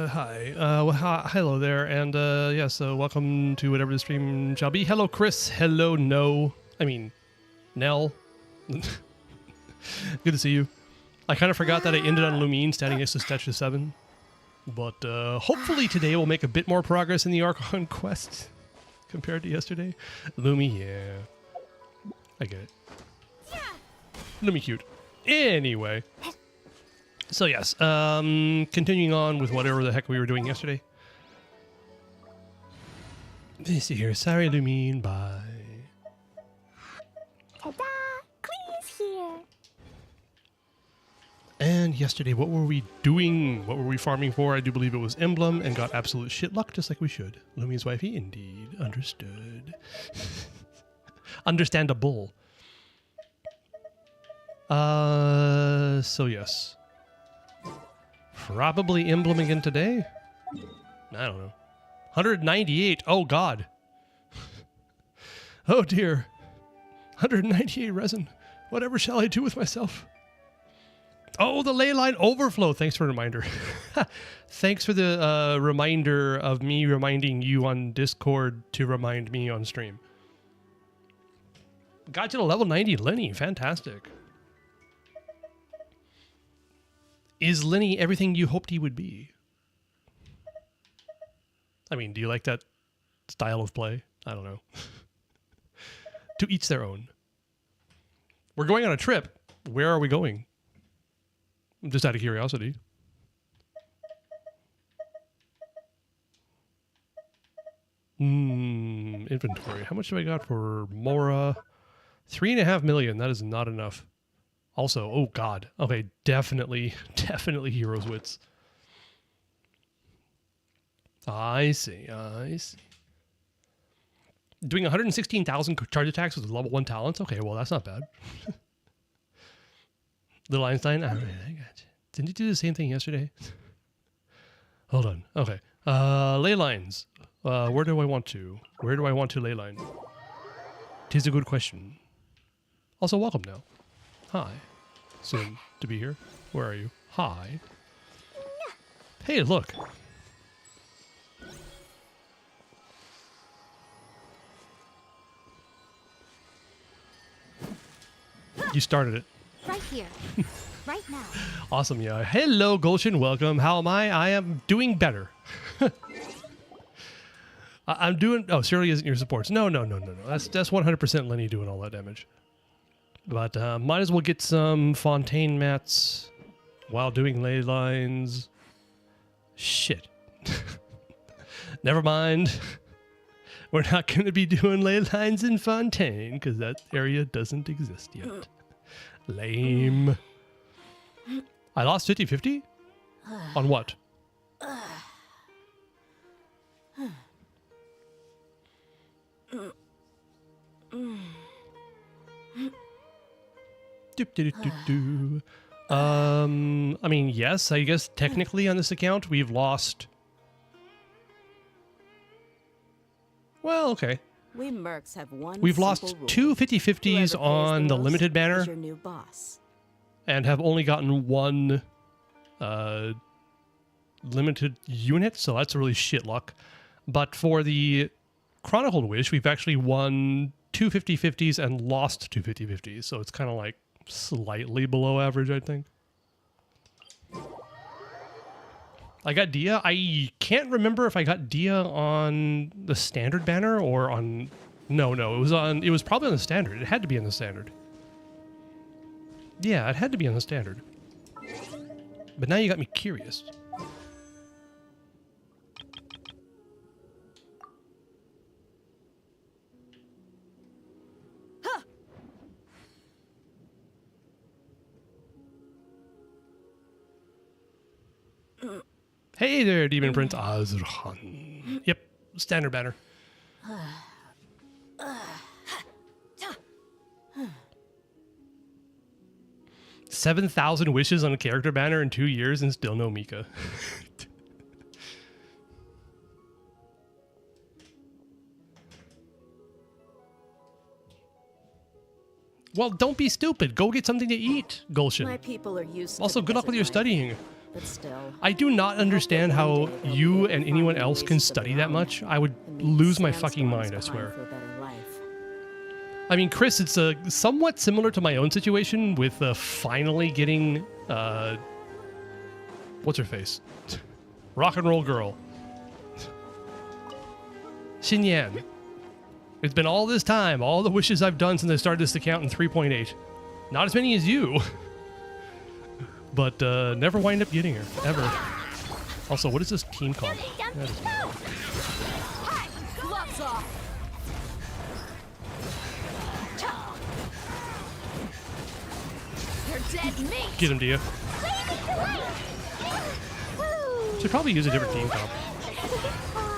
Hi. Hello there, and yes, welcome to whatever the stream shall be. Hello, Chris. Hello, Nell. Good to see you. I kind of forgot that I ended on Lumine standing next to Statue 7. But hopefully today we'll make a bit more progress in the Archon quest compared to yesterday. Lumi, yeah. I get it. Lumi cute. Anyway. So yes, continuing on with whatever the heck we were doing yesterday. Let me see here. Sorry, Lumine, bye. Ta-da! Clee's here. And yesterday, what were we doing? What were we farming for? I do believe it was Emblem and got absolute shit luck, just like we should. Lumi's wifey, indeed. Understood. Understandable. So yes. Probably Emblem again today? I don't know. 198. Oh, God. Oh, dear. 198 resin. Whatever shall I do with myself? Oh, the ley line overflow. Thanks for the reminder. Thanks for the reminder of me reminding you on Discord to remind me on stream. Got you to level 90, Lenny. Fantastic. Is Lenny everything you hoped he would be? I mean, do you like that style of play? I don't know. To each their own. We're going on a trip. Where are we going? Just out of curiosity. Inventory. How much do I got for Mora? 3.5 million. That is not enough. Also, oh God. Okay, definitely Heroes Wits. I see. Doing 116,000 charge attacks with level 1 talents? Okay, well, that's not bad. Little Einstein? All right, I got you. Didn't you do the same thing yesterday? Hold on. Okay. Ley lines. Where do I want to? Where do I want to ley line? 'Tis a good question. Also, welcome now. Hi. Soon to be here. Where are you? Hi. Hey, look. You started it. Right here. Right now. Awesome, yeah. Hello, Genshin. Welcome. How am I? I am doing better. I'm doing... Oh, Shirley isn't your supports. No. That's 100% Lenny doing all that damage. But might as well get some Fontaine mats while doing ley lines. Shit. Never mind. We're not going to be doing ley lines in Fontaine because that area doesn't exist yet. Lame. I lost 50-50? On what? I mean, yes, I guess technically on this account we've lost... Well, okay. We mercs have one. We've lost two 50-50s on the limited banner your new boss. and have only gotten one limited unit, so that's really shit luck. But for the Chronicled Wish, we've actually won two 50-50s and lost two 50-50s, so it's kind of like slightly below average, I think. I got Dia. I can't remember if I got Dia on the standard banner or on... No, it was probably on the standard. It had to be on the standard. Yeah, it had to be on the standard. But now you got me curious. Hey there, Demon Prince Azrahan. Yep, standard banner. 7,000 wishes on a character banner in 2 years and still no Mika. Well, don't be stupid. Go get something to eat, My Gulshin. people are used Also, to good luck with your desert life, studying. but still. I do not understand how you and anyone else can study that much. I would lose my fucking mind, I swear. For a better life. I mean, Chris, it's somewhat similar to my own situation with finally getting, what's her face? Rock and roll girl. Xinyan. It's been all this time, all the wishes I've done since I started this account in 3.8. Not as many as you. But never wind up getting her, ever. Also, what is this team called? That is- Gloves off. You're dead meat. Get him, Dia. Should probably use a different team comp.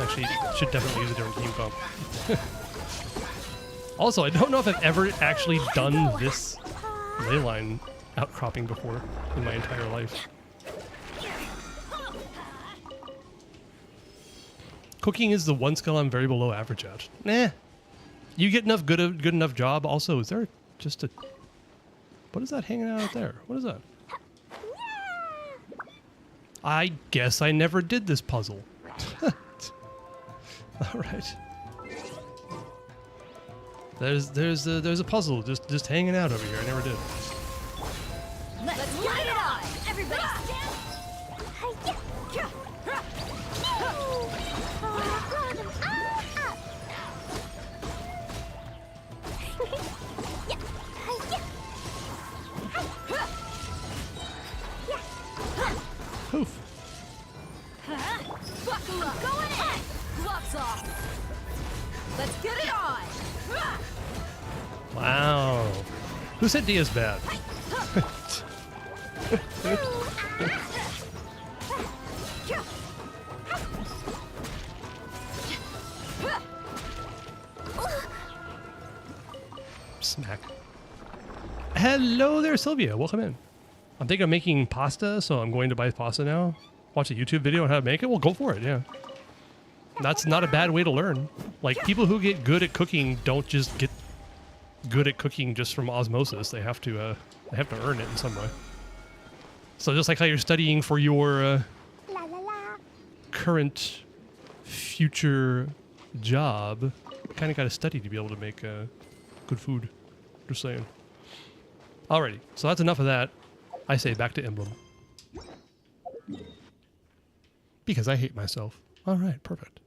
Actually, should definitely use a different team comp. Also, I don't know if I've ever actually done this leyline outcropping before in my entire life. Cooking is the one skill I'm very below average at. Nah. You get enough good enough job. Also, is there just a... What is that hanging out there? What is that? I guess I never did this puzzle. All right. There's a puzzle just hanging out over here. I never did. Let's get it on. Everybody stand. Poof. Buckle up. Going in. Gloves off. Let's get it on. Wow. Who said Dia's bad? Smack. Hello there, Sylvia. Welcome in. I'm thinking of making pasta, so I'm going to buy pasta now. Watch a YouTube video on how to make it. Well, go for it, yeah. That's not a bad way to learn. Like, people who get good at cooking don't just get good at cooking just from osmosis. They have to earn it in some way. So just like how you're studying for your current future job, kind of got to study to be able to make good food. Just saying. Alrighty, so that's enough of that. I say back to Emblem. Because I hate myself. Alright, perfect.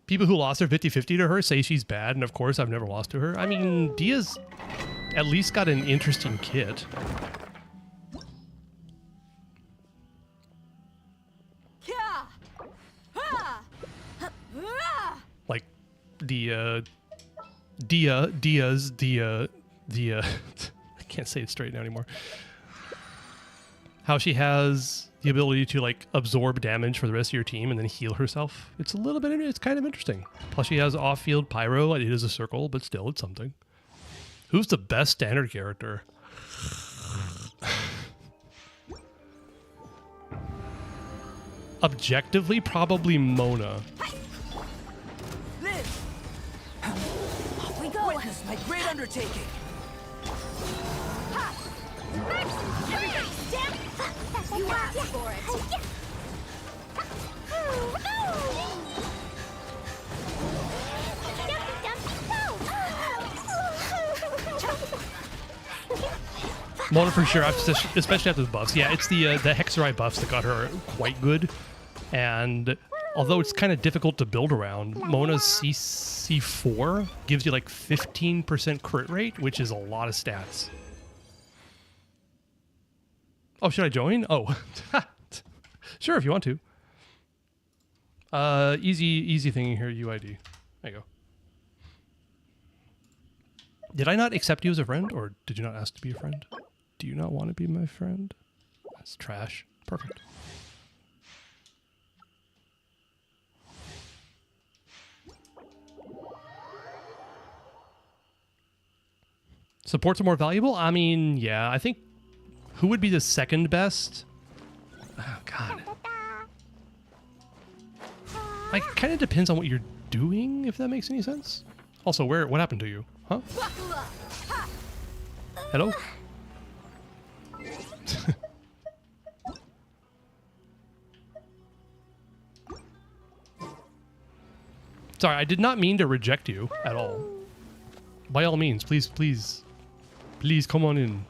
People who lost their 50-50 to her say she's bad, and of course I've never lost to her. I mean, Dia's at least got an interesting kit. Like, the, Dia's, I can't say it straight now anymore. How she has the ability to, like, absorb damage for the rest of your team and then heal herself. It's a little bit, it's kind of interesting. Plus she has off-field pyro. It is a circle, but still, it's something. Who's the best standard character? Objectively, probably Mona. Off we go. Witness my great undertaking. Everybody stand. You asked for it. Mona for sure, especially after the buffs. Yeah, it's the Hexerite buffs that got her quite good. And although it's kind of difficult to build around, Mona's CC4 gives you like 15% crit rate, which is a lot of stats. Oh, should I join? Oh, sure, if you want to. Easy thing here, UID. There you go. Did I not accept you as a friend, or did you not ask to be a friend? Do you not want to be my friend? That's trash. Perfect. Supports are more valuable? I mean, yeah, I think... Who would be the second best? Oh, God. Like, kind of depends on what you're doing, if that makes any sense. Also, what happened to you? Huh? Buckle up. Ha! Hello? Sorry, I did not mean to reject you at all. By all means, please, please, please come on in.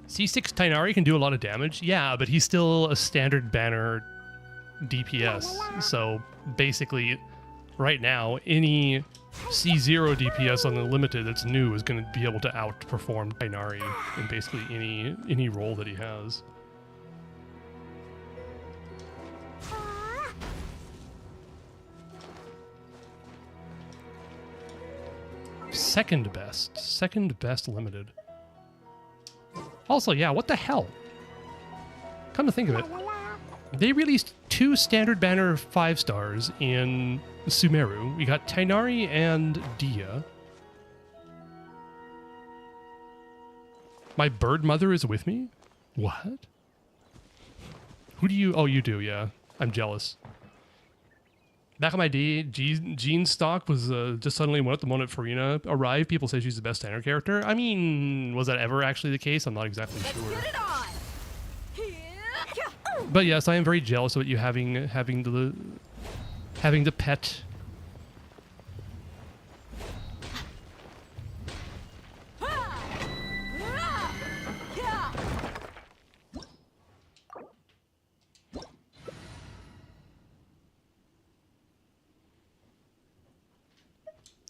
C6 Tainari can do a lot of damage. Yeah, but he's still a standard banner DPS. So basically, right now, any C0 DPS on the limited that's new is going to be able to outperform Tainari in basically any role that he has. Second best limited. Also, yeah, what the hell? Come to think of it, they released 2 standard banner 5 stars in Sumeru. We got Tainari and Dia. My bird mother is with me? What? Who do you... Oh, you do, yeah. I'm jealous. Back on my day, Jean's stock was just suddenly went up the moment Farina arrived. People say she's the best standard character. I mean, was that ever actually the case? I'm not exactly sure. Get it on. But yes, I am very jealous about you having the pet.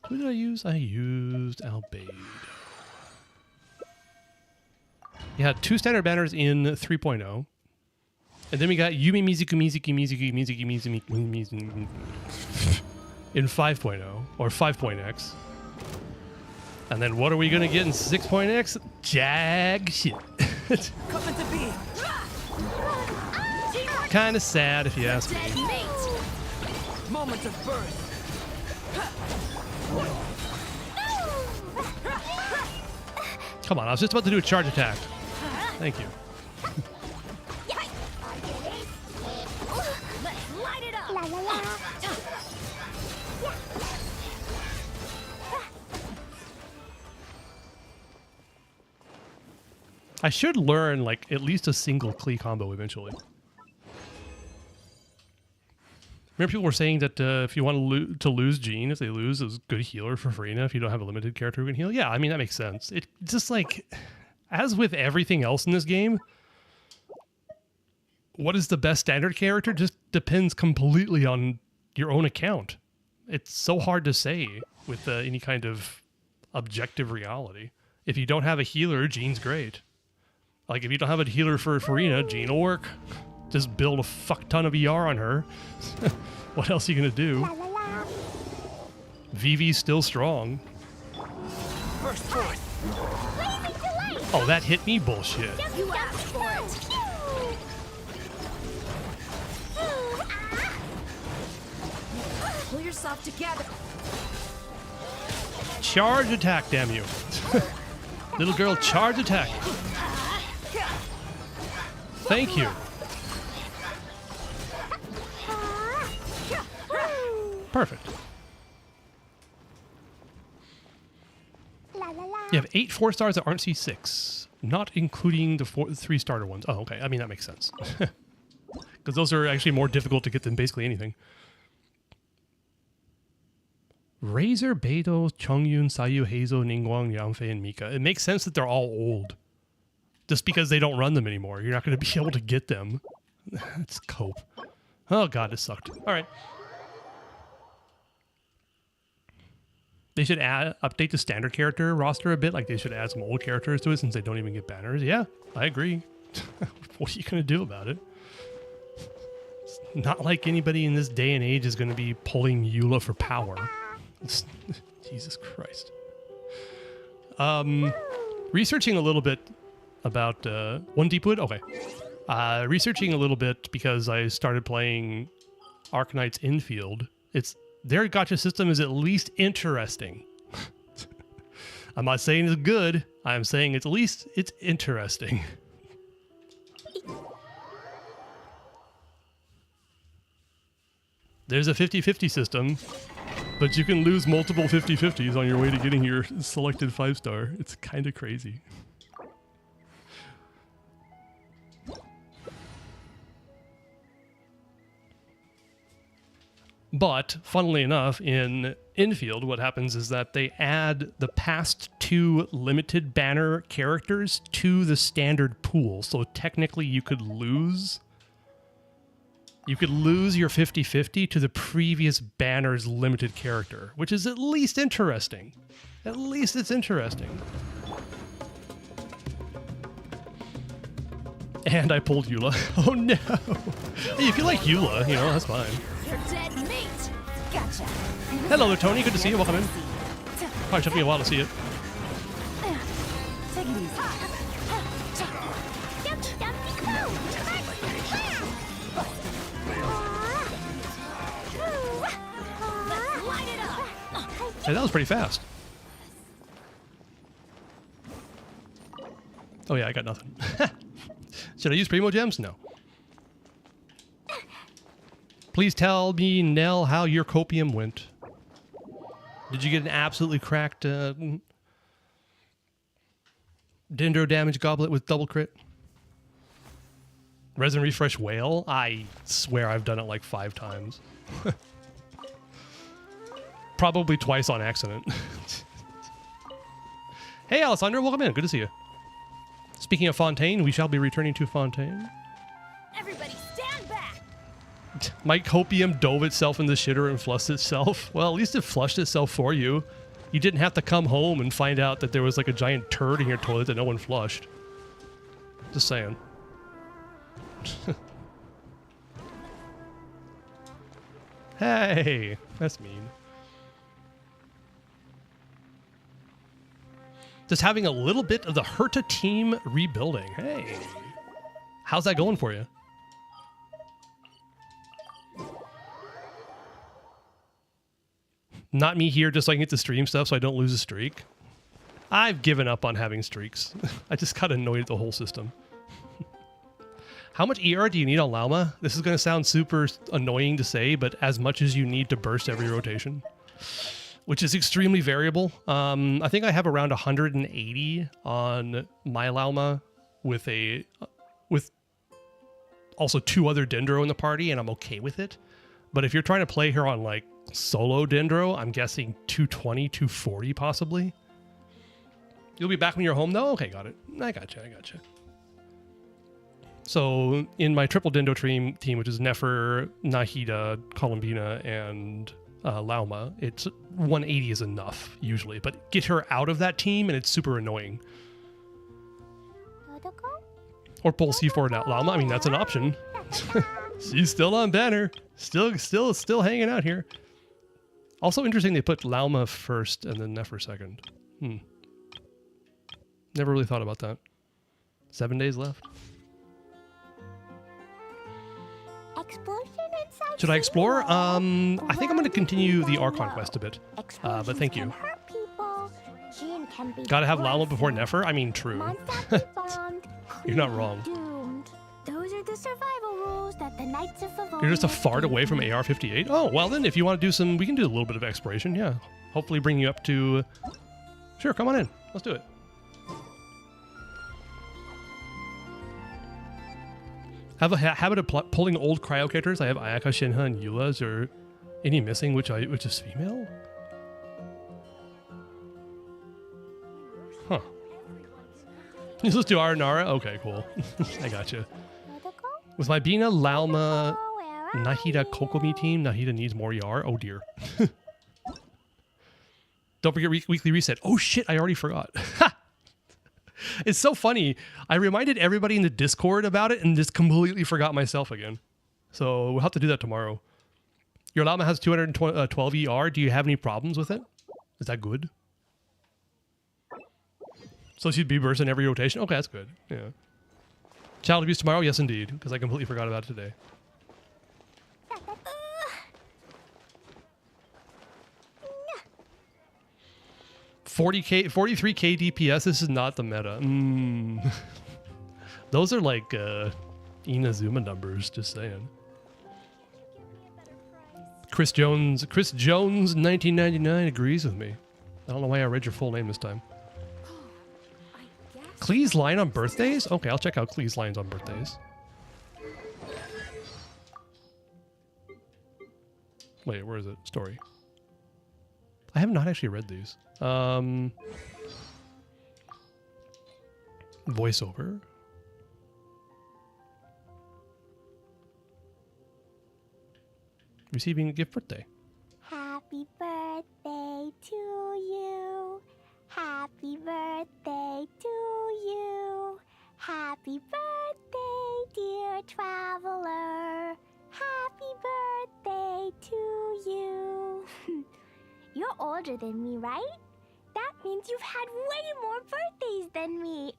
Who did I use? I used Albedo. Yeah, 2 standard banners in 3.0. And then we got Yumi Mizuku in 5.0 or 5.x. And then what are we gonna get in 6.x? Jag shit. Coming to be. Kinda sad if you ask me. Dead mate. Moment of birth. Come on, I was just about to do a charge attack. Thank you. Let's light it up. La la la. I should learn like at least a single Klee combo eventually. Remember people were saying that if you want to lose Jean, if they lose, it's a good healer for Farina if you don't have a limited character who can heal. Yeah, I mean, that makes sense. It just like, as with everything else in this game, what is the best standard character just depends completely on your own account. It's so hard to say with any kind of objective reality. If you don't have a healer, Jean's great. Like, if you don't have a healer for Farina, Jean will work. Just build a fuck ton of ER on her. What else are you gonna do? La la la. Vivi's still strong. Burst forth. Blazing delight. Oh, that hit me? Bullshit. You asked for it. Pull yourself together. Charge attack, damn you. Little girl, charge attack. Thank you. Perfect. La la la. You have 8 4-stars that aren't C6, not including the 3 starter ones. Oh, okay. I mean, that makes sense. Because those are actually more difficult to get than basically anything. Razor, Beidou, Chongyun, Sayu, Heizo, Ningguang, Yanfei, and Mika. It makes sense that they're all old. Just because they don't run them anymore. You're not going to be able to get them. That's cope. Oh, God, this sucked. All right. They should update the standard character roster a bit. Like, they should add some old characters to it since they don't even get banners. Yeah, I agree. What are you going to do about it? It's not like anybody in this day and age is going to be pulling Eula for power. Jesus Christ. Researching a little bit about One Deepwood. Okay. Researching a little bit because I started playing Arcanite's Infield. Their gacha system is at least interesting. I'm not saying it's good. I'm saying it's interesting. There's a 50-50 system, but you can lose multiple 50-50s on your way to getting your selected 5-star. It's kind of crazy. But, funnily enough, in infield, what happens is that they add the past 2 limited banner characters to the standard pool. So technically you could lose... You could lose your 50-50 to the previous banner's limited character, which is at least interesting. At least it's interesting. And I pulled Eula. Oh no! Hey, if you like Eula, you know, that's fine. You're dead meat. Gotcha. Hello there, Tony. Good to see you. Welcome in. Probably took me a while to see it. Take it easy. Light it up. Hey, that was pretty fast. Oh yeah, I got nothing. Should I use Primo Gems? No. Please tell me, Nell, how your copium went. Did you get an absolutely cracked Dendro damage goblet with double crit? Resin refresh whale? I swear I've done it like 5 times. Probably twice on accident. Hey, Alessandro, welcome in. Good to see you. Speaking of Fontaine, we shall be returning to Fontaine. Everybody stand back. My copium dove itself in the shitter and flushed itself. Well, at least it flushed itself for you. You didn't have to come home and find out that there was like a giant turd in your toilet that no one flushed. Just saying. Hey, that's mean. Just having a little bit of the Herta team rebuilding. Hey, how's that going for you? Not me here just so I can get to stream stuff so I don't lose a streak. I've given up on having streaks. I just got annoyed at the whole system. How much ER do you need on Lauma? This is going to sound super annoying to say, but as much as you need to burst every rotation, which is extremely variable. I think I have around 180 on my Lauma with also 2 other Dendro in the party, and I'm okay with it. But if you're trying to play her on like solo Dendro, I'm guessing 220, 240 possibly. You'll be back when you're home though? Okay, got it. I gotcha. So in my triple Dendo team, which is Nefer, Nahida, Columbina, and Lauma, it's 180 is enough usually, but get her out of that team and it's super annoying. Or pull C4 out Lauma. I mean, that's an option. She's still on banner. Still hanging out here. Also interesting they put Lauma first and then Nefer second. Never really thought about that. 7 days left. Should I explore? I think I'm going to continue the Archon quest a bit. But thank you. Gotta have Lauma before Nefer? I mean, true. You're not wrong. Those are the survival rules that the Knights of Favonius. You're just a fart away from AR-58? Oh, well then, if you want to do some... We can do a little bit of exploration, yeah. Hopefully bring you up to... Sure, come on in. Let's do it. I have a habit of pulling old cryo characters. I have Ayaka, Shinha, and Eula. Is there any missing which is female? Huh. Let's do Aranara? Okay, cool. I gotcha. With my Bina, Lauma, Nahida, Kokomi team, Nahida needs more ER. Oh dear. Don't forget weekly reset. Oh shit, I already forgot. It's so funny. I reminded everybody in the Discord about it and just completely forgot myself again. So we'll have to do that tomorrow. Your Llama has 212 ER. Do you have any problems with it? Is that good? So she'd be bursting every rotation? Okay, that's good. Yeah. Child abuse tomorrow? Yes, indeed. Because I completely forgot about it today. $40K, 43K DPS. This is not the meta. Those are like Inazuma numbers, just saying. Chris Jones 1999 agrees with me. I don't know why I read your full name this time. I guess. Clee's line on birthdays? Okay, I'll check out Clee's lines on birthdays. Wait, where is it? Story. I have not actually read these. Voiceover. Receiving a gift birthday. Happy birthday to you. Happy birthday to you. Happy birthday, dear traveler. Happy birthday to you. You're older than me, right? That means you've had way more birthdays than me.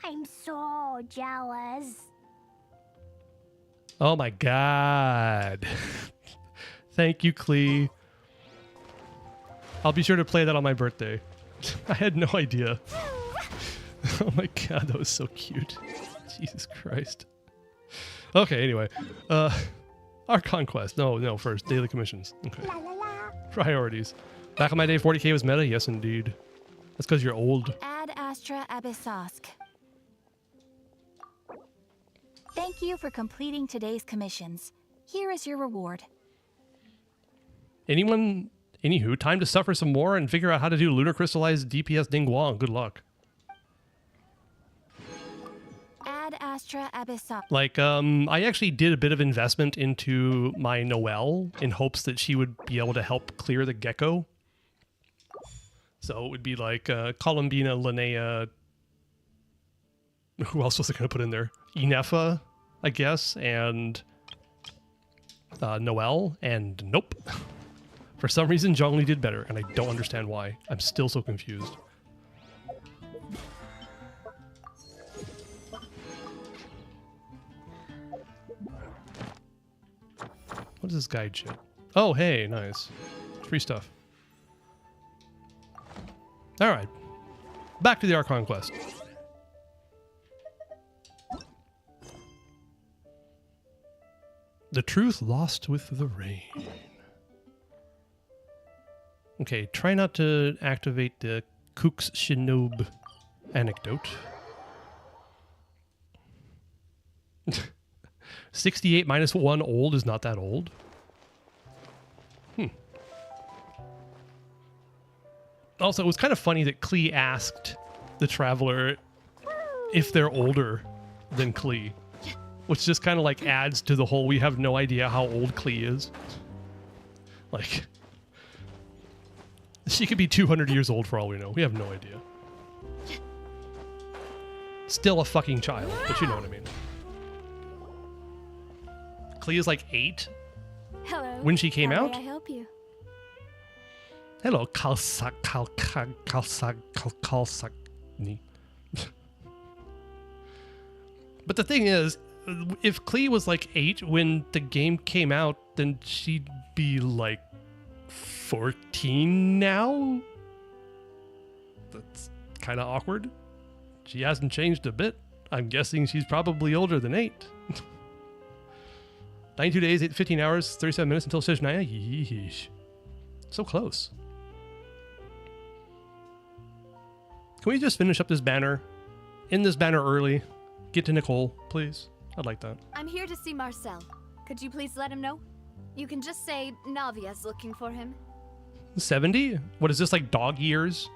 I'm so jealous. Oh my god. Thank you, Clee. I'll be sure to play that on my birthday. I had no idea. Oh my god, that was so cute. Jesus Christ. Okay, anyway. Archon quest. No, first. Daily commissions. Okay. La la la. Priorities. Back in my day, 40k was meta? Yes, indeed. That's because you're old. Ad Astra Abyssosk. Thank you for completing today's commissions. Here is your reward. Anywho, time to suffer some more and figure out how to do lunar crystallized DPS Ding Guang. Good luck. Ad Astra Abyssosk. Like, I actually did a bit of investment into my Noelle in hopes that she would be able to help clear the gecko. So it would be like Columbina, Linnea. Who else was I going to put in there? Inefa, I guess, and Noelle, and nope. For some reason, Zhongli did better, and I don't understand why. I'm still so confused. What is this guide shit? Oh, hey, nice. Free stuff. Alright. Back to the Archon quest. The truth lost with the rain. Okay, try not to activate the Kook's Shinob anecdote. 68 minus 1 old is not that old. Also, it was kind of funny that Klee asked the Traveler if they're older than Klee. Which just kind of like adds to the whole we have no idea how old Klee is. Like, she could be 200 years old for all we know. We have no idea. Still a fucking child, but you know what I mean. Klee is like 8 Hello. when she came How out. may I help you? Hello, Kalsak. But the thing is, if Klee was like 8 when the game came out, then she'd be like 14 now? That's kind of awkward. She hasn't changed a bit. I'm guessing she's probably older than 8. 92 days, 15 hours, 37 minutes until Sejnaya. Yeesh. So close. Can we just finish up this banner? End this banner early. Get to Nicole, please. I'd like that. I'm here to see Marcel. Could you please let him know? You can just say Navia's looking for him. 70? What is this, like dog years?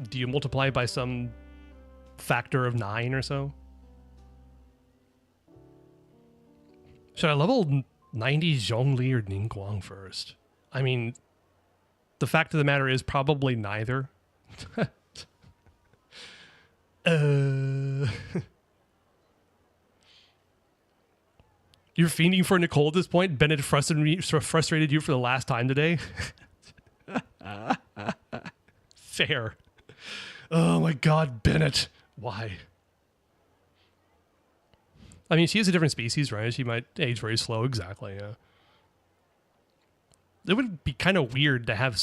Do you multiply by some factor of 9 or so? Should I level 90 Zhongli or Ningguang first? I mean, the fact of the matter is probably neither. You're fiending for Nicole at this point? Bennett frustrated you for the last time today? Fair. Oh my god, Bennett. Why? I mean, she is a different species, right? She might age very slow. Exactly, yeah. It would be kind of weird to have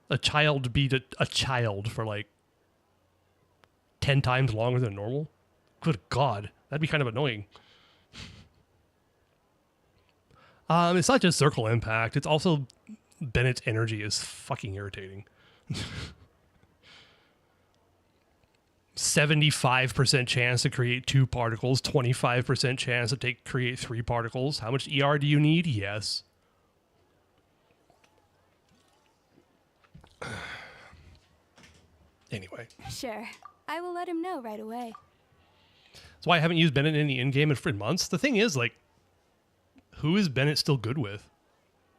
a child be a child for like 10 times longer than normal. Good God, that'd be kind of annoying. It's not just circle impact. It's also Bennett's energy is fucking irritating. 75% chance to create 2 particles, 25% chance to create 3 particles. How much ER do you need? Yes. Anyway. Sure. I will let him know right away. That's why I haven't used Bennett in the in-game in months. The thing is, like, who is Bennett still good with?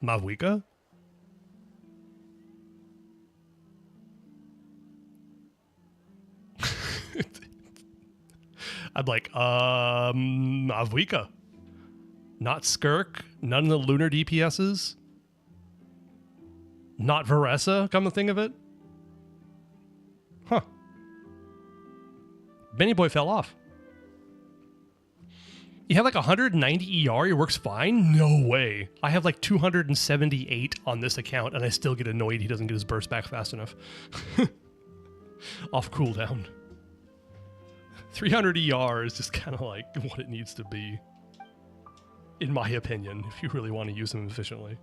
Mavuika? I'm like, Mavuika. Not Skirk. None of the lunar DPSs. Not Varessa, come to think of it. Huh. Benny Boy fell off. You have like 190 ER, it works fine? No way. I have like 278 on this account, and I still get annoyed he doesn't get his burst back fast enough. Off cooldown. 300 ER is just kind of like what it needs to be. In my opinion, if you really want to use him efficiently.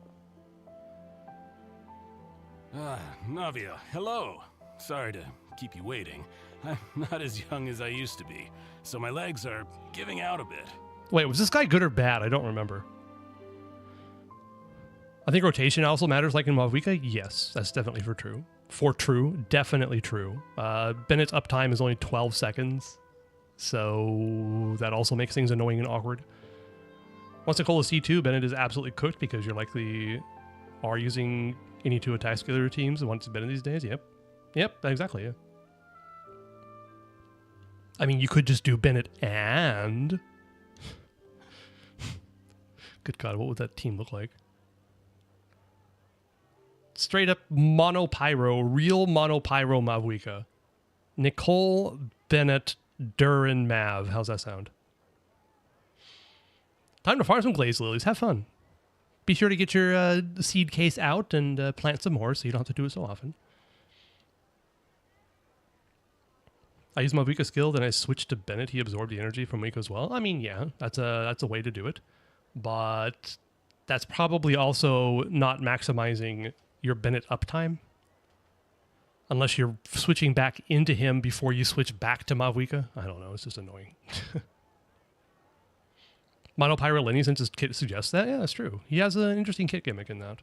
Navia, hello. Sorry to keep you waiting. I'm not as young as I used to be, so my legs are giving out a bit. Wait, was this guy good or bad? I don't remember. I think rotation also matters, like in Mavuika. Yes, that's definitely definitely true. Bennett's uptime is only 12 seconds, so that also makes things annoying and awkward. Once Nicole is C2, Bennett is absolutely cooked because you're likely are using any 2 attack skill routines once Bennett these days. Yep, exactly, yeah. I mean, you could just do Bennett and... Good God, what would that team look like? Straight up monopyro, real monopyro Mavuika. Nicole, Bennett, Durin, Mav. How's that sound? Time to farm some glaze lilies. Have fun. Be sure to get your seed case out and plant some more so you don't have to do it so often. I use Mavuika skill, then I switched to Bennett. He absorbed the energy from Miko as well. I mean, yeah, that's a way to do it. But that's probably also not maximizing your Bennett uptime. Unless you're switching back into him before you switch back to Mavuika. I don't know, it's just annoying. Monopyro Lenny, since his kit suggests that, yeah, that's true. He has an interesting kit gimmick in that.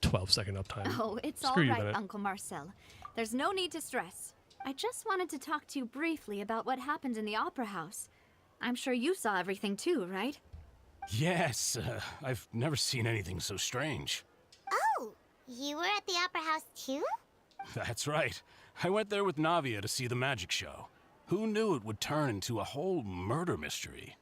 12-second uptime. Oh, it's Screw all you, right, Bennett. Uncle Marcel. There's no need to stress. I just wanted to talk to you briefly about what happened in the Opera House. I'm sure you saw everything too, right? Yes, I've never seen anything so strange. Oh, you were at the Opera House too? That's right. I went there with Navia to see the magic show. Who knew it would turn into a whole murder mystery?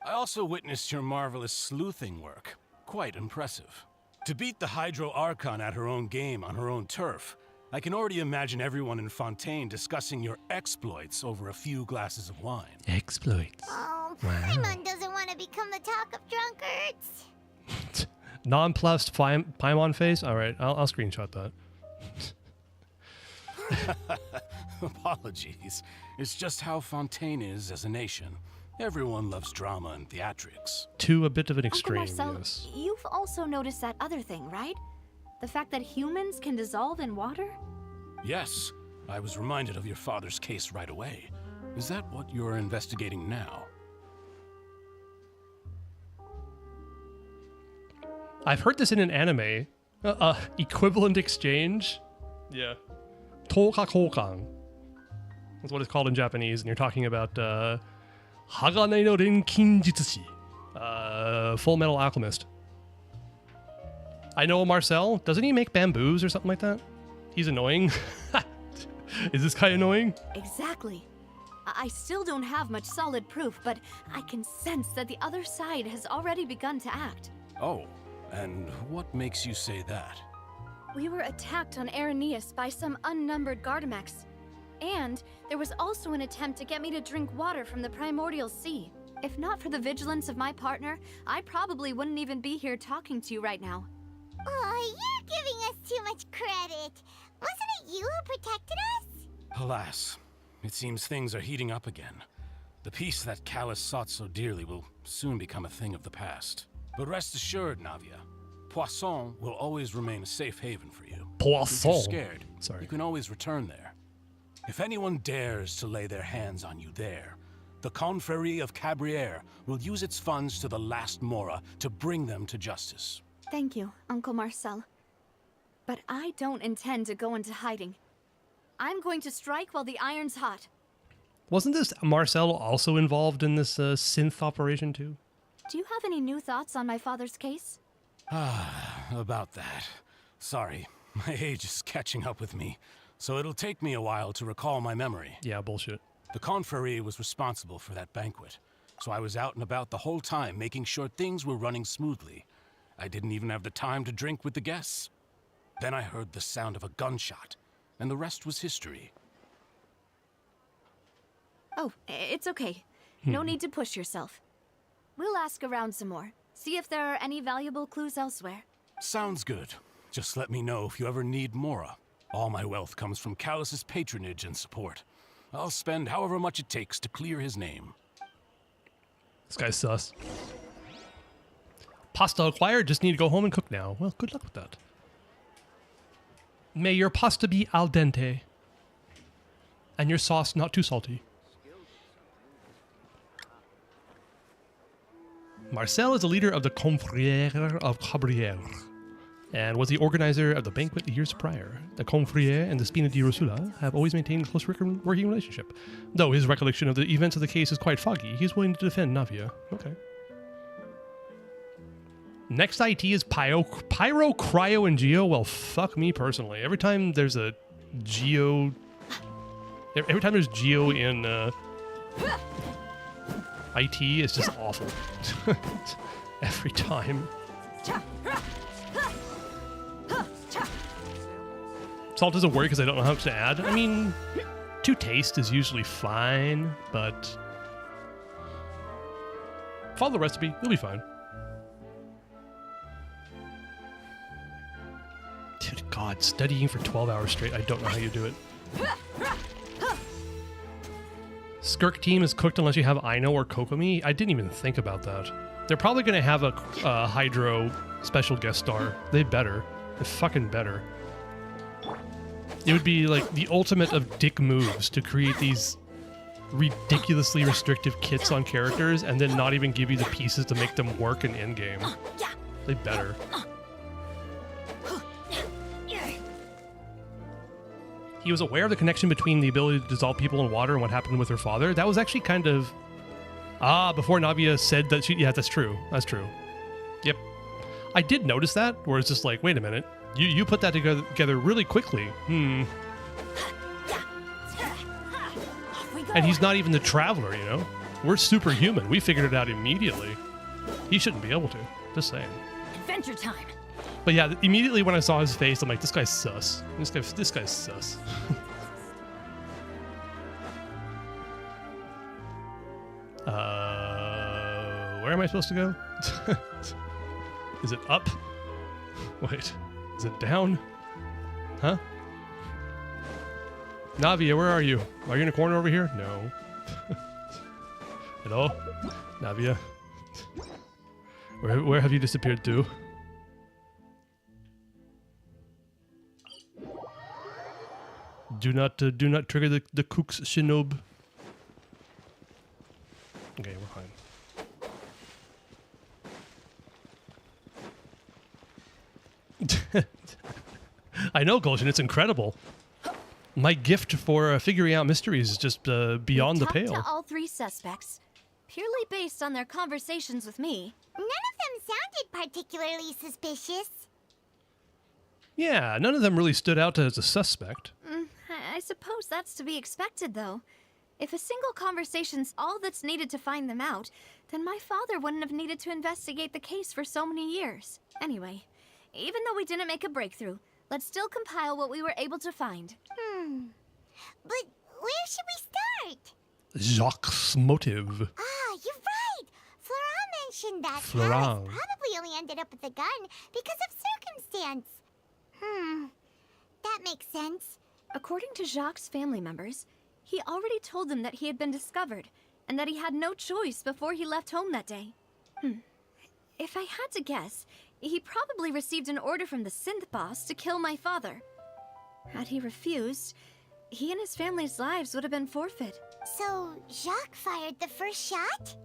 I also witnessed your marvelous sleuthing work. Quite impressive. To beat the Hydro Archon at her own game on her own turf, I can already imagine everyone in Fontaine discussing your exploits over a few glasses of wine. Exploits. Oh, Paimon doesn't want to become the talk of drunkards. Nonplussed Paimon face? Alright, I'll screenshot that. Apologies. It's just how Fontaine is as a nation. Everyone loves drama and theatrics. To a bit of an Uncle extreme, Marcel, yes. you've also noticed that other thing, right? The fact that humans can dissolve in water? Yes, I was reminded of your father's case right away. Is that what you're investigating now? I've heard this in an anime. Equivalent exchange? Yeah. Touka kokan. That's what it's called in Japanese, and you're talking about Hagane no Renkin Jutsushi. Full Metal Alchemist. I know Marcel. Doesn't he make bamboos or something like that? He's annoying. Is this guy annoying? Exactly. I still don't have much solid proof, but I can sense that the other side has already begun to act. Oh, and what makes you say that? We were attacked on Araneus by some unnumbered Gardamex. And there was also an attempt to get me to drink water from the primordial sea. If not for the vigilance of my partner, I probably wouldn't even be here talking to you right now. Oh, you're giving us too much credit. Wasn't it you who protected us? Alas, it seems things are heating up again. The peace that Callus sought so dearly will soon become a thing of the past. But rest assured, Navia, Poisson will always remain a safe haven for you. If Poisson. you're scared, Sorry. you can always return there. If anyone dares to lay their hands on you there, the Confrérie of Cabrières will use its funds to the last Mora to bring them to justice. Thank you, Uncle Marcel. But I don't intend to go into hiding. I'm going to strike while the iron's hot. Wasn't this Marcel also involved in this synth operation too? Do you have any new thoughts on my father's case? About that. Sorry, my age is catching up with me, so it'll take me a while to recall my memory. Yeah, bullshit. The Confrérie was responsible for that banquet, so I was out and about the whole time making sure things were running smoothly. I didn't even have the time to drink with the guests. Then I heard the sound of a gunshot, and the rest was history. Oh, it's okay. No need to push yourself. We'll ask around some more. See if there are any valuable clues elsewhere. Sounds good. Just let me know if you ever need Mora. All my wealth comes from Callus's patronage and support. I'll spend however much it takes to clear his name. This guy's sus. Pasta acquired, just need to go home and cook now. Well, good luck with that. May your pasta be al dente. And your sauce not too salty. Marcel is the leader of the Confrérie of Cabrières and was the organizer of the banquet years prior. The Confrérie and the Spina di Rosula have always maintained a close working relationship. Though his recollection of the events of the case is quite foggy, he is willing to defend Navia. Okay. Next IT is Pyro, Cryo, and Geo. Well, fuck me personally. Every time there's a Geo... Every time there's Geo in... IT is just awful. Every time. Salt doesn't work because I don't know how much to add. I mean, 2 taste is usually fine, but follow the recipe, you'll be fine. Dude, God, studying for 12 hours straight, I don't know how you do it. Skirk team is cooked unless you have Aino or Kokomi. I didn't even think about that. They're probably going to have a Hydro special guest star. They better. They fucking better. It would be like the ultimate of dick moves to create these ridiculously restrictive kits on characters and then not even give you the pieces to make them work in endgame. They better. He was aware of the connection between the ability to dissolve people in water and what happened with her father. That was actually kind of... before Navia said that she... Yeah, that's true. That's true. Yep. I did notice that, where it's just like, wait a minute. You put that together really quickly. And he's not even the traveler, you know? We're superhuman. We figured it out immediately. He shouldn't be able to. Just saying. Adventure time. But yeah, immediately when I saw his face, I'm like, this guy's sus. This guy's sus. Where am I supposed to go? Is it up? Wait, is it down? Huh? Navia, where are you? Are you in a corner over here? No. Hello? Navia? Where have you disappeared to? Do not trigger the Cook's Shinob. Okay, we're fine. I know, Gulshin, it's incredible. My gift for figuring out mysteries is just beyond the pale. To all 3 suspects, purely based on their conversations with me. None of them sounded particularly suspicious. Yeah, none of them really stood out as a suspect. I suppose that's to be expected, though. If a single conversation's all that's needed to find them out, then my father wouldn't have needed to investigate the case for so many years. Anyway, even though we didn't make a breakthrough, let's still compile what we were able to find. But where should we start? Jacques' motive. You're right. Florent mentioned that Florent. Callus probably only ended up with the gun because of circumstance. That makes sense. According to Jacques' family members, he already told them that he had been discovered, and that he had no choice before he left home that day. If I had to guess, he probably received an order from the synth boss to kill my father. Had he refused, he and his family's lives would have been forfeit. So, Jacques fired the first shot?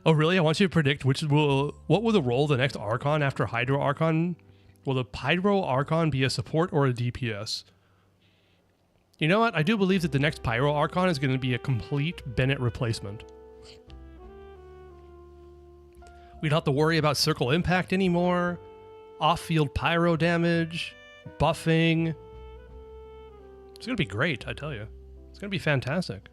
Oh, really? I want you to predict what will the role of the next Archon after Hydro Archon? Will the Pyro Archon be a support or a DPS? You know what? I do believe that the next Pyro Archon is going to be a complete Bennett replacement. We don't have to worry about circle impact anymore, off-field pyro damage, buffing. It's going to be great, I tell you. It's going to be fantastic.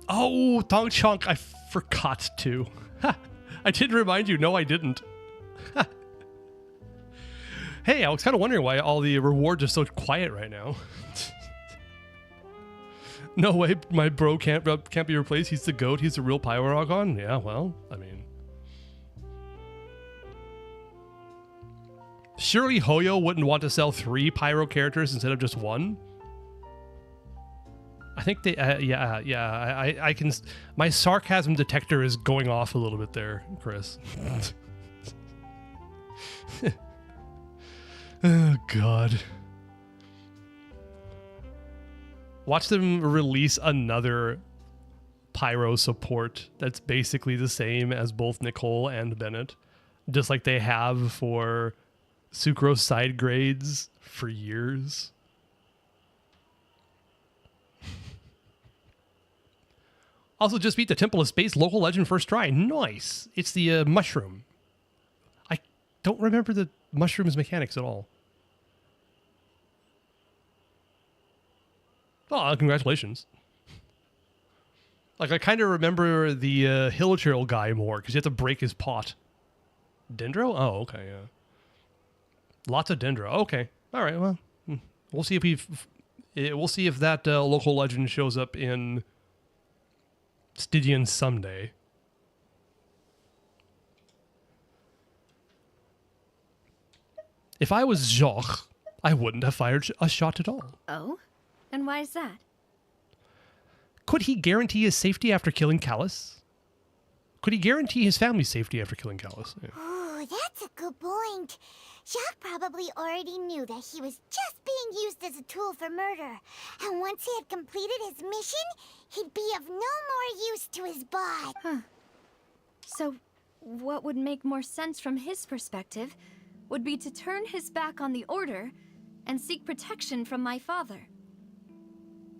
Oh, Thong Chunk, I forgot to. I did remind you. No, I didn't. Hey, I was kind of wondering why all the rewards are so quiet right now. No way, my bro can't be replaced. He's the GOAT. He's the real Pyro Archon. Yeah, well, I mean, surely Hoyo wouldn't want to sell 3 Pyro characters instead of just 1. I think they, I can. My sarcasm detector is going off a little bit there, Chris. Oh God. Watch them release another Pyro support that's basically the same as both Nicole and Bennett, just like they have for Sucrose side grades for years. Also, just beat the Temple of Space local legend first try. Nice. It's the mushroom. I don't remember the mushroom's mechanics at all. Oh, congratulations. Like, I kind of remember the Hill Trail guy more, because you have to break his pot. Dendro? Oh, okay, yeah. Lots of Dendro. Okay. All right, well, we'll see if we'll see if that local legend shows up in Stygian someday. If I was Jacques, I wouldn't have fired a shot at all. Oh? And why is that? Could he guarantee his safety after killing Callus? Could he guarantee his family's safety after killing Callus? Yeah. Ooh, that's a good point. Jacques probably already knew that he was just being used as a tool for murder. And once he had completed his mission, he'd be of no more use to his bot. Huh. So, what would make more sense from his perspective would be to turn his back on the Order and seek protection from my father.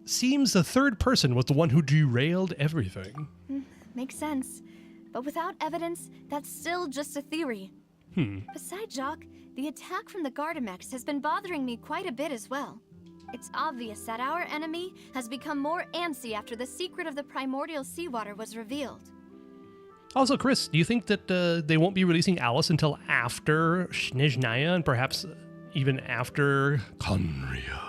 Seems the third person was the one who derailed everything. Makes sense. But without evidence, that's still just a theory. Besides Jacques, the attack from the Gardamex has been bothering me quite a bit as well. It's obvious that our enemy has become more antsy after the secret of the primordial seawater was revealed. Also, Chris, do you think that they won't be releasing Alice until after Snezhnaya and perhaps even after Conria?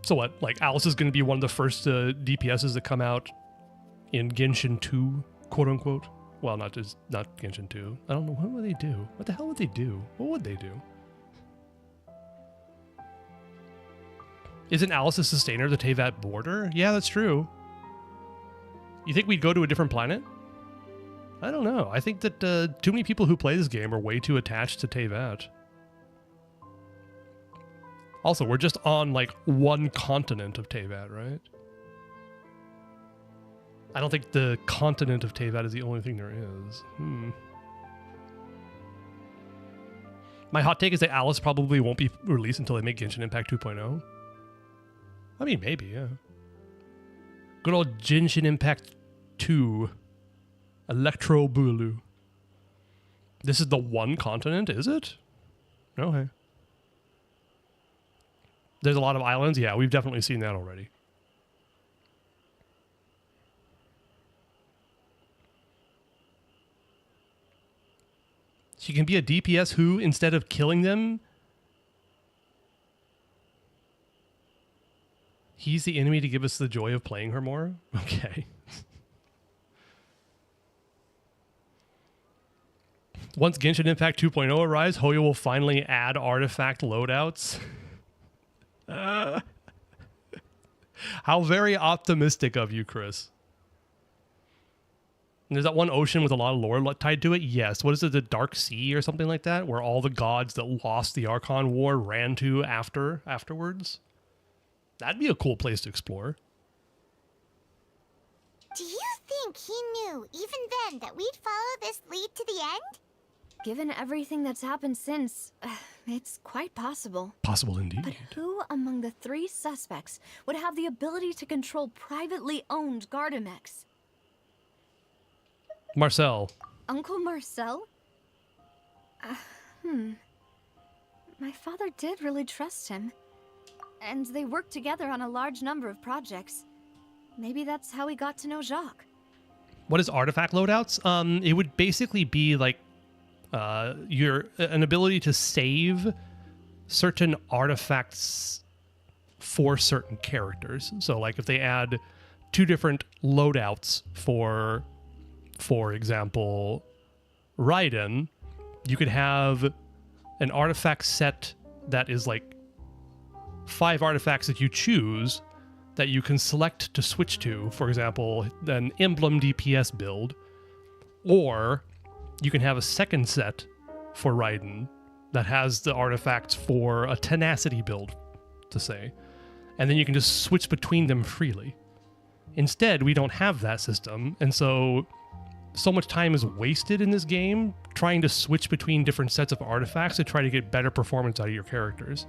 So what, like Alice is going to be one of the first DPSs that come out in Genshin 2, quote unquote? Well, not Genshin 2. I don't know. What would they do? What the hell would they do? What would they do? Isn't Alice a sustainer of the Teyvat border? Yeah, that's true. You think we'd go to a different planet? I don't know. I think that too many people who play this game are way too attached to Teyvat. Also, we're just on, like, one continent of Teyvat, right? I don't think the continent of Teyvat is the only thing there is. My hot take is that Alice probably won't be released until they make Genshin Impact 2.0. I mean, maybe, yeah. Good old Genshin Impact 2. Electro Boogaloo. This is the one continent, is it? Okay. There's a lot of islands? Yeah, we've definitely seen that already. She can be a DPS who, instead of killing them, he's the enemy to give us the joy of playing her more? Okay. Once Genshin Impact 2.0 arrives, Hoyo will finally add artifact loadouts. How very optimistic of you, Chris. And there's that one ocean with a lot of lore tied to it. Yes. What is it, the Dark Sea or something like that? Where all the gods that lost the Archon War ran to afterwards? That'd be a cool place to explore. Do you think he knew, even then, that we'd follow this lead to the end? Given everything that's happened since, it's quite possible. Possible indeed. But who among the 3 suspects would have the ability to control privately owned Gardamex? Marcel. Uncle Marcel? My father did really trust him. And they worked together on a large number of projects. Maybe that's how he got to know Jacques. What is artifact loadouts? It would basically be like an ability to save certain artifacts for certain characters. So like if they add 2 different loadouts for example, Raiden, you could have an artifact set that is like 5 artifacts that you choose that you can select to switch to, for example, an emblem DPS build, or you can have a second set for Raiden that has the artifacts for a tenacity build, to say, and then you can just switch between them freely. Instead, we don't have that system, and so much time is wasted in this game trying to switch between different sets of artifacts to try to get better performance out of your characters.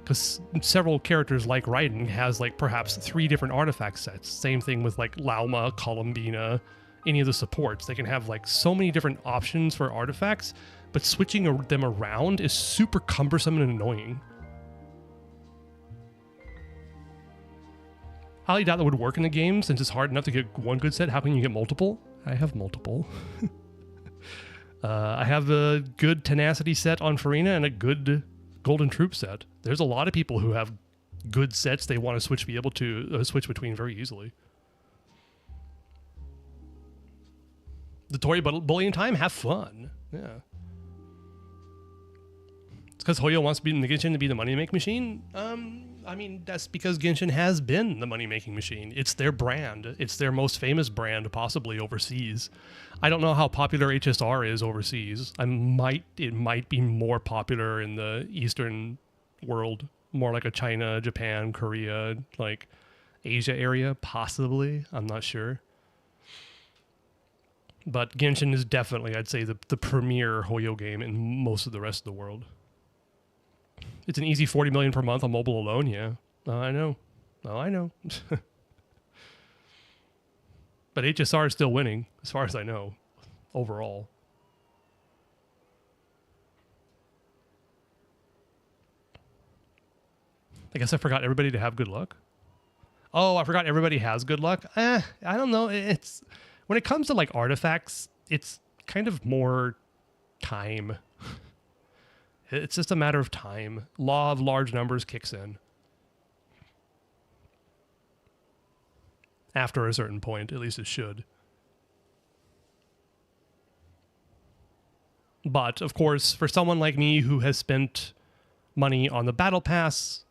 Because several characters like Raiden has like perhaps 3 different artifact sets. Same thing with like Lauma, Columbina, any of the supports. They can have like so many different options for artifacts, but switching them around is super cumbersome and annoying. Highly doubt that would work in the game since it's hard enough to get one good set. How can you get multiple? I have multiple. I have a good tenacity set on Farina and a good Golden Troop set. There's a lot of people who have good sets they want to be able to switch between very easily. The Tory bullying time, have fun. Yeah. It's because Hoyo wants Genshin to be the money-making machine. I mean, that's because Genshin has been the money-making machine. It's their brand. It's their most famous brand, possibly overseas. I don't know how popular HSR is overseas. It might be more popular in the Eastern world, more like a China, Japan, Korea, like Asia area, possibly. I'm not sure. But Genshin is definitely, I'd say, the premier Hoyo game in most of the rest of the world. It's an easy 40 million per month on mobile alone, yeah. I know. I know. But HSR is still winning, as far as I know, overall. I guess I forgot everybody to have good luck. Oh, I forgot everybody has good luck. I don't know. It's when it comes to like artifacts, it's kind of more time. It's just a matter of time. Law of large numbers kicks in. After a certain point, at least it should. But, of course, for someone like me who has spent money on the Battle Pass,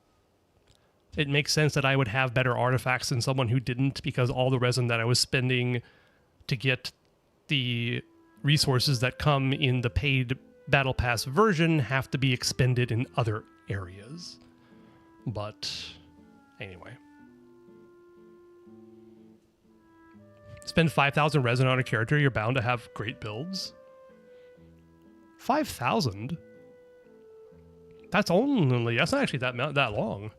it makes sense that I would have better artifacts than someone who didn't, because all the resin that I was spending to get the resources that come in the paid Battle Pass version have to be expended in other areas. But anyway. Spend 5,000 resin on a character, you're bound to have great builds. 5,000? That's not actually that long.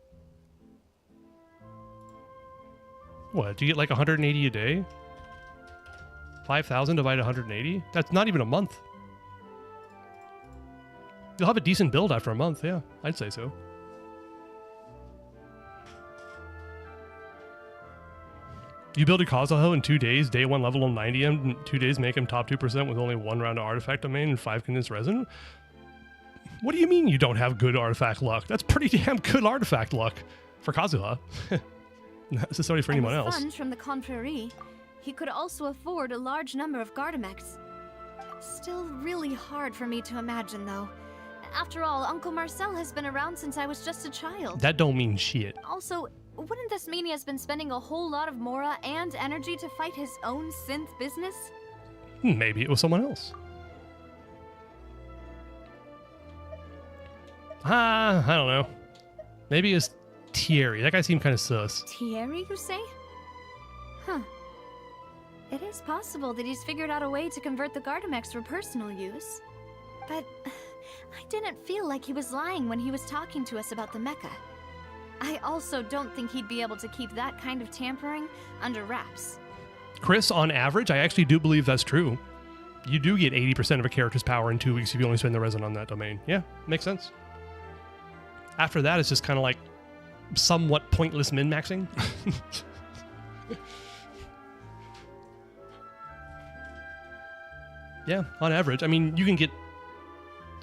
What, do you get like 180 a day? 5,000 divided 180? That's not even a month. You'll have a decent build after a month, yeah. I'd say so. You build a Kazuho in 2 days, day 1 level him 90 him, and 2 days make him top 2% with only 1 round of artifact domain and 5 condensed resin? What do you mean you don't have good artifact luck? That's pretty damn good artifact luck for Kazuha. Not necessarily for anyone else. Funds from the Confrérie, he could also afford a large number of Gardamex. Still really hard for me to imagine, though. After all, Uncle Marcel has been around since I was just a child. That don't mean shit. Also, wouldn't this mean he has been spending a whole lot of Mora and energy to fight his own synth business? Maybe it was someone else. I don't know. Maybe it's Thierry. That guy seemed kind of sus. Thierry, you say? Huh. It is possible that he's figured out a way to convert the Gardamex for personal use. But I didn't feel like he was lying when he was talking to us about the mecha. I also don't think he'd be able to keep that kind of tampering under wraps. Chris, on average, I actually do believe that's true. You do get 80% of a character's power in 2 weeks if you only spend the resin on that domain. Yeah, makes sense. After that, it's just kind of like somewhat pointless min-maxing. Yeah, on average. I mean, you can get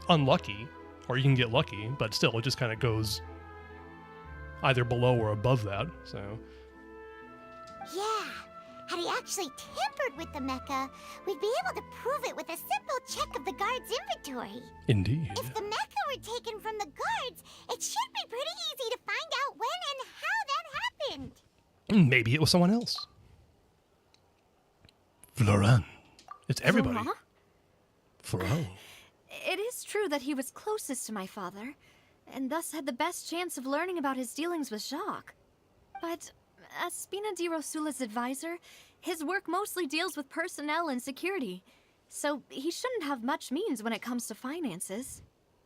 unlucky, or you can get lucky, but still, it just kind of goes either below or above that, so... Yeah, had he actually tampered with the mecha, we'd be able to prove it with a simple check of the guard's inventory. Indeed. If the mecha were taken from the guards, it should be pretty easy to find out when and how that happened. Maybe it was someone else. Florent. It's everybody. Florent? Florent. It is true that he was closest to my father, and thus had the best chance of learning about his dealings with Jacques. But as Spina di Rosula's advisor, his work mostly deals with personnel and security, so he shouldn't have much means when it comes to finances.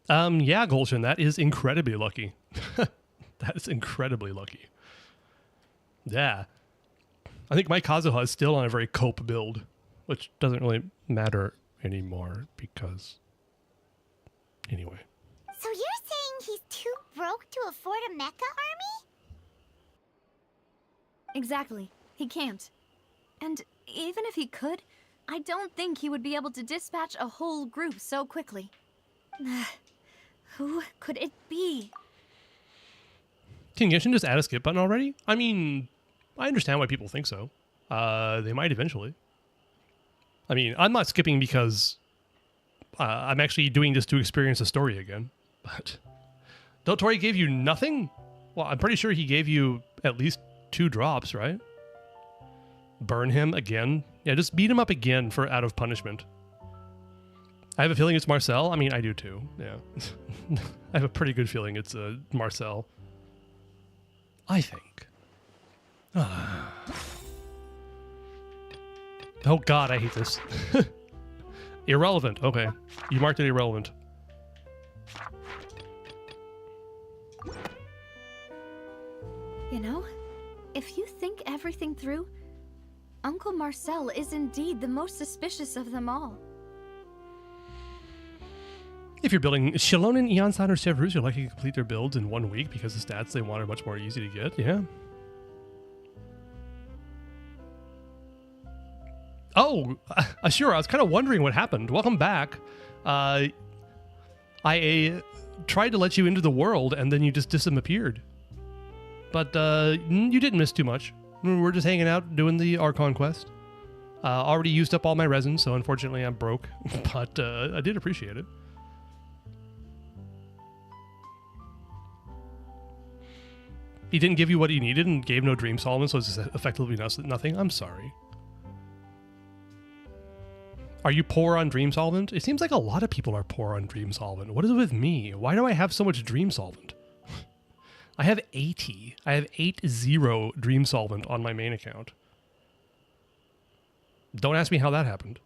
Yeah, Gulshin, that is incredibly lucky. That is incredibly lucky. Yeah. I think my Kazuha is still on a very cope build, which doesn't really matter anymore because... Anyway. So you're saying he's too broke to afford a mecha army? Exactly. He can't. And even if he could, I don't think he would be able to dispatch a whole group so quickly. Who could it be? Can Genshin just add a skip button already? I mean, I understand why people think so. They might eventually. I mean, I'm not skipping because I'm actually doing this to experience the story again. But Dotori gave you nothing? Well, I'm pretty sure he gave you at least 2 drops, right? Burn him again? Yeah, just beat him up again for out of punishment. I have a feeling it's Marcel. I mean, I do too. Yeah. I have a pretty good feeling it's Marcel. I think. Oh god, I hate this. Irrelevant. Okay. You marked it irrelevant. You know, if you think everything through, Uncle Marcel is indeed the most suspicious of them all. If you're building Shalon and Eonsan or Severus, you're likely to complete their builds in 1 week because the stats they want are much more easy to get. Yeah. Oh, sure. I was kind of wondering what happened. Welcome back. I tried to let you into the world, and then you just disappeared. But you didn't miss too much. We're just hanging out, doing the Archon quest. Already used up all my resin, so unfortunately I'm broke. But I did appreciate it. He didn't give you what he needed and gave no dream solvent, so it's effectively nothing. I'm sorry. Are you poor on dream solvent? It seems like a lot of people are poor on dream solvent. What is it with me? Why do I have so much dream solvent? I have 80. I have 80 dream solvent on my main account. Don't ask me how that happened.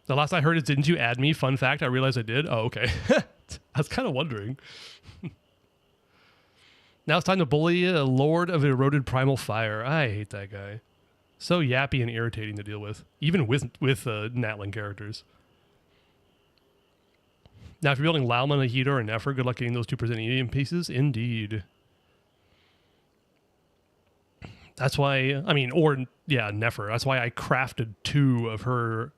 The last I heard is, didn't you add me? Fun fact, I realized I did. Oh, okay. I was kind of wondering. Now it's time to bully a Lord of Eroded Primal Fire. I hate that guy. So yappy and irritating to deal with, even with Natlan characters. Now, if you're building Lauman, Ahito, or Nefer, good luck getting those 2% EM pieces. Indeed. That's why, I mean, or, yeah, Nefer. That's why I crafted 2 of her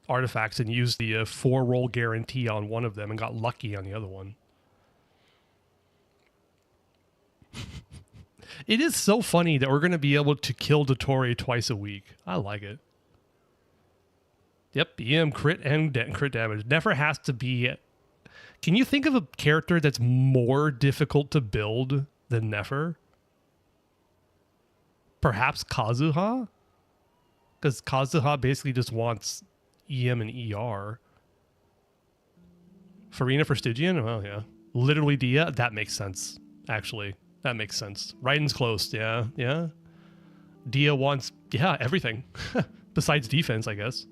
artifacts and used the 4-roll guarantee on one of them and got lucky on the other one. It is so funny that we're going to be able to kill Dottore twice a week. I like it. Yep, EM crit and crit damage. Never has to be... Can you think of a character that's more difficult to build than Nefer? Perhaps Kazuha? Because Kazuha basically just wants EM and ER. Farina for Stygian? Well, yeah. Literally Dia? That makes sense, actually. That makes sense. Raiden's close, yeah, yeah. Dia wants, yeah, everything. Besides defense, I guess.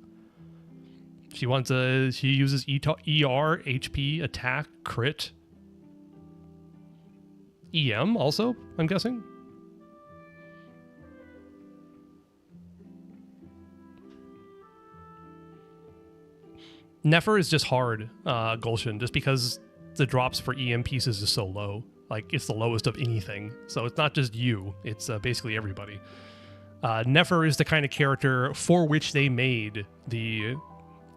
She wants she uses ER, HP, attack, crit. EM also, I'm guessing. Nefer is just hard, Gulshin, just because the drops for EM pieces is so low. Like, it's the lowest of anything. So it's not just you, it's basically everybody. Nefer is the kind of character for which they made the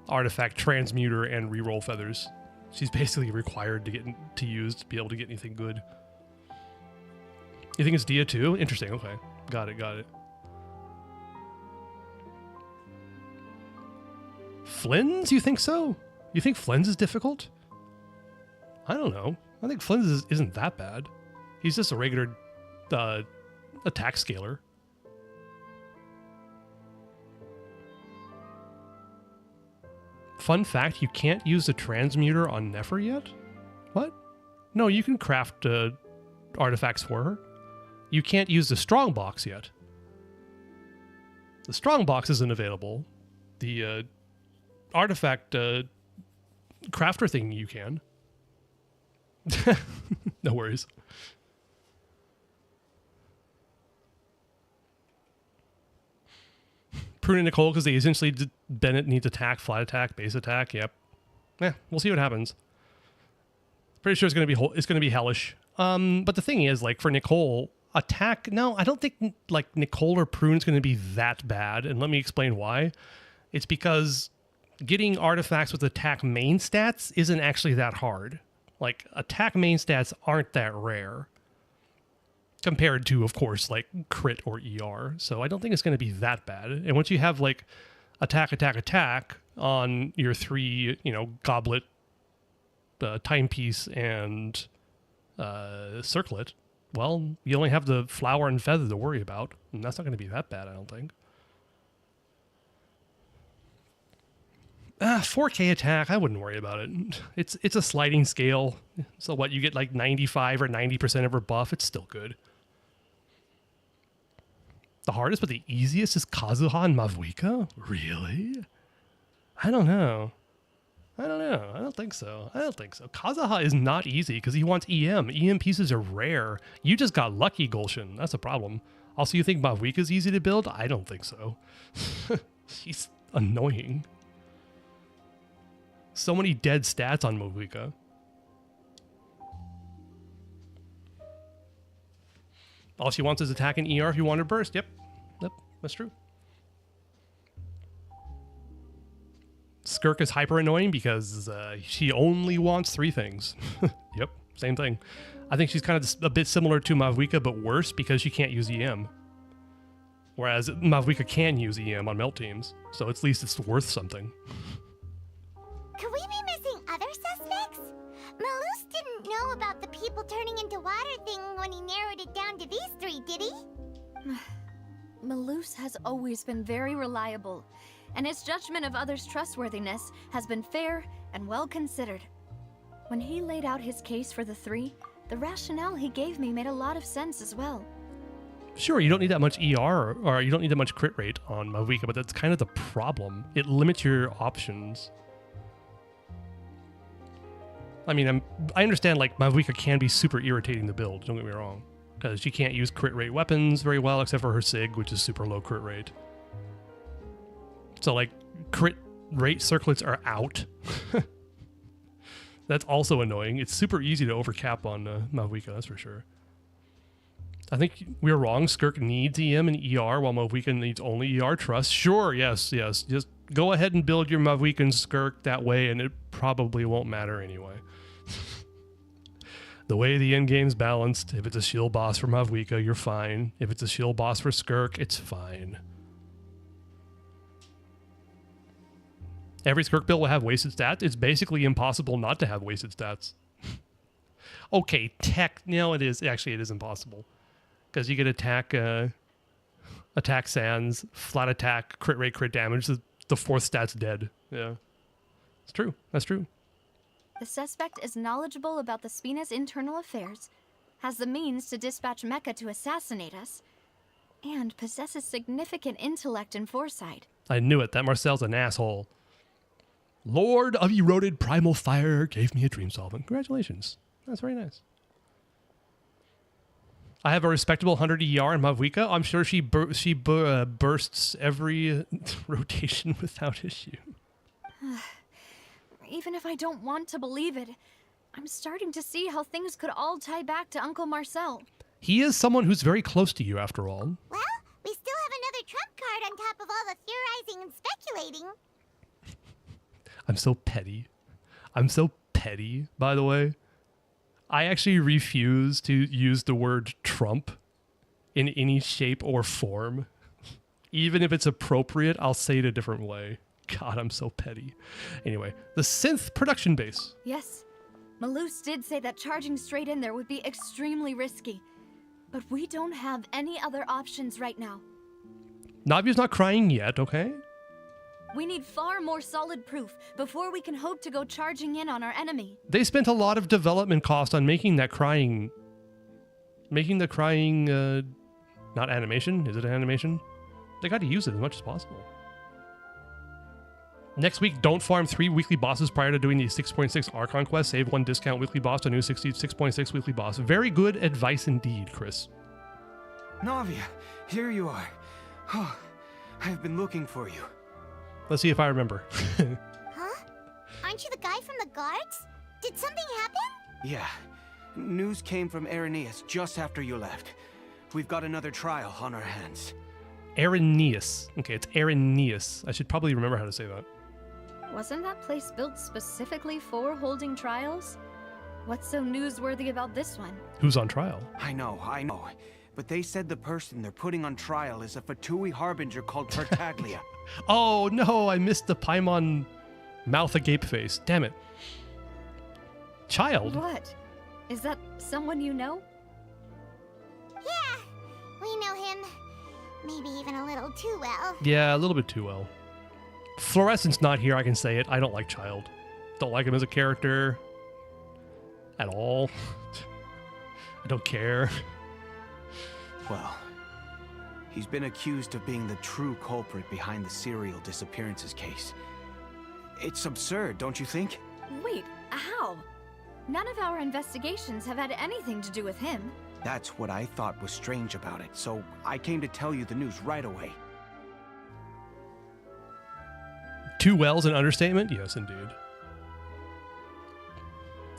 artifact transmuter and reroll feathers. She's basically required to use to be able to get anything good. You think it's Dia too? Interesting, okay. Got it, got it. Flynn's? You think so? You think Flynn's is difficult? I don't know. I think Flynn's isn't that bad. He's just a regular attack scaler. Fun fact, you can't use the transmuter on Nefer yet? What? No, you can craft artifacts for her. You can't use the strong box yet. The strong box isn't available. The artifact crafter thing you can. No worries. Prune and Nicole, because they essentially Bennett needs attack, flight attack, base attack. Yep. Yeah, we'll see what happens. Pretty sure it's gonna be hellish. But the thing is, like for Nicole, attack. No, I don't think like Nicole or Prune's gonna be that bad. And let me explain why. It's because getting artifacts with attack main stats isn't actually that hard. Like attack main stats aren't that rare. Compared to, of course, like crit or ER. So I don't think it's going to be that bad. And once you have like attack, attack, attack on your three, goblet, timepiece, and circlet, well, you only have the flower and feather to worry about. And that's not going to be that bad, I don't think. 4K attack, I wouldn't worry about it. It's a sliding scale. So what, you get like 95 or 90% of her buff, it's still good. The hardest but the easiest is Kazuha and Mavuika? Really? I don't know. I don't think so. Kazuha is not easy because he wants EM. EM pieces are rare. You just got lucky, Gulshin. That's a problem. Also, you think Mavuika's easy to build? I don't think so. She's annoying. So many dead stats on Mavuika. All she wants is attack and ER if you want to burst. Yep, that's true. Skirk is hyper annoying because she only wants 3 things. Yep, same thing. I think she's kind of a bit similar to Mavuika, but worse because she can't use EM. Whereas Mavuika can use EM on melt teams, so at least it's worth something. Could we be missing other suspects? Malus didn't know about the people turning into water thing when he narrowed it down to these 3, did he? Malus has always been very reliable, and his judgment of others' trustworthiness has been fair and well considered. When he laid out his case for the 3, the rationale he gave me made a lot of sense as well. Sure, you don't need that much ER, or you don't need that much crit rate on Mavuika, but that's kind of the problem. It limits your options. I mean, I understand, like, Mavuika can be super irritating to build, don't get me wrong. Because she can't use crit rate weapons very well, except for her SIG, which is super low crit rate. So, like, crit rate circlets are out. That's also annoying. It's super easy to overcap on Mavuika, that's for sure. I think we were wrong. Skirk needs EM and ER, while Mavuika needs only ER trust. Sure, yes. Just go ahead and build your Mavuika and Skirk that way, and it probably won't matter anyway. The way the end game's balanced, if it's a shield boss for Mavwika, you're fine. If it's a shield boss for Skirk, it's fine. Every Skirk build will have wasted stats. It's basically impossible not to have wasted stats. Okay, no, it is. Actually, it is impossible. Because you get attack sands, flat attack, crit rate, crit damage. The fourth stat's dead. Yeah. It's true. That's true. The suspect is knowledgeable about the Spina's internal affairs, has the means to dispatch Mecha to assassinate us, and possesses significant intellect and foresight. I knew it. That Marcel's an asshole. Lord of Eroded Primal Fire gave me a dream solvent. Congratulations. That's very nice. I have a respectable 100 ER in Mavwika. I'm sure she bursts every rotation without issue. Even if I don't want to believe it, I'm starting to see how things could all tie back to Uncle Marcel. He is someone who's very close to you, after all. Well, we still have another trump card on top of all the theorizing and speculating. I'm so petty. I'm so petty, by the way. I actually refuse to use the word Trump in any shape or form. Even if it's appropriate, I'll say it a different way. God, I'm so petty. Anyway, the synth production base. Yes, Maloose did say that charging straight in there would be extremely risky. But we don't have any other options right now. Navia's not crying yet, okay? We need far more solid proof before we can hope to go charging in on our enemy. They spent a lot of development cost on making the crying, not animation. Is it an animation? They got to use it as much as possible. Next week, don't farm 3 weekly bosses prior to doing the 6.6 Archon quest. Save 1 discount weekly boss to new 6.6 weekly boss. Very good advice indeed, Chris. Navia, here you are. Oh, I've been looking for you. Let's see if I remember. Huh? Aren't you the guy from the guards? Did something happen? Yeah. News came from Irenaeus just after you left. We've got another trial on our hands. Irenaeus. Okay, it's Irenaeus. I should probably remember how to say that. Wasn't that place built specifically for holding trials? What's so newsworthy about this one? Who's on trial? I know. But they said the person they're putting on trial is a Fatui harbinger called Tartaglia. Oh no, I missed the Paimon mouth agape face. Damn it. Child? What? Is that someone you know? Yeah, we know him. Maybe even a little too well. Yeah, a little bit too well. Fluorescent's not here, I can say it. I don't like Child. Don't like him as a character. At all. I don't care. Well, he's been accused of being the true culprit behind the serial disappearances case. It's absurd, don't you think? Wait, how? None of our investigations have had anything to do with him. That's what I thought was strange about it, so I came to tell you the news right away. Too well's an understatement? Yes, indeed.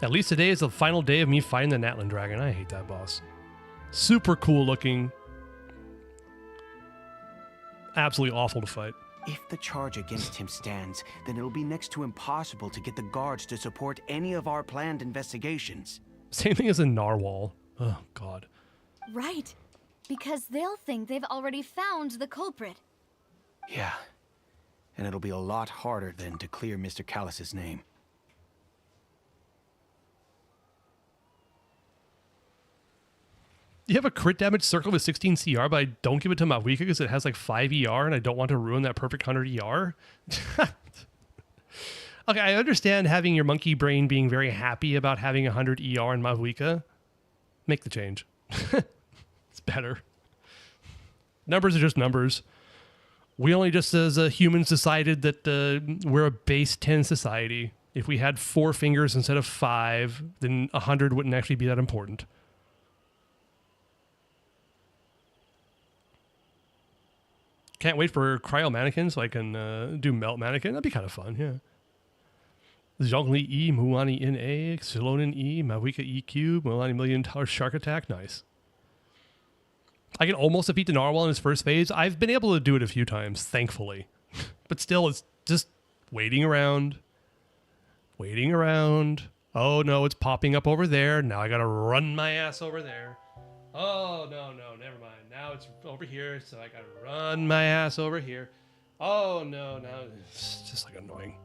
At least today is the final day of me fighting the Natlan Dragon. I hate that boss. Super cool looking. Absolutely awful to fight. If the charge against him stands, then it'll be next to impossible to get the guards to support any of our planned investigations. Same thing as in Narwhal. Oh, God. Right. Because they'll think they've already found the culprit. Yeah. And it'll be a lot harder then to clear Mr. Callus's name. You have a crit damage circle with 16 CR, but I don't give it to Mavwika because it has like 5 ER and I don't want to ruin that perfect 100 ER. Okay, I understand having your monkey brain being very happy about having 100 ER in Mavwika. Make the change. It's better. Numbers are just numbers. We only just as humans decided that we're a base 10 society. If we had 4 fingers instead of 5, then 100 wouldn't actually be that important. Can't wait for cryo mannequins so I can do melt mannequin. That'd be kind of fun, yeah. Zhongli E, Muani in A, Xilonin E, Mavwika E cube, Muani million tower shark attack. Nice. I can almost defeat the Narwhal in his first phase. I've been able to do it a few times, thankfully. But still, it's just waiting around. Waiting around. Oh no, it's popping up over there. Now I gotta run my ass over there. Oh no, never mind. Now it's over here, so I gotta run my ass over here. Oh no, now it's just like annoying.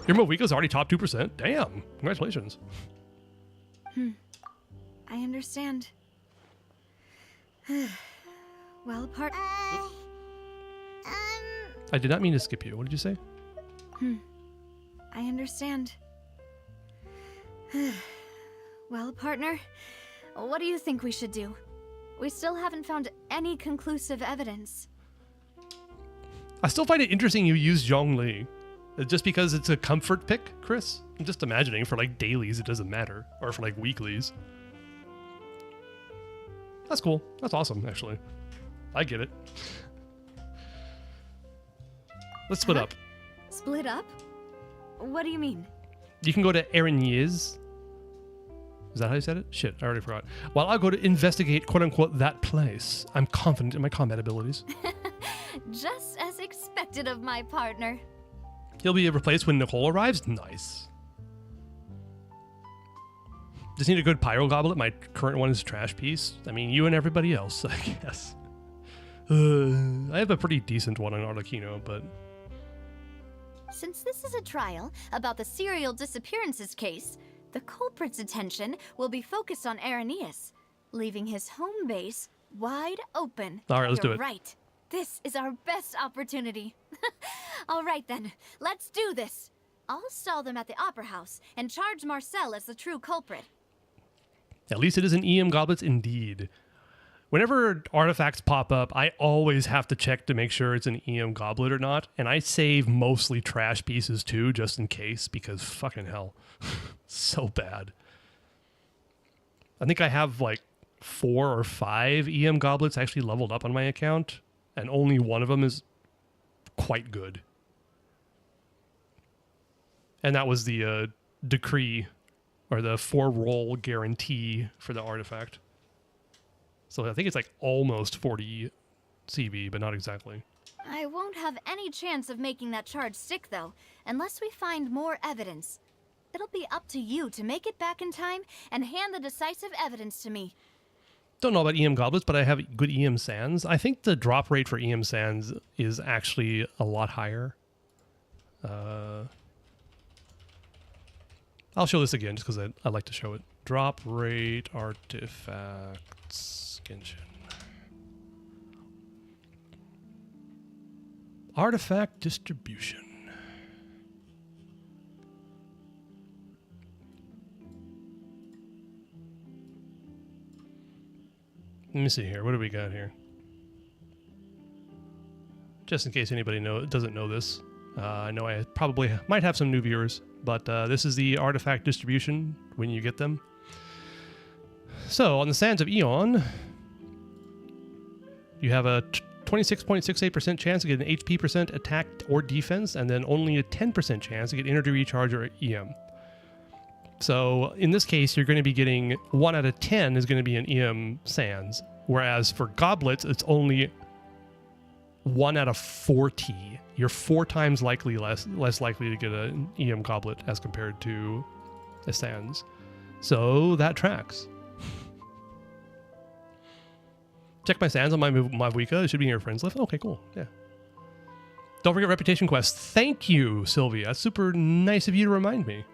Your Movica's already top 2%. Damn, congratulations. I understand. Well, I did not mean to skip you. What did you say? I understand. Well, partner, what do you think we should do? We still haven't found any conclusive evidence. I still find it interesting you use Zhongli. Just because it's a comfort pick, Chris? I'm just imagining for like dailies it doesn't matter. Or for like weeklies. That's cool. That's awesome, actually. I get it. Let's split up. Split up? What do you mean? You can go to Arigny's. Is that how you said it? Shit, I already forgot. While I go to investigate, quote-unquote, that place. I'm confident in my combat abilities. Just as expected of my partner. He'll be replaced when Nicole arrives? Nice. Just need a good pyro goblet. My current one is trash piece. I mean, you and everybody else, I guess. I have a pretty decent one on Arlecchino, but... Since this is a trial about the serial disappearances case, the culprit's attention will be focused on Arrhenius, leaving his home base wide open. All right, let's do it. Right. This is our best opportunity. All right then, let's do this. I'll stall them at the Opera House and charge Marcel as the true culprit. At least it isn't EM goblets indeed. Whenever artifacts pop up, I always have to check to make sure it's an EM goblet or not, and I save mostly trash pieces too, just in case, because fucking hell. So bad. I think I have like 4 or 5 EM goblets actually leveled up on my account, and only one of them is quite good. And that was the decree, or the 4-roll guarantee for the artifact. So I think it's like almost 40 CB, but not exactly. I won't have any chance of making that charge stick, though, unless we find more evidence. It'll be up to you to make it back in time and hand the decisive evidence to me. Don't know about EM goblets, but I have good EM sands. I think the drop rate for EM sands is actually a lot higher. I'll show this again just because I like to show it. Drop rate artifacts Genshin. Artifact distribution. Let me see here. What do we got here? Just in case anybody doesn't know this. I know I probably might have some new viewers, but this is the artifact distribution when you get them. So, on the Sands of Eon, you have a 26.68% chance to get an HP percent attack or defense, and then only a 10% chance to get energy recharge or EM. So, in this case, you're going to be getting 1 out of 10 is going to be an EM Sands, whereas for goblets, it's only 1 out of 40. You're 4 times less likely to get an EM goblet as compared to a Sands. So that tracks. Check my Sands on my Wika. It should be in your friends list. Okay, cool. Yeah. Don't forget Reputation Quest. Thank you, Sylvia. That's super nice of you to remind me.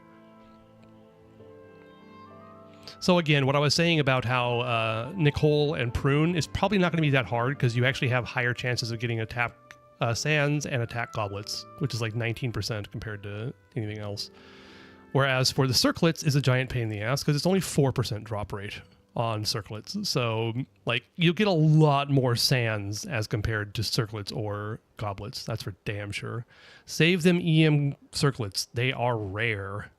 So again, what I was saying about how Nicole and Prune is probably not going to be that hard because you actually have higher chances of getting attack Sands and attack goblets, which is like 19% compared to anything else. Whereas for the circlets is a giant pain in the ass because it's only 4% drop rate on circlets. So like you'll get a lot more Sands as compared to circlets or goblets. That's for damn sure. Save them EM circlets. They are rare.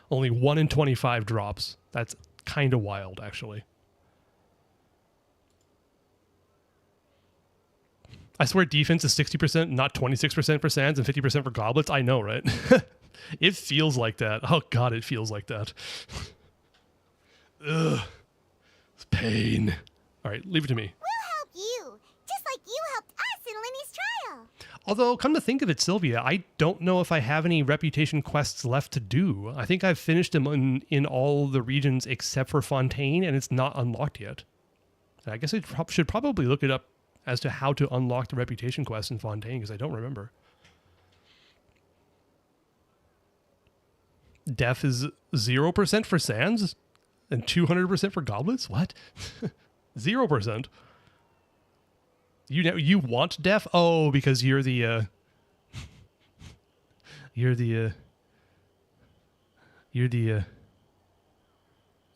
Only 1 in 25 drops. That's kind of wild, actually. I swear defense is 60%, not 26% for Sands and 50% for goblets. I know, right? It feels like that. Oh, God, it feels like that. Ugh. It's pain. All right, leave it to me. We'll help you, just like you helped us in Lenny's trial. Although, come to think of it, Sylvia, I don't know if I have any reputation quests left to do. I think I've finished them in all the regions except for Fontaine, and it's not unlocked yet. I guess I should probably look it up as to how to unlock the reputation quest in Fontaine, because I don't remember. Death is 0% for Sands and 200% for Goblets? What? 0%. You want death? Oh, because you're the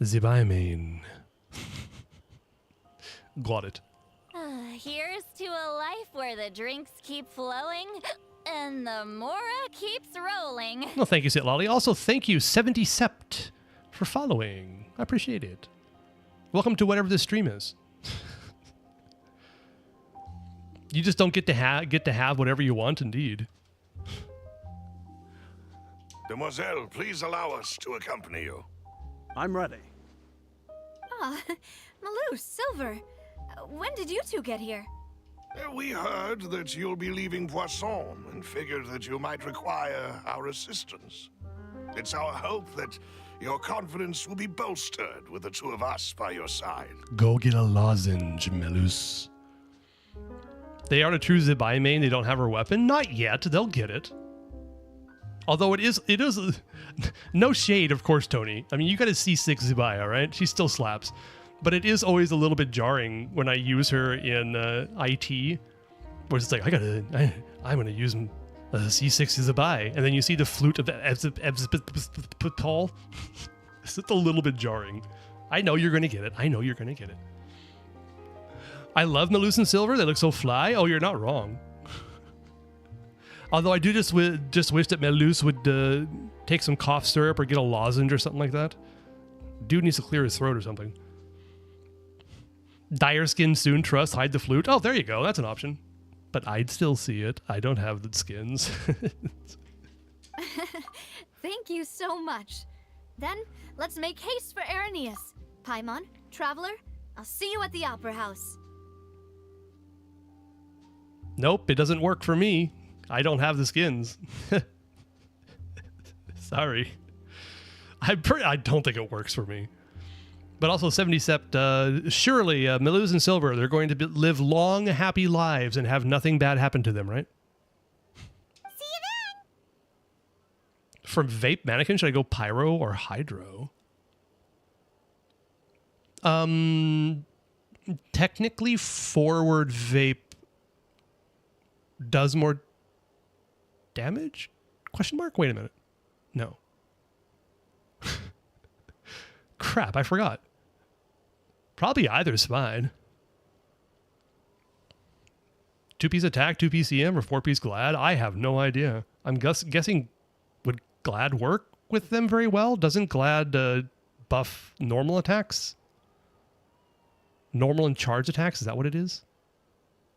Zibaimane. Got it. Here's to a life where the drinks keep flowing and the Mora keeps rolling. Well, thank you, Sitlolly. Also, thank you, 70 Sept, for following. I appreciate it. Welcome to whatever this stream is. You just don't get to have whatever you want, indeed. Demoiselle, please allow us to accompany you. I'm ready. Ah, Malou, Silver. When did you two get here? We heard that you'll be leaving Poisson and figured that you might require our assistance. It's our hope that your confidence will be bolstered with the two of us by your side. Go get a lozenge, Melus. They are the true Zibaimane. They don't have her weapon? Not yet. They'll get it. Although it is no shade, of course, Tony. I mean, you got a C6 Zibaya, right? She still slaps. But it is always a little bit jarring when I use her in IT, where it's like, I'm going to use a C6 Zibaya. And then you see the flute of Paul. It's just a little bit jarring. I know you're going to get it. I know you're going to get it. I love Melus and Silver. They look so fly. Oh, you're not wrong. Although I do just wish that Melus would take some cough syrup or get a lozenge or something like that. Dude needs to clear his throat or something. Dire skin soon, trust, hide the flute. Oh, there you go. That's an option. But I'd still see it. I don't have the skins. Thank you so much. Then, let's make haste for Arrhenius. Paimon, Traveler, I'll see you at the Opera House. Nope, it doesn't work for me. I don't have the skins. Sorry. I don't think it works for me. But also 70 Sept, surely Melus and Silver, they're going to live long, happy lives and have nothing bad happen to them, right? See you then! From Vape Mannequin, should I go Pyro or Hydro? Technically, Forward Vape does more damage? Question mark? Wait a minute. No. Crap, I forgot. Probably either's fine. 2-piece attack, 2-piece EM, or 4-piece Glad? I have no idea. I'm guessing, would Glad work with them very well? Doesn't Glad buff normal attacks? Normal and charge attacks? Is that what it is?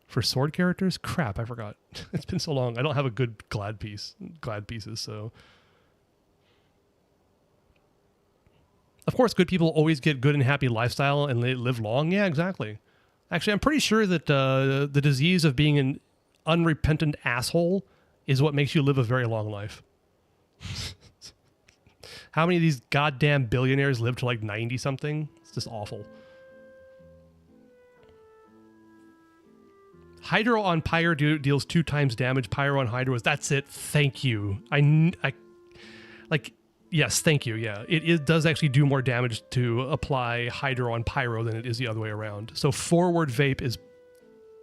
For sword characters? Crap, I forgot. It's been so long. I don't have a good Glad pieces, so... Of course, good people always get good and happy lifestyle and they live long. Yeah, exactly. Actually, I'm pretty sure that the disease of being an unrepentant asshole is what makes you live a very long life. How many of these goddamn billionaires live to like 90-something? It's just awful. Hydro on Pyre deals 2 times damage. Pyro on Hydro is... That's it. Thank you. Yes, thank you. Yeah, it does actually do more damage to apply Hydro on Pyro than it is the other way around. So Forward Vape is...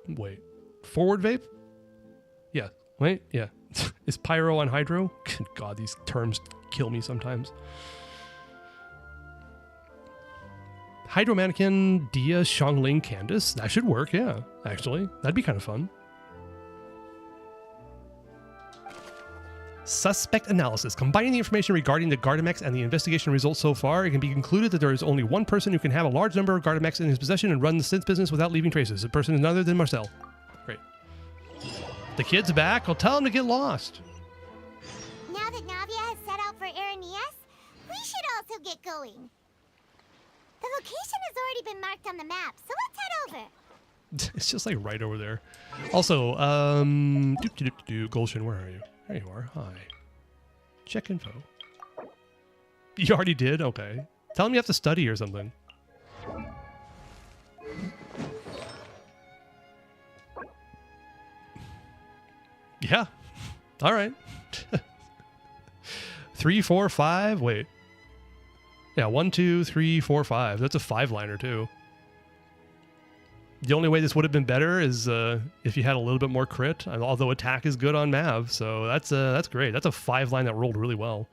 Wait. Forward Vape? Yeah. Wait. Yeah. Is Pyro on Hydro? Good God, these terms kill me sometimes. Hydro Mannequin, Dia, Xiangling, Candace. That should work, yeah. Actually, that'd be kind of fun. Suspect analysis. Combining the information regarding the Gardamex and the investigation results so far, it can be concluded that there is only one person who can have a large number of Gardamex in his possession and run the synth business without leaving traces. The person is none other than Marcel. Great. The kid's back. I'll tell him to get lost. Now that Navia has set out for Arrhenius, we should also get going. The location has already been marked on the map, so let's head over. It's just like right over there. Also, Genshin, where are you? There you are. Hi. Check info. You already did? Okay. Tell him you have to study or something. Yeah. All right. 3, 4, 5. Wait. Yeah, 1, 2, 3, 4, 5. That's a 5-liner too. The only way this would have been better is if you had a little bit more crit. Although attack is good on Mav, so that's great. That's a 5-line that rolled really well.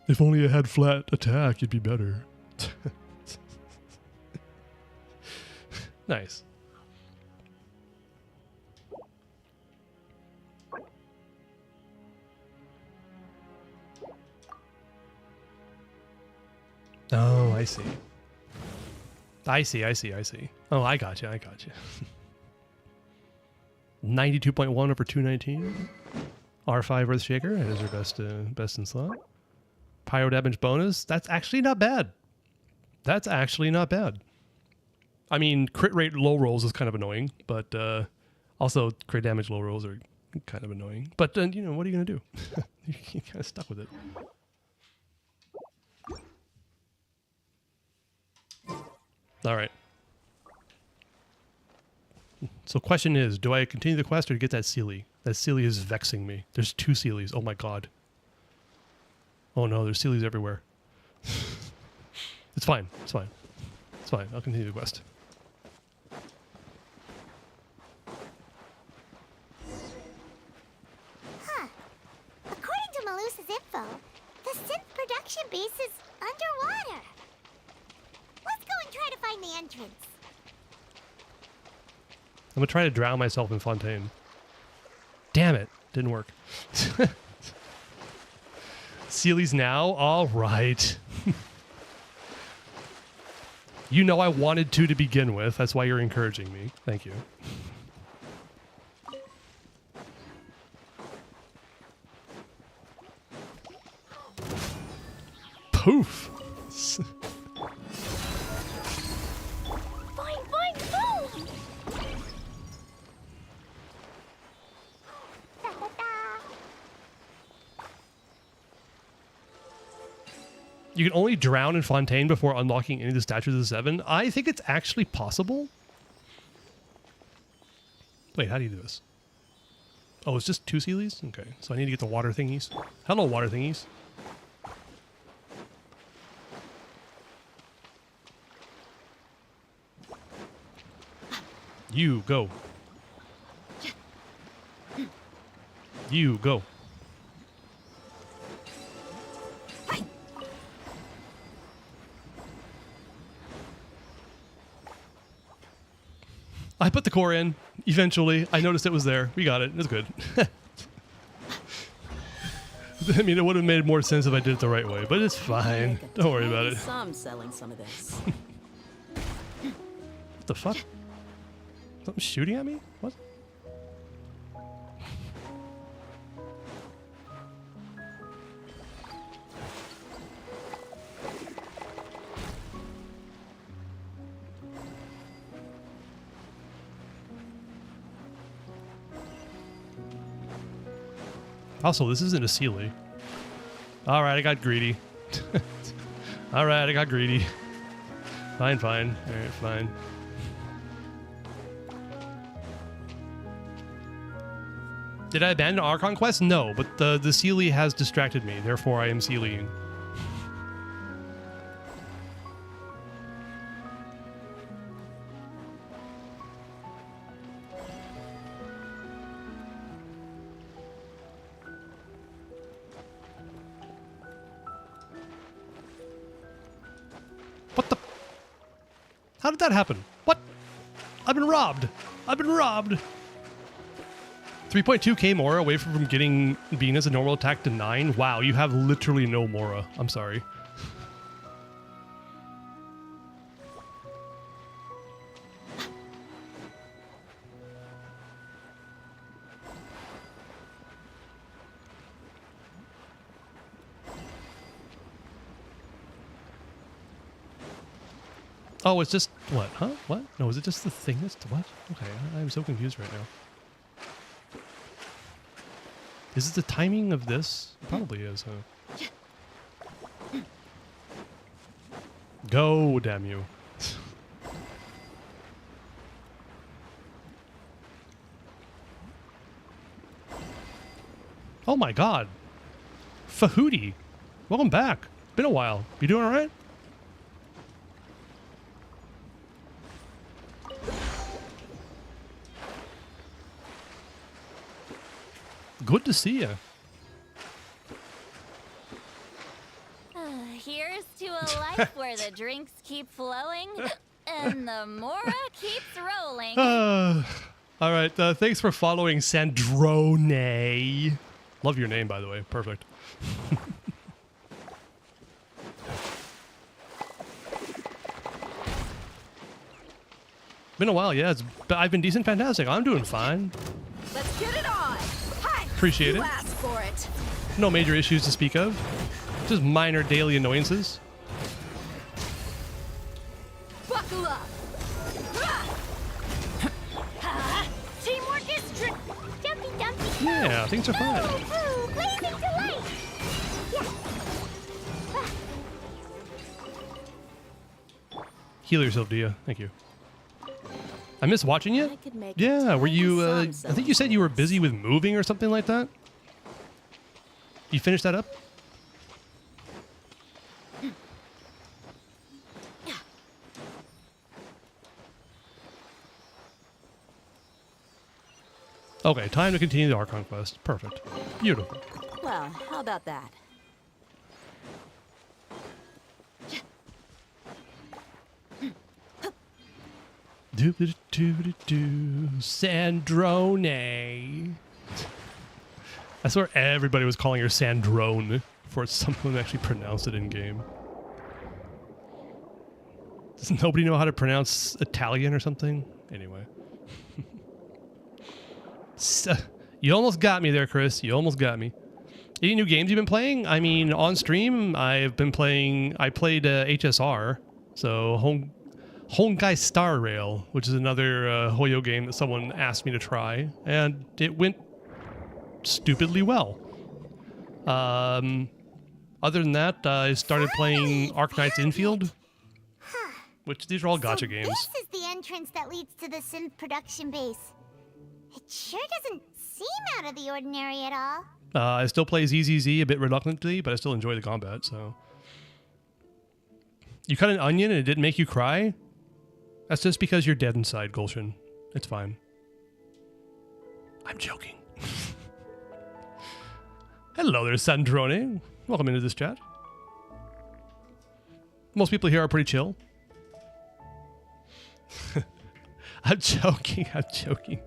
If only it had flat attack, it'd be better. Nice. Oh, I see. I see. Oh, I got you. 92.1 over 219. R5 Earthshaker. That is her best in slot. Pyro damage bonus. That's actually not bad. I mean, crit rate low rolls is kind of annoying, but also crit damage low rolls are kind of annoying. But you know, what are you gonna do? You're kind of stuck with it. All right. So question is, do I continue the quest or get that Sealy? That Sealy is vexing me. There's 2 Sealies. Oh my god. Oh no, there's Sealies everywhere. It's fine. I'll continue the quest. Huh. According to Malusa's info, the synth production base is underwater. Let's go and try to find the entrance. I'm gonna try to drown myself in Fontaine. Damn it. Didn't work. Sealies now? Alright. You know I wanted to begin with. That's why you're encouraging me. Thank you. Poof. You can only drown in Fontaine before unlocking any of the statues of the 7. I think it's actually possible. Wait, how do you do this? Oh, it's just 2 Sealies? Okay, so I need to get the water thingies. Hello, water thingies. You go. You go. I put the core in, eventually. I noticed it was there. We got it. It's good. I mean, it would have made more sense if I did it the right way, but it's fine. Don't worry about it. Some selling some of this. What the fuck? Something shooting at me? What? Also, this isn't a Sealy. Alright, I got greedy. Alright, I got greedy. Fine. Alright, fine. Did I abandon Archon quest? No, but the Sealy has distracted me. Therefore, I am Sealying. What the? How did that happen? What? I've been robbed. 3.2k Mora away from getting Venus a normal attack to 9. Wow, you have literally no Mora. I'm sorry. Oh, it's just what? Huh? What? No, is it just the thing that's what? Okay, I'm so confused right now. Is it the timing of this? It probably is, huh? Go, damn you. Oh my god. Fahooty. Welcome back. Been a while. You doing alright? Good to see you. Here's to a life where the drinks keep flowing and the Mora keeps rolling. All right. Thanks for following Sandrone. Love your name, by the way. Perfect. Been a while, yeah. I've been decent, fantastic. I'm doing fine. Let's get it on. Hi. Appreciate you it. asked for it. No major issues to speak of. Just minor daily annoyances. Buckle up. Teamwork is trick. Dumpy, dumpy. Yeah, things are fine. Ooh, blazing delight. Heal yourself, Dia. Thank you. I miss watching you. I could make a Yeah, were tiny you? song I think you said you were busy with moving or something like that. You finished that up? Okay, time to continue the Archon quest. Perfect. Beautiful. Well, how about that? Sandrone. I swear everybody was calling her Sandrone before someone actually pronounced it in game. Does nobody know how to pronounce Italian or something? Anyway. You almost got me there, Chris. You almost got me. Any new games you've been playing? I mean, on stream, I played HSR, so Honkai Star Rail, which is another Hoyo game that someone asked me to try, and it went stupidly well. Other than that, I started playing Arknight's Infield, which these are all gacha games. This is the entrance that leads to the synth production base. It sure doesn't seem out of the ordinary at all. I still play ZZZ a bit reluctantly, but I still enjoy the combat, so. You cut an onion and it didn't make you cry? That's just because you're dead inside, Gulshin. It's fine. I'm joking. Hello there, Sandrone. Welcome into this chat. Most people here are pretty chill. I'm joking, I'm joking.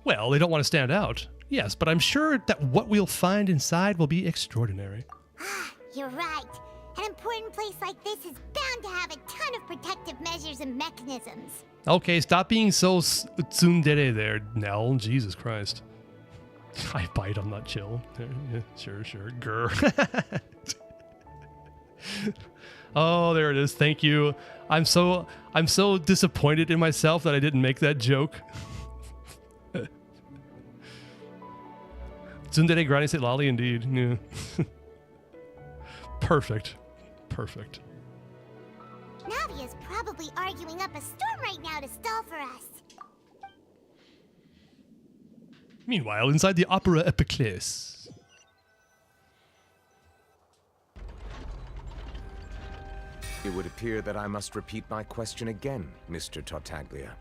Well, they don't want to stand out. Yes, but I'm sure that what we'll find inside will be extraordinary. You're right. An important place like this is bound to have a ton of protective measures and mechanisms. Okay, stop being so tsundere there, Nell. Jesus Christ. I bite, I'm not chill. Yeah, sure. Grr. Oh, there it is. Thank you. I'm so disappointed in myself that I didn't make that joke. Tsundere grande sit lolly indeed. Yeah. Perfect. Navia's probably arguing up a storm right now to stall for us. Meanwhile, inside the Opera Epiclese. It would appear that I must repeat my question again, Mr. Tartaglia.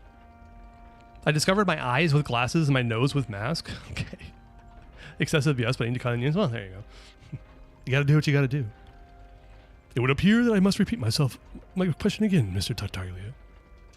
I discovered my eyes with glasses and my nose with mask. Okay. Excessive, yes, but inconvenience. Well, there you go. You gotta do what you gotta do. It would appear that I must repeat my question again, Mr. Tartaglia.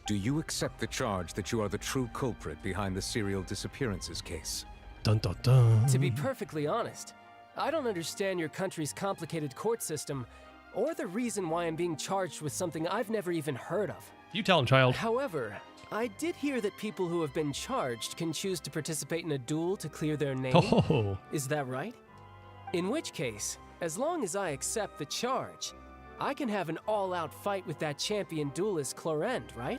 Do you accept the charge that you are the true culprit behind the serial disappearances case? Dun dun dun. To be perfectly honest, I don't understand your country's complicated court system or the reason why I'm being charged with something I've never even heard of. You tell him, child. However, I did hear that people who have been charged can choose to participate in a duel to clear their name. Oh. Is that right? In which case, As long as I accept the charge, I can have an all-out fight with that champion duelist Clorend, right?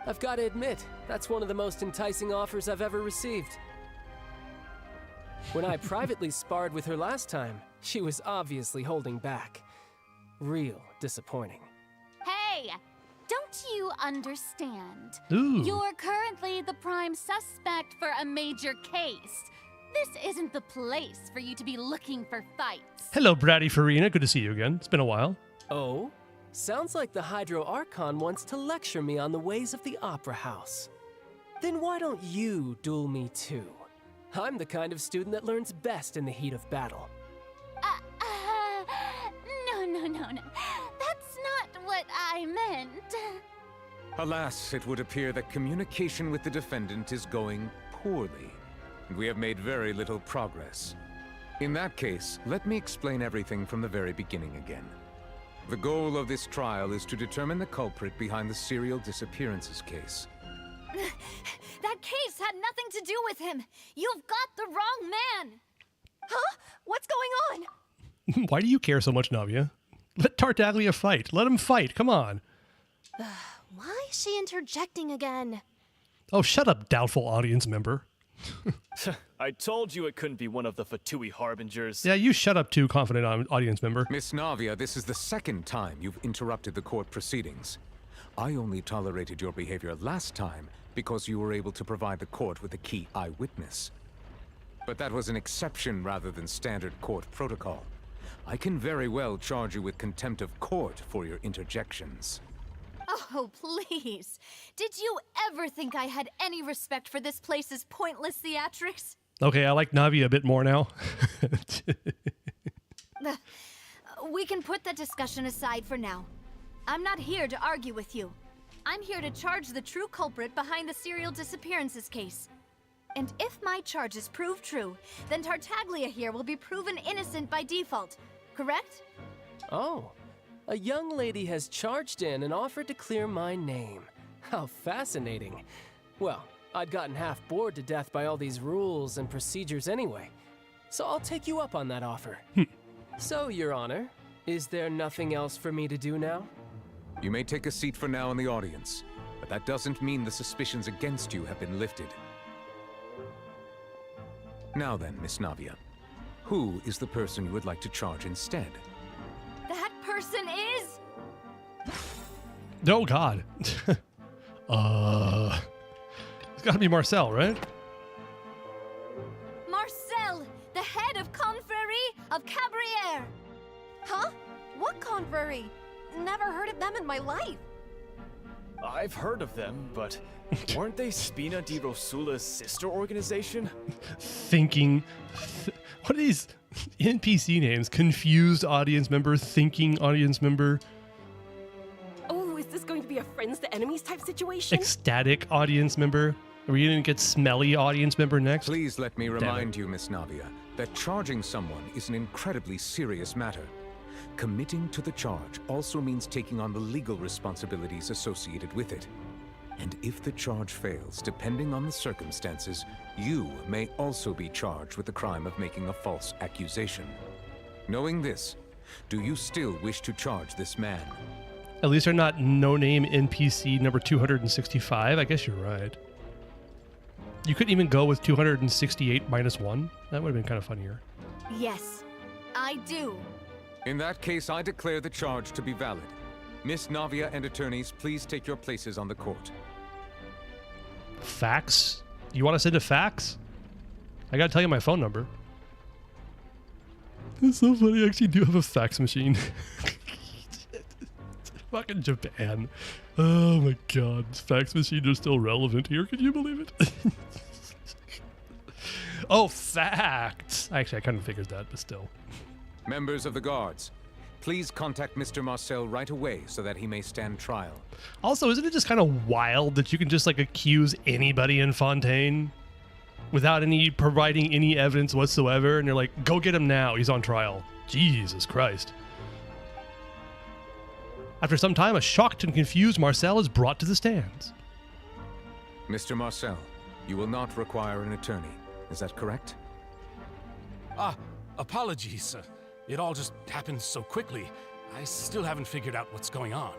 I've got to admit, that's one of the most enticing offers I've ever received. When I privately sparred with her last time, she was obviously holding back. Real disappointing. Hey! Don't you understand? Ooh. You're currently the prime suspect for a major case. This isn't the place for you to be looking for fights. Hello, Bratty Farina. Good to see you again. It's been a while. Oh? Sounds like the Hydro Archon wants to lecture me on the ways of the Opera House. Then why don't you duel me too? I'm the kind of student that learns best in the heat of battle. No. That's not what I meant. Alas, it would appear that communication with the defendant is going poorly, and we have made very little progress. In that case, let me explain everything from the very beginning again. The goal of this trial is to determine the culprit behind the serial disappearances case. That case had nothing to do with him. You've got the wrong man. Huh? What's going on? Why do you care so much, Navia? Let Tartaglia fight. Let him fight. Come on. Why is she interjecting again? Oh, shut up, doubtful audience member. I told you it couldn't be one of the Fatui Harbingers. Yeah, you shut up too, confident audience member. Miss Navia, this is the second time you've interrupted the court proceedings. I only tolerated your behavior last time because you were able to provide the court with a key eyewitness. But that was an exception rather than standard court protocol. I can very well charge you with contempt of court for your interjections. Oh, please. Did you ever think I had any respect for this place's pointless theatrics? Okay, I like Navia a bit more now. We can put that discussion aside for now. I'm not here to argue with you. I'm here to charge the true culprit behind the serial disappearances case. And if my charges prove true, then Tartaglia here will be proven innocent by default, correct? Oh, a young lady has charged in and offered to clear my name. How fascinating. Well, I'd gotten half bored to death by all these rules and procedures anyway, so I'll take you up on that offer. So, Your Honor, is there nothing else for me to do now? You may take a seat for now in the audience, but that doesn't mean the suspicions against you have been lifted. Now then, Miss Navia, who is the person you would like to charge instead? That person is... Oh, God. It's gotta be Marcel, right? Marcel, the head of Confrérie of Cabrières. Huh? What Confrérie? Never heard of them in my life. I've heard of them, but weren't they Spina di Rosula's sister organization? What are these NPC names? Confused audience member, thinking audience member, Oh, is this going to be a friends to enemies type situation? ecstatic audience member. Are we gonna get smelly audience member next? Please let me remind you, Miss Navia, that charging someone is an incredibly serious matter. Committing to the charge also means taking on the legal responsibilities associated with it. And if the charge fails, depending on the circumstances, you may also be charged with the crime of making a false accusation. Knowing this, do you still wish to charge this man? At least they're not no-name NPC number 265. I guess you're right. You couldn't even go with 268 minus 1. That would have been kind of funnier. Yes, I do. In that case, I declare the charge to be valid. Miss Navia and attorneys, please take your places on the court. Fax? You want us into fax? I gotta tell you my phone number. It's so funny, I actually do have a fax machine. Fucking Japan. Oh my god, fax machines are still relevant here. Can you believe it? Oh, facts. Actually, I kind of figured that, but still. Members of the guards, please contact Mr. Marcel right away so that he may stand trial. Also, isn't it just kind of wild that you can just like accuse anybody in Fontaine without providing any evidence whatsoever, and you're like, go get him now, he's on trial. Jesus Christ. After some time, a shocked and confused Marcel is brought to the stands. Mr. Marcel, you will not require an attorney. Is that correct? Apologies. It all just happened so quickly. I still haven't figured out what's going on.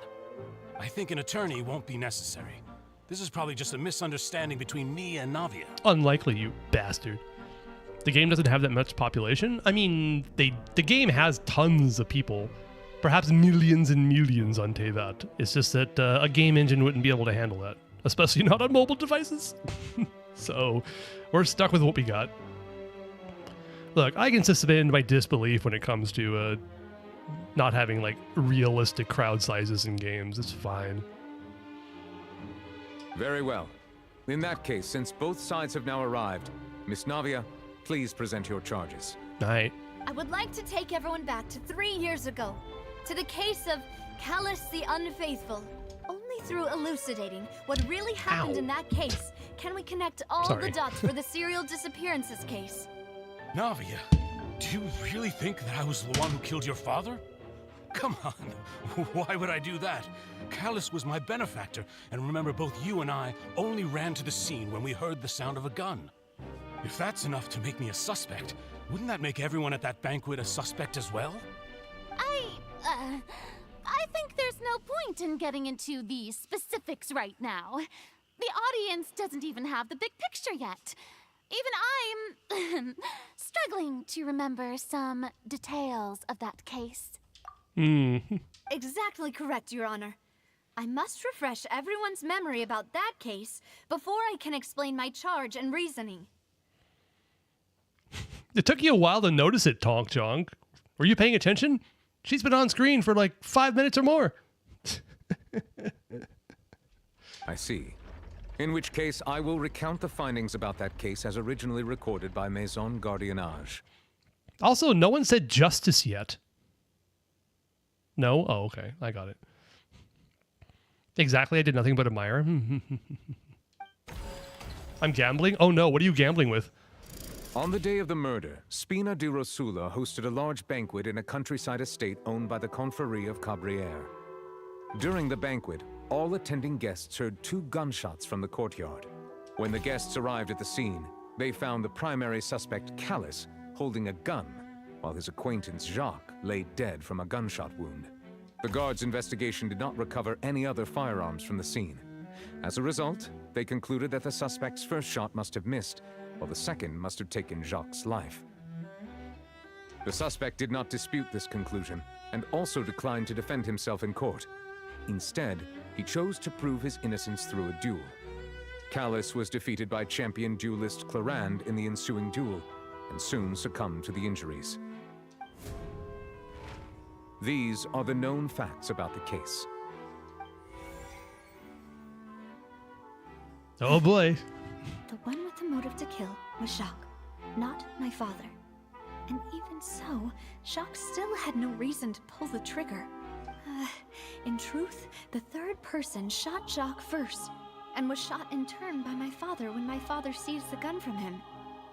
I think an attorney won't be necessary. This is probably just a misunderstanding between me and Navia. Unlikely, you bastard. The game doesn't have that much population. I mean, the game has tons of people. Perhaps millions and millions on Tevat. It's just that a game engine wouldn't be able to handle that. Especially not on mobile devices. So, we're stuck with what we got. Look, I can suspend my disbelief when it comes to not having, like, realistic crowd sizes in games. It's fine. Very well. In that case, since both sides have now arrived, Miss Navia, please present your charges. Night. I would like to take everyone back to 3 years ago, to the case of Callus the Unfaithful. Only through elucidating what really happened in that case can we connect all the dots for the serial disappearances case. Navia, do you really think that I was the one who killed your father? Come on, why would I do that? Callus was my benefactor, and remember both you and I only ran to the scene when we heard the sound of a gun. If that's enough to make me a suspect, wouldn't that make everyone at that banquet a suspect as well? I think there's no point in getting into the specifics right now. The audience doesn't even have the big picture yet. Even I'm struggling to remember some details of that case. Exactly correct, Your Honor. I must refresh everyone's memory about that case before I can explain my charge and reasoning. It took you a while to notice it, Tonk Jonk. Were you paying attention? She's been on screen for like 5 minutes or more. I see. In which case, I will recount the findings about that case as originally recorded by Maison Gardiennage. Also, no one said justice yet. No? Oh, okay. I got it. Exactly. I did nothing but admire. I'm gambling? Oh no, what are you gambling with? On the day of the murder, Spina di Rosula hosted a large banquet in a countryside estate owned by the Confrérie of Cabrières. During the banquet, all attending guests heard 2 gunshots from the courtyard. When the guests arrived at the scene, they found the primary suspect, Callus, holding a gun, while his acquaintance, Jacques, lay dead from a gunshot wound. The guards' investigation did not recover any other firearms from the scene. As a result, they concluded that the suspect's first shot must have missed, while the second must have taken Jacques' life. The suspect did not dispute this conclusion, and also declined to defend himself in court. Instead, he chose to prove his innocence through a duel. Callus was defeated by champion duelist Clarande in the ensuing duel, and soon succumbed to the injuries. These are the known facts about the case. Oh boy. The one with the motive to kill was Jacques, not my father. And even so, Jacques still had no reason to pull the trigger. In truth, the third person shot Jacques first, and was shot in turn by my father when my father seized the gun from him.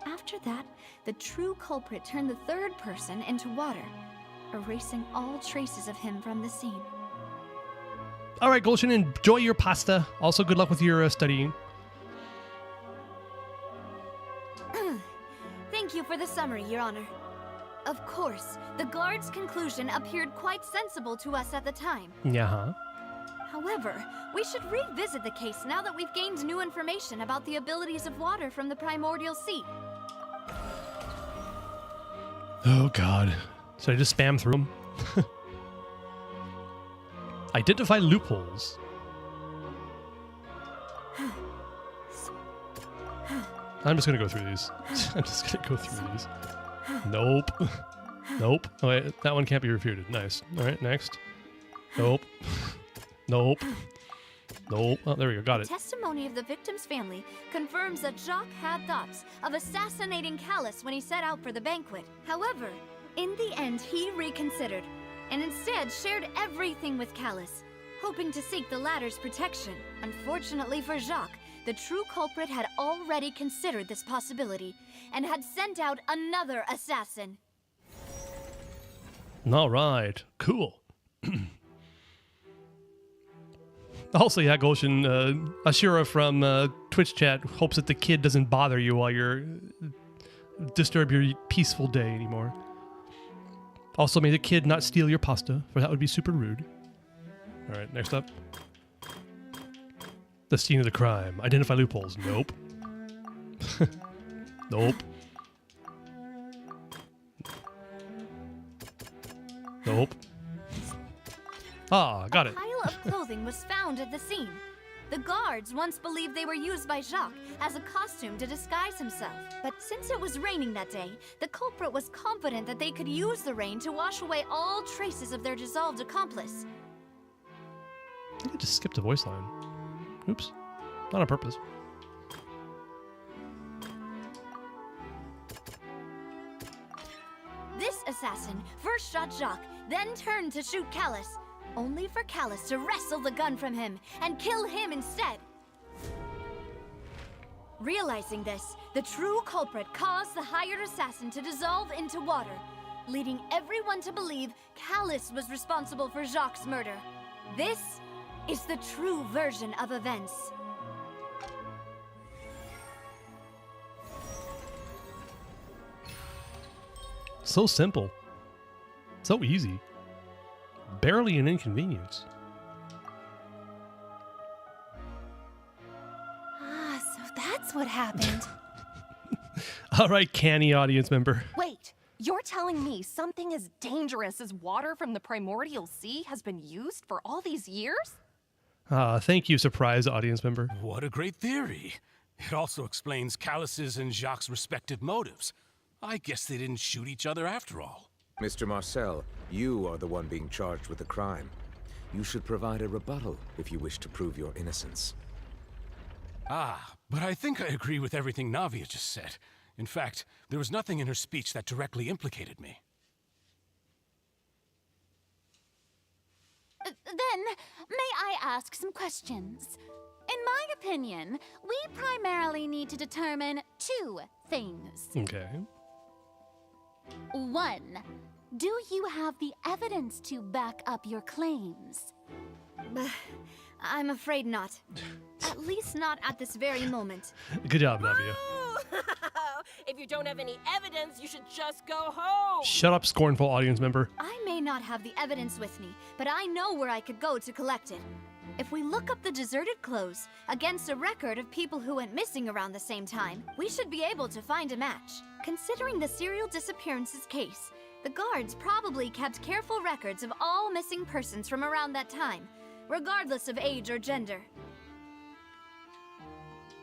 After that, the true culprit turned the third person into water, erasing all traces of him from the scene. All right, Gulshin, enjoy your pasta. Also, good luck with your studying. Thank you for the summary, Your Honor. Of course, the guard's conclusion appeared quite sensible to us at the time. Yeah. However, we should revisit the case now that we've gained new information about the abilities of water from the primordial sea. Oh god. Should I just spam through them? Identify loopholes. I'm just gonna go through these. I'm just gonna go through these. Nope. Nope. Oh wait, that one can't be refuted. Nice. Alright, next. Nope. Nope. Nope. Oh, there we go. Got it. Testimony of the victim's family confirms that Jacques had thoughts of assassinating Callus when he set out for the banquet. However, in the end, he reconsidered, and instead shared everything with Callus, hoping to seek the latter's protection. Unfortunately for Jacques, the true culprit had already considered this possibility, and had sent out another assassin. Alright. Cool. Also, yeah, Goshen, Ashura from Twitch chat hopes that the kid doesn't bother you while you're disturb your peaceful day anymore. Also, may the kid not steal your pasta, for that would be super rude. All right, next up. The scene of the crime. Identify loopholes. Nope. Nope. Nope. Ah, got it. A pile of clothing was found at the scene. The guards once believed they were used by Jacques as a costume to disguise himself. But since it was raining that day, the culprit was confident that they could use the rain to wash away all traces of their dissolved accomplice. I just skipped a voice line. Oops. Not on purpose. This assassin first shot Jacques, then turned to shoot Callus, only for Callus to wrestle the gun from him and kill him instead. Realizing this, the true culprit caused the hired assassin to dissolve into water, leading everyone to believe Callus was responsible for Jacques' murder. This is the true version of events. So simple. So easy. Barely an inconvenience. Ah, so that's what happened. All right, canny audience member. Wait, you're telling me something as dangerous as water from the primordial sea has been used for all these years? Thank you, surprise audience member. What a great theory. It also explains Callus's and Jacques' respective motives. I guess they didn't shoot each other after all. Mr. Marcel, you are the one being charged with the crime. You should provide a rebuttal if you wish to prove your innocence. Ah, but I think I agree with everything Navia just said. In fact, there was nothing in her speech that directly implicated me. Then, may I ask some questions? In my opinion, we primarily need to determine two things. Okay. 1. Do you have the evidence to back up your claims? I'm afraid not. At least not at this very moment. Good job, Navia. If you don't have any evidence, you should just go home. Shut up, scornful audience member. I may not have the evidence with me, but I know where I could go to collect it. If we look up the deserted clothes against a record of people who went missing around the same time, we should be able to find a match. Considering the serial disappearances case, the guards probably kept careful records of all missing persons from around that time, regardless of age or gender.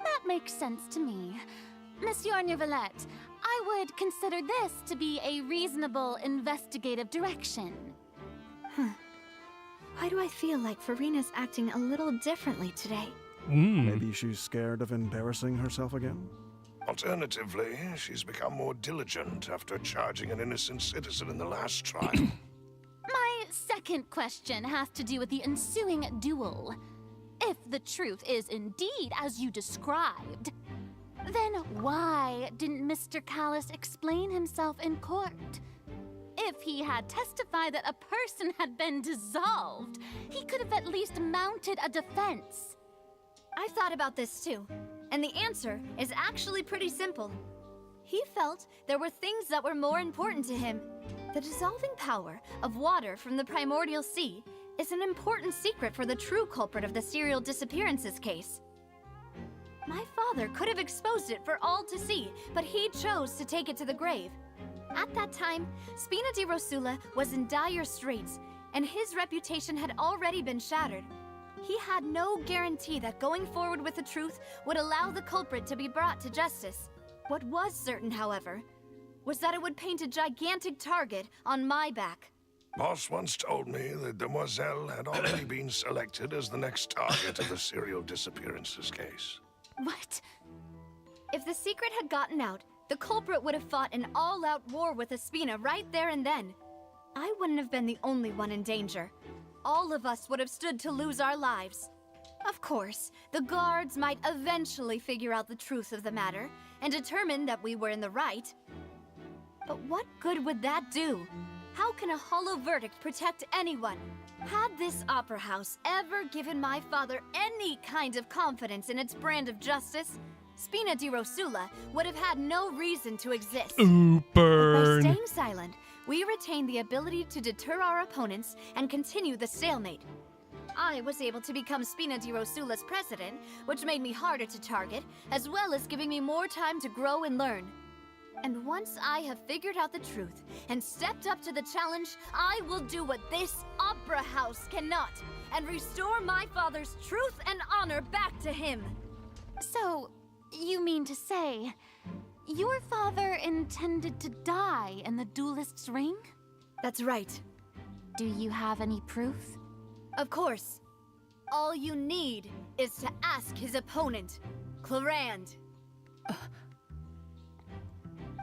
That makes sense to me. Monsieur Neuvillette, I would consider this to be a reasonable investigative direction. Why do I feel like Farina's acting a little differently today? Maybe she's scared of embarrassing herself again? Alternatively, she's become more diligent after charging an innocent citizen in the last trial. My second question has to do with the ensuing duel. If the truth is indeed as you described, then why didn't Mr. Callus explain himself in court? If he had testified that a person had been dissolved, he could have at least mounted a defense. I've thought about this too, and the answer is actually pretty simple. He felt there were things that were more important to him. The dissolving power of water from the primordial sea is an important secret for the true culprit of the serial disappearances case. My father could have exposed it for all to see, but he chose to take it to the grave. At that time, Spina di Rosula was in dire straits, and his reputation had already been shattered. He had no guarantee that going forward with the truth would allow the culprit to be brought to justice. What was certain, however, was that it would paint a gigantic target on my back. Boss once told me that Demoiselle had already been selected as the next target of the serial disappearances case. What? If the secret had gotten out, the culprit would have fought an all-out war with Espina right there and then. I wouldn't have been the only one in danger. All of us would have stood to lose our lives. Of course, the guards might eventually figure out the truth of the matter and determine that we were in the right. But what good would that do? How can a hollow verdict protect anyone? Had this opera house ever given my father any kind of confidence in its brand of justice, Spina di Rosula would have had no reason to exist. Ooh, But by burn. staying silent, we retain the ability to deter our opponents and continue the stalemate. I was able to become Spina di Rosula's president, which made me harder to target, as well as giving me more time to grow and learn. And once I have figured out the truth and stepped up to the challenge, I will do what this opera house cannot, and restore my father's truth and honor back to him. So, you mean to say, your father intended to die in the duelist's ring? That's right. Do you have any proof? Of course. All you need is to ask his opponent, Clarand.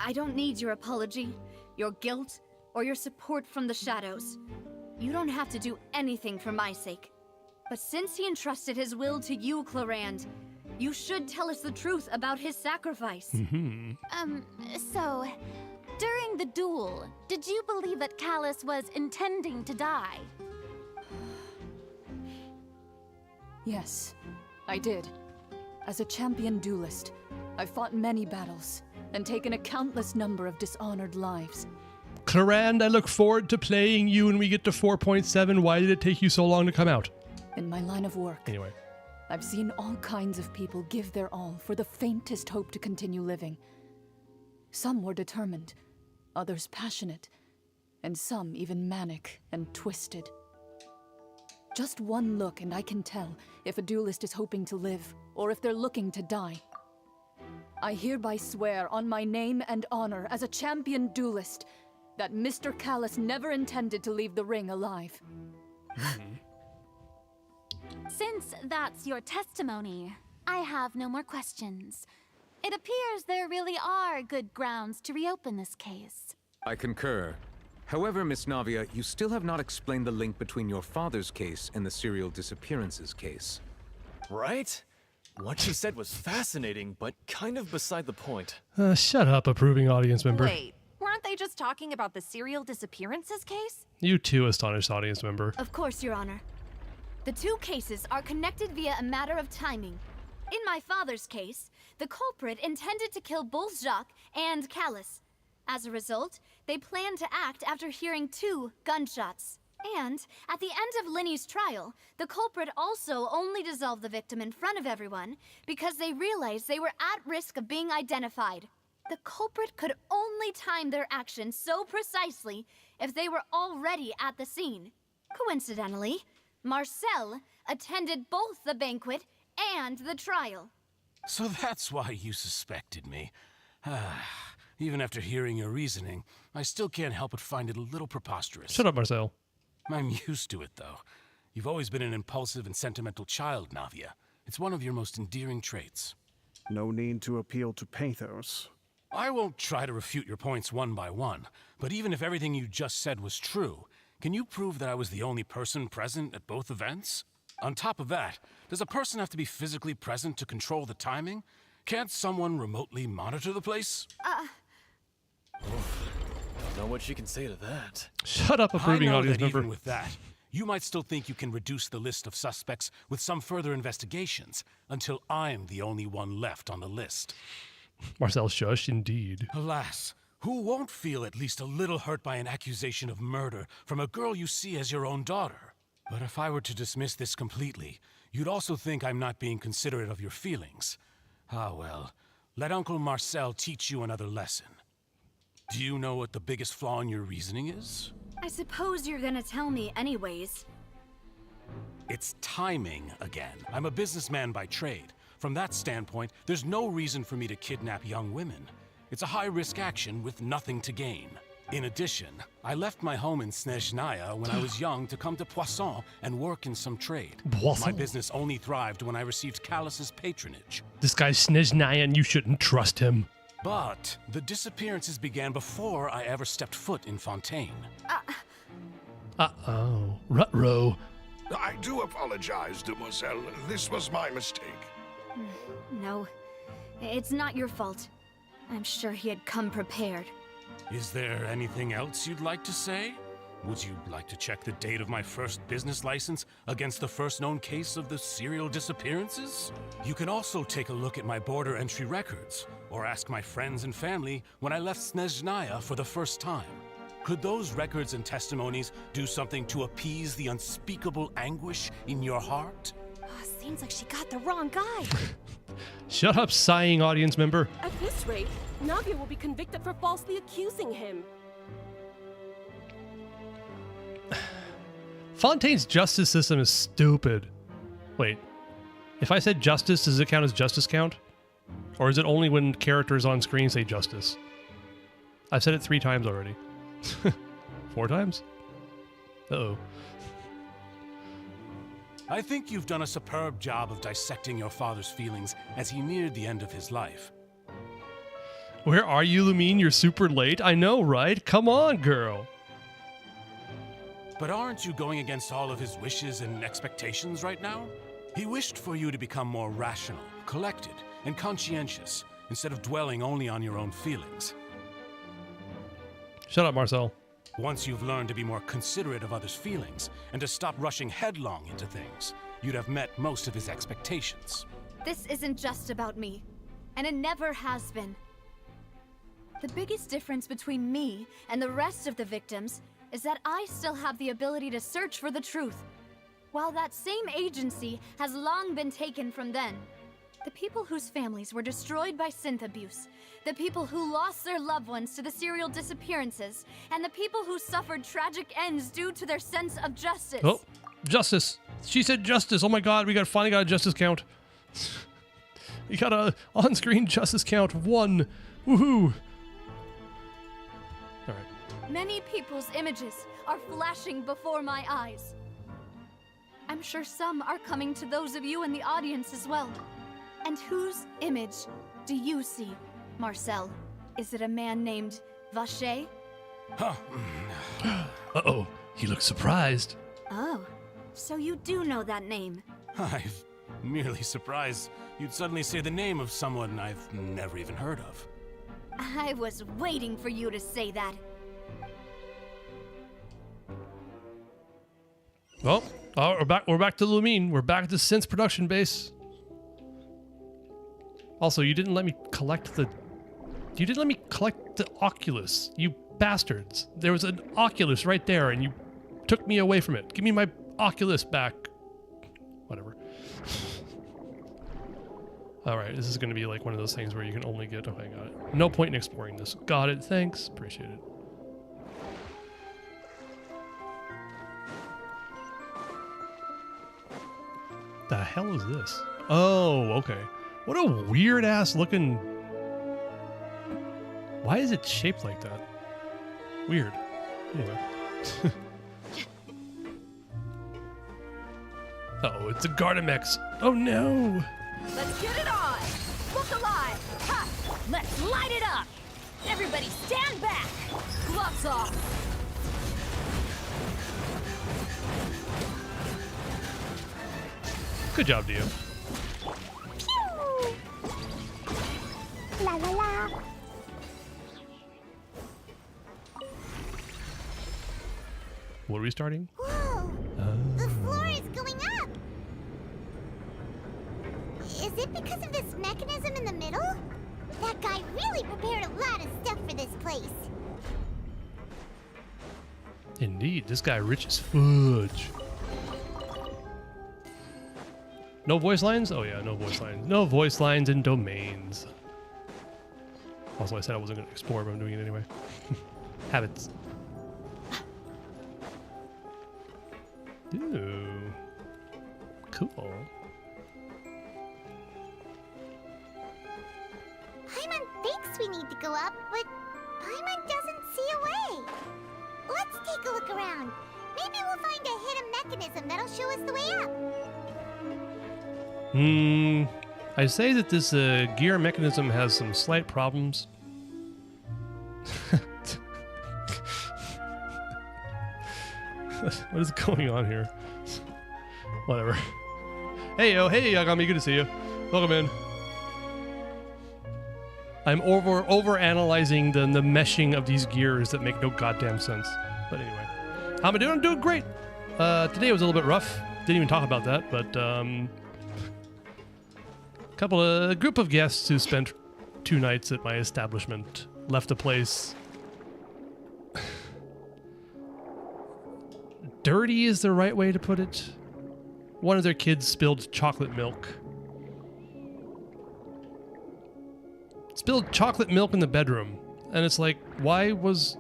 I don't need your apology, your guilt, or your support from the shadows. You don't have to do anything for my sake. But since he entrusted his will to you, Clarand, you should tell us the truth about his sacrifice. So, during the duel, did you believe that Callus was intending to die? Yes, I did. As a champion duelist, I fought many battles and taken a countless number of dishonored lives. Clarand, I look forward to playing you when we get to 4.7. Why did it take you so long to come out? In my line of work, Anyway. I've seen all kinds of people give their all for the faintest hope to continue living. Some were determined, others passionate, and some even manic and twisted. Just one look and I can tell if a duelist is hoping to live or if they're looking to die. I hereby swear on my name and honor as a champion duelist that Mr. Callus never intended to leave the ring alive. Since that's your testimony, I have no more questions. It appears there really are good grounds to reopen this case. I concur. However, Miss Navia, you still have not explained the link between your father's case and the serial disappearances case. Right? What she said was fascinating, but kind of beside the point. Shut up, approving audience member. Wait, weren't they just talking about the serial disappearances case? You too, astonished audience member. Of course, Your Honor. The two cases are connected via a matter of timing. In my father's case, the culprit intended to kill both Jacques and Callus. As a result, they planned to act after hearing 2 gunshots. And, at the end of Linny's trial, the culprit also only dissolved the victim in front of everyone because they realized they were at risk of being identified. The culprit could only time their actions so precisely if they were already at the scene. Coincidentally, Marcel attended both the banquet and the trial. So that's why you suspected me. Even after hearing your reasoning, I still can't help but find it a little preposterous. Shut up, Marcel. I'm used to it, though. You've always been an impulsive and sentimental child, Navia. It's one of your most endearing traits. No need to appeal to pathos. I won't try to refute your points one by one, but even if everything you just said was true, can you prove that I was the only person present at both events? On top of that, does a person have to be physically present to control the timing? Can't someone remotely monitor the place? Don't know what she can say to that. Shut up, approving I know audience that member. even with that, you might still think you can reduce the list of suspects with some further investigations until I'm the only one left on the list. Marcel, shush, indeed. Alas, who won't feel at least a little hurt by an accusation of murder from a girl you see as your own daughter? But if I were to dismiss this completely, you'd also think I'm not being considerate of your feelings. Ah well, let Uncle Marcel teach you another lesson. Do you know what the biggest flaw in your reasoning is? I suppose you're gonna tell me anyways. It's timing again. I'm a businessman by trade. From that standpoint, there's no reason for me to kidnap young women. It's a high-risk action with nothing to gain. In addition, I left my home in Snezhnaya when I was young to come to Poisson and work in some trade. Poisson? My business only thrived when I received Callus's patronage. This guy's Snezhnaya and you shouldn't trust him. But the disappearances began before I ever stepped foot in Fontaine. Uh-oh. Ruh-roh. I do apologize, demoiselle. This was my mistake. No, it's not your fault. I'm sure he had come prepared. Is there anything else you'd like to say? Would you like to check the date of my first business license against the first known case of the serial disappearances? You can also take a look at my border entry records, or ask my friends and family when I left Snezhnaya for the first time. Could those records and testimonies do something to appease the unspeakable anguish in your heart? Seems like she got the wrong guy. Shut up, sighing audience member. At this rate, Navia will be convicted for falsely accusing him. Fontaine's justice system is stupid. Wait, if I said justice, does it count as justice count? Or is it only when characters on screen say justice? I've said it 3 times already. 4 times? Uh-oh. I think you've done a superb job of dissecting your father's feelings as he neared the end of his life. Where are you, Lumine? You're super late. I know, right? Come on, girl. But aren't you going against all of his wishes and expectations right now? He wished for you to become more rational, collected, and conscientious, instead of dwelling only on your own feelings. Shut up, Marcel. Once you've learned to be more considerate of others' feelings, and to stop rushing headlong into things, you'd have met most of his expectations. This isn't just about me, and it never has been. The biggest difference between me and the rest of the victims is that I still have the ability to search for the truth, while that same agency has long been taken from them. The people whose families were destroyed by synth abuse, the people who lost their loved ones to the serial disappearances, and the people who suffered tragic ends due to their sense of justice. Oh, justice. She said justice. Oh my god, we finally got a justice count. We got a on-screen justice count of 1. Woohoo. All right. Many people's images are flashing before my eyes. I'm sure some are coming to those of you in the audience as well. And whose image do you see, Marcel? Is it a man named Vacher? Huh. Uh-oh, he looks surprised. Oh, so you do know that name. I'm merely surprised you'd suddenly say the name of someone I've never even heard of. I was waiting for you to say that. Well, we're back to Lumine. We're back at the synth production base. Also, you didn't let me collect the Oculus, you bastards. There was an Oculus right there, and you took me away from it. Give me my Oculus back. Whatever. Alright, this is going to be like one of those things where you can only get... Okay, got it. No point in exploring this. Got it, thanks. Appreciate it. The hell is this? Oh, okay. What a weird ass looking... Why is it shaped like that? Weird. Anyway. Uh-oh, it's a Gardamex. Oh no! Let's get it on! Look alive! Ha! Let's light it up! Everybody stand back! Gloves off! Good job, Dio. Pew! La la la. What are we starting? Whoa! The floor is going up! Is it because of this mechanism in the middle? That guy really prepared a lot of stuff for this place. Indeed, this guy rich as fudge. No voice lines? Oh yeah, no voice lines. No voice lines and domains. Also, I said I wasn't going to explore, but I'm doing it anyway. Habits. Ooh. Cool. Paimon thinks we need to go up, but Paimon doesn't see a way. Let's take a look around. Maybe we'll find a hidden mechanism that'll show us the way up. I say that this gear mechanism has some slight problems. What is going on here? Whatever. Hey Yagami, good to see you. Welcome in. I'm over analyzing the meshing of these gears that make no goddamn sense. But anyway, how am I doing? I'm doing great. Today was a little bit rough. Didn't even talk about that, but a group of guests who spent 2 nights at my establishment left the place dirty is the right way to put it. One of their kids spilled chocolate milk. Spilled chocolate milk in the bedroom. And it's like, why was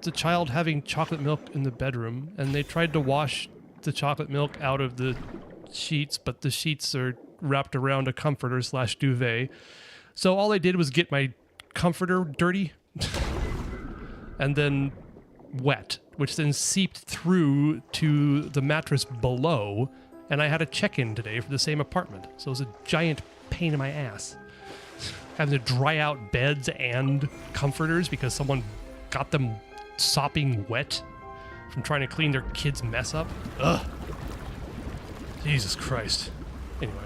the child having chocolate milk in the bedroom? And they tried to wash the chocolate milk out of the sheets, but the sheets are wrapped around a comforter / duvet. So all I did was get my comforter dirty and then wet, which then seeped through to the mattress below, and I had a check-in today for the same apartment. So it was a giant pain in my ass. Having to dry out beds and comforters because someone got them sopping wet from trying to clean their kid's mess up. Ugh. Jesus Christ. Anyway.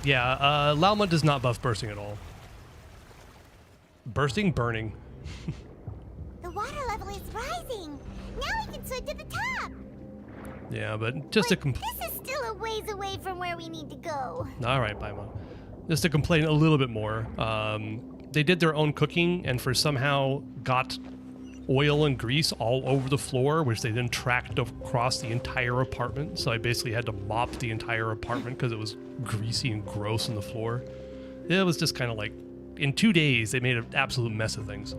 Yeah, Lauma does not buff bursting at all. Bursting? Burning. The water level is rising. Now we can swim to the top. Yeah, but just This is still a ways away from where we need to go. Alright, Paimon. Just to complain a little bit more. They did their own cooking and somehow got oil and grease all over the floor, which they then tracked across the entire apartment. So I basically had to mop the entire apartment because it was greasy and gross on the floor. It was just kind of like, in 2 days, they made an absolute mess of things.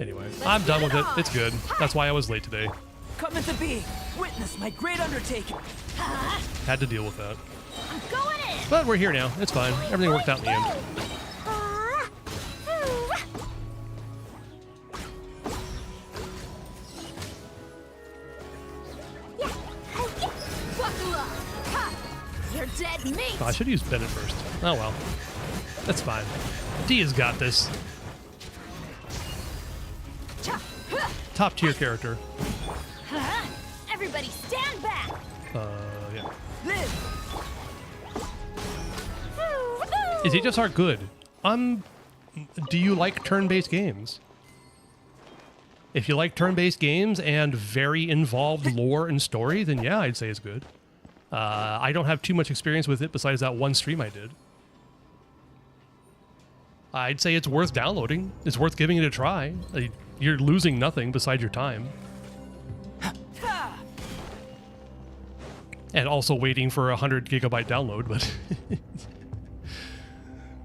Anyway, I'm done with it. It's good. That's why I was late today. Come at the bee. Witness my great undertaking. Had to deal with that. I'm going in. But we're here now. It's fine. Everything worked out in the end. Buckle up. Ha! You're dead meat. Oh, I should have used Bennett first. Oh well. That's fine. Dia's got this. Top tier character. Everybody stand back. Yeah. Live. Is HSR good? Do you like turn-based games? If you like turn-based games and very involved lore and story, then yeah, I'd say it's good. I don't have too much experience with it besides that one stream I did. I'd say it's worth downloading. It's worth giving it a try. You're losing nothing besides your time. And also waiting for a 100 gigabyte download, but...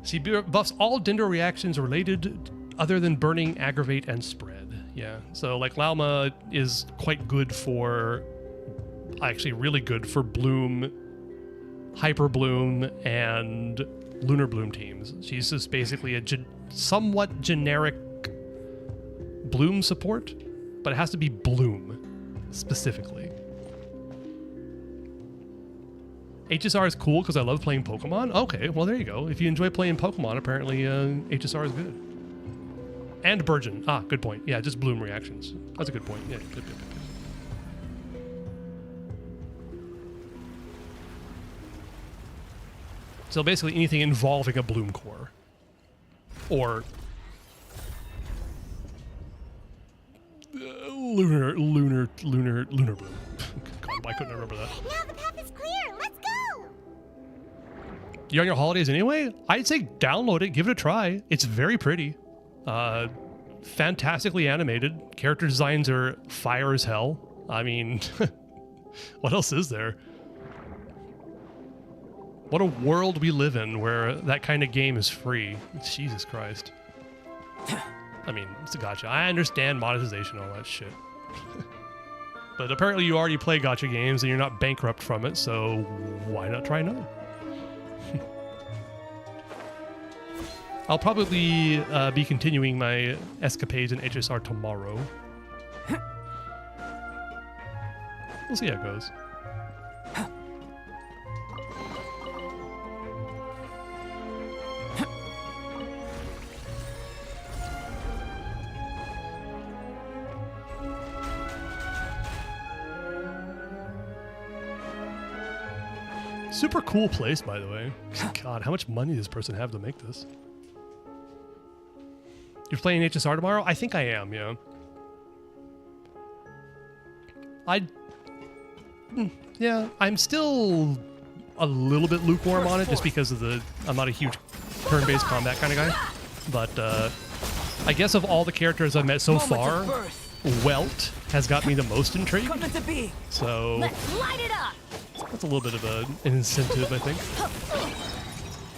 See, buffs all Dendro reactions related other than burning, aggravate, and spread. Yeah, so like Lauma is quite good for... Actually really good for Bloom, Hyper Bloom, and Lunar Bloom teams. She's just basically a somewhat generic Bloom support, but it has to be Bloom specifically. HSR is cool because I love playing Pokemon? Okay, well there you go. If you enjoy playing Pokemon, apparently HSR is good. And Burgeon. Ah, good point. Yeah, just Bloom reactions. That's a good point. Yeah, good. So basically anything involving a Bloom core. Or... Lunar Bloom. God, I couldn't remember that. Now the path is clear. Let's go. You're on your holidays anyway? I'd say download it, give it a try. It's very pretty. Fantastically animated. Character designs are fire as hell. I mean, what else is there? What a world we live in where that kind of game is free. Jesus Christ. I mean, it's a gacha. I understand monetization and all that shit. But apparently you already play gacha games and you're not bankrupt from it, so why not try another? I'll probably be continuing my escapades in HSR tomorrow. We'll see how it goes. Super cool place, by the way. God, how much money does this person have to make this? You're playing HSR tomorrow? I think I am, yeah. Yeah, I'm still a little bit lukewarm on it just because of I'm not a huge turn-based combat kind of guy. But I guess of all the characters I've met so Moment of far, birth. Welt has got me the most intrigued. Come to be. So Let's light it up. that's a little bit of an incentive, I think.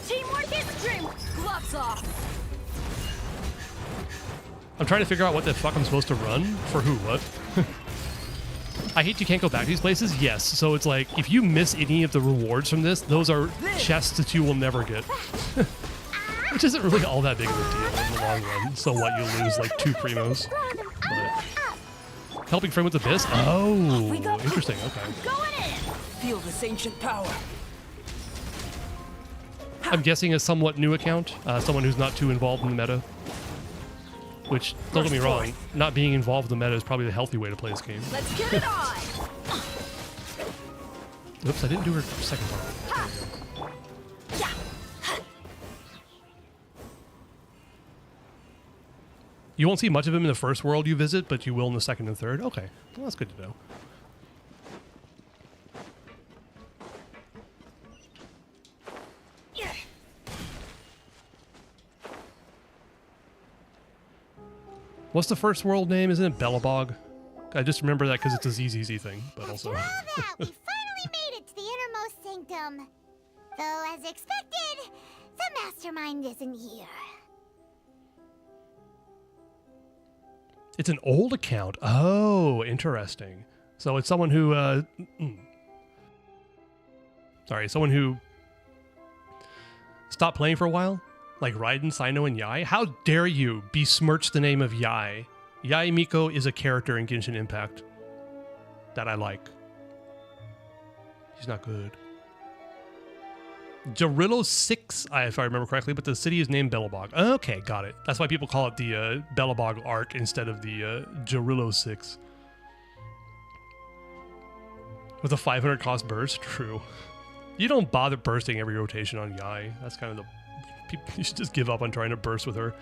Teamwork is dream. Gloves off. I'm trying to figure out what the fuck I'm supposed to run for who, what. I hate you can't go back to these places. Yes, so it's like if you miss any of the rewards from this, those are chests that you will never get. Which isn't really all that big of a deal in the long run. So what, you lose like 2 primos. But helping friend with Abyss? Oh, interesting, okay. Going in. Feel this ancient power. I'm guessing a somewhat new account, someone who's not too involved in the meta. Which, don't get me wrong, not being involved in the meta is probably the healthy way to play this game. Let's get it on. Oops, I didn't do her second part. You won't see much of him in the first world you visit, but you will in the second and third. Okay, well, that's good to know. What's the first world name? Isn't it Bellabog? I just remember that because it's a ZZZ thing, but also... After all that, we finally made it to the innermost sanctum. Though, as expected, the mastermind isn't here. It's an old account. Oh, interesting. So it's someone who... Sorry, someone who stopped playing for a while? Like Raiden, Sino, and Yai? How dare you besmirch the name of Yai? Yai Miko is a character in Genshin Impact that I like. He's not good. Gerillo 6, if I remember correctly, but the city is named Bellabog. Okay, got it. That's why people call it the Bellabog Arc instead of the Gerillo 6. With a 500 cost burst? True. You don't bother bursting every rotation on Yai. That's kind of the... You should just give up on trying to burst with her.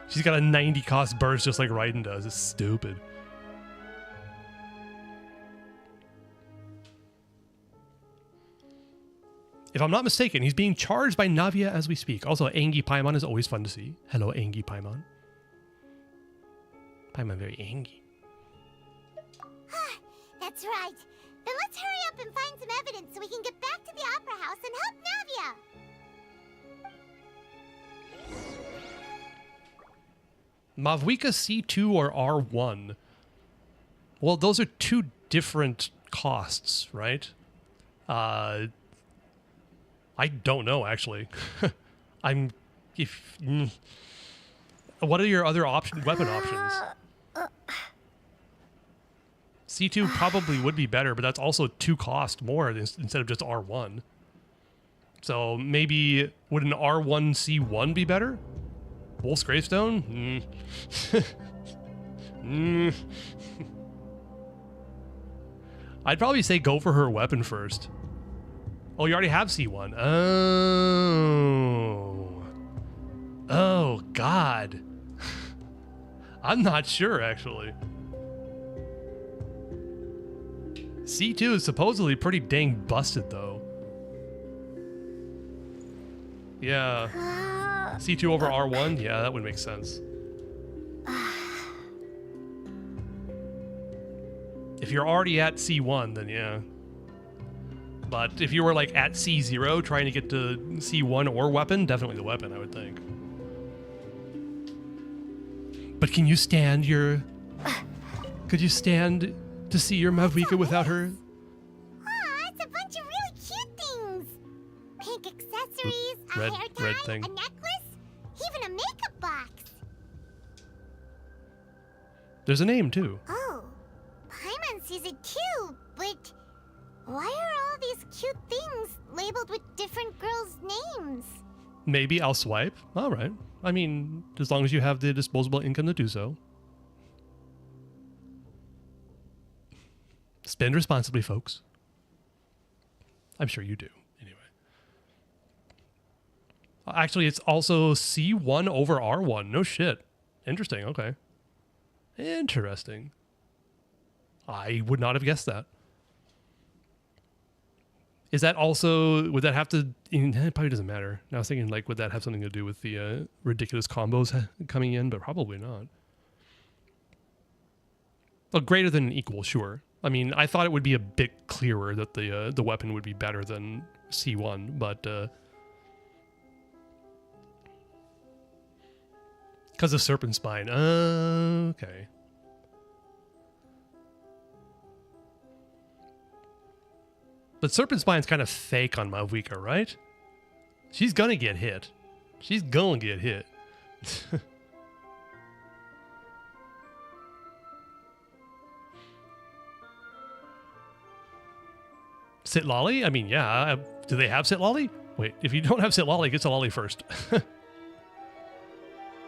She's got a 90 cost burst just like Raiden does. It's stupid. If I'm not mistaken, he's being charged by Navia as we speak. Also, Angie Paimon is always fun to see. Hello, Angie Paimon. Paimon very angry. That's right. Then let's hurry up and find some evidence so we can get back to the Opera House and help Navia. Mavwika C2 or R1? Well, those are 2 different costs, right? I don't know, actually. What are your other weapon options? C2 probably would be better, but that's also 2 cost more instead of just R1. So maybe, would an R1 C1 be better? Wolf's Gravestone? I'd probably say go for her weapon first. Oh, you already have C1. Oh. Oh, God. I'm not sure, actually. C2 is supposedly pretty dang busted, though. Yeah. C2 over R1? Yeah, that would make sense. If you're already at C1, then yeah. But if you were like at C0 trying to get to C1 or weapon, definitely the weapon, I would think. But can you stand your... Could you stand to see your Mavwika without her? Aw, it's a bunch of really cute things. Pink accessories, a hair tie, thing. a necklace, even a makeup box. There's a name, too. Oh, Paimon sees it too, but why are all these cute things labeled with different girls' names? Maybe I'll swipe. All right. I mean, as long as you have the disposable income to do so. Spend responsibly, folks. I'm sure you do. Anyway. Actually, it's also C1 over R1. No shit. Interesting. Okay. Interesting. I would not have guessed that. Is that also, would that have to, it probably doesn't matter. Now I was thinking, like, would that have something to do with the ridiculous combos coming in? But probably not. Well, greater than an equal, sure. I mean, I thought it would be a bit clearer that the weapon would be better than C1, but because of Serpent Spine. Okay. But Serpent Spine's kind of fake on Mavuika, right? She's gonna get hit. She's gonna get hit. Sit Lolly? I mean, yeah. Do they have Sit Lolly? Wait, if you don't have Sit Lolly, get Sit Lolly first.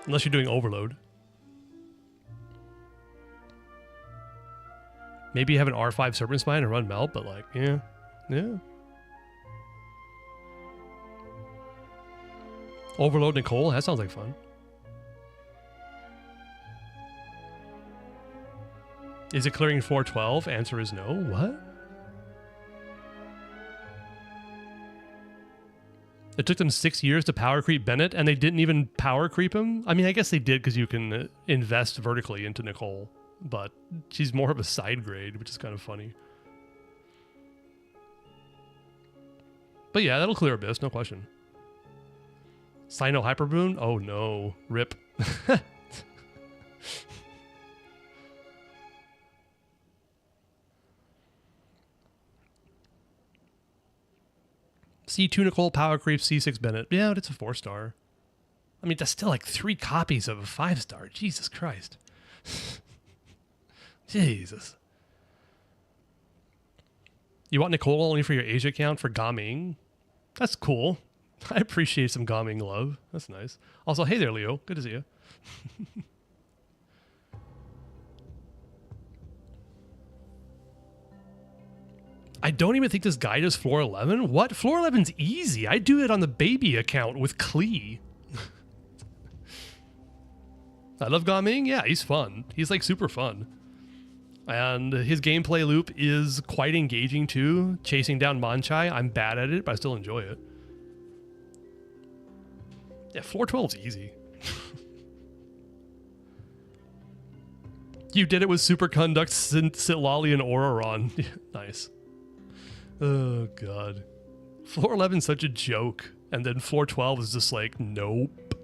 Unless you're doing Overload. Maybe you have an R5 Serpent Spine and run Melt, but like, yeah. Yeah. Overload Nicole? That sounds like fun. Is it clearing 412? Answer is no. What? It took them 6 years to power creep Bennett, and they didn't even power creep him? I mean, I guess they did because you can invest vertically into Nicole, but she's more of a side grade, which is kind of funny. But yeah, that'll clear Abyss, no question. Sino Hyperboon? Oh no. Rip. C2 Nicole, Power Creep, C6 Bennett. Yeah, but it's a 4-star. I mean, that's still like 3 copies of a 5-star. Jesus Christ. Jesus. You want Nicole only for your Asia account for Gaming? That's cool. I appreciate some Gaming love. That's nice. Also, hey there, Leo. Good to see you. I don't even think this guy does floor 11. What? Floor 11's easy. I do it on the baby account with Klee. I love Gaming. Yeah, he's fun. He's like super fun. And his gameplay loop is quite engaging too. Chasing down Manchai. I'm bad at it, but I still enjoy it. Yeah, floor 12's easy. You did it with Superconduct, Sitlali, and Auroron. Nice. Oh, God. Floor 11's such a joke. And then floor 12 is just like, nope.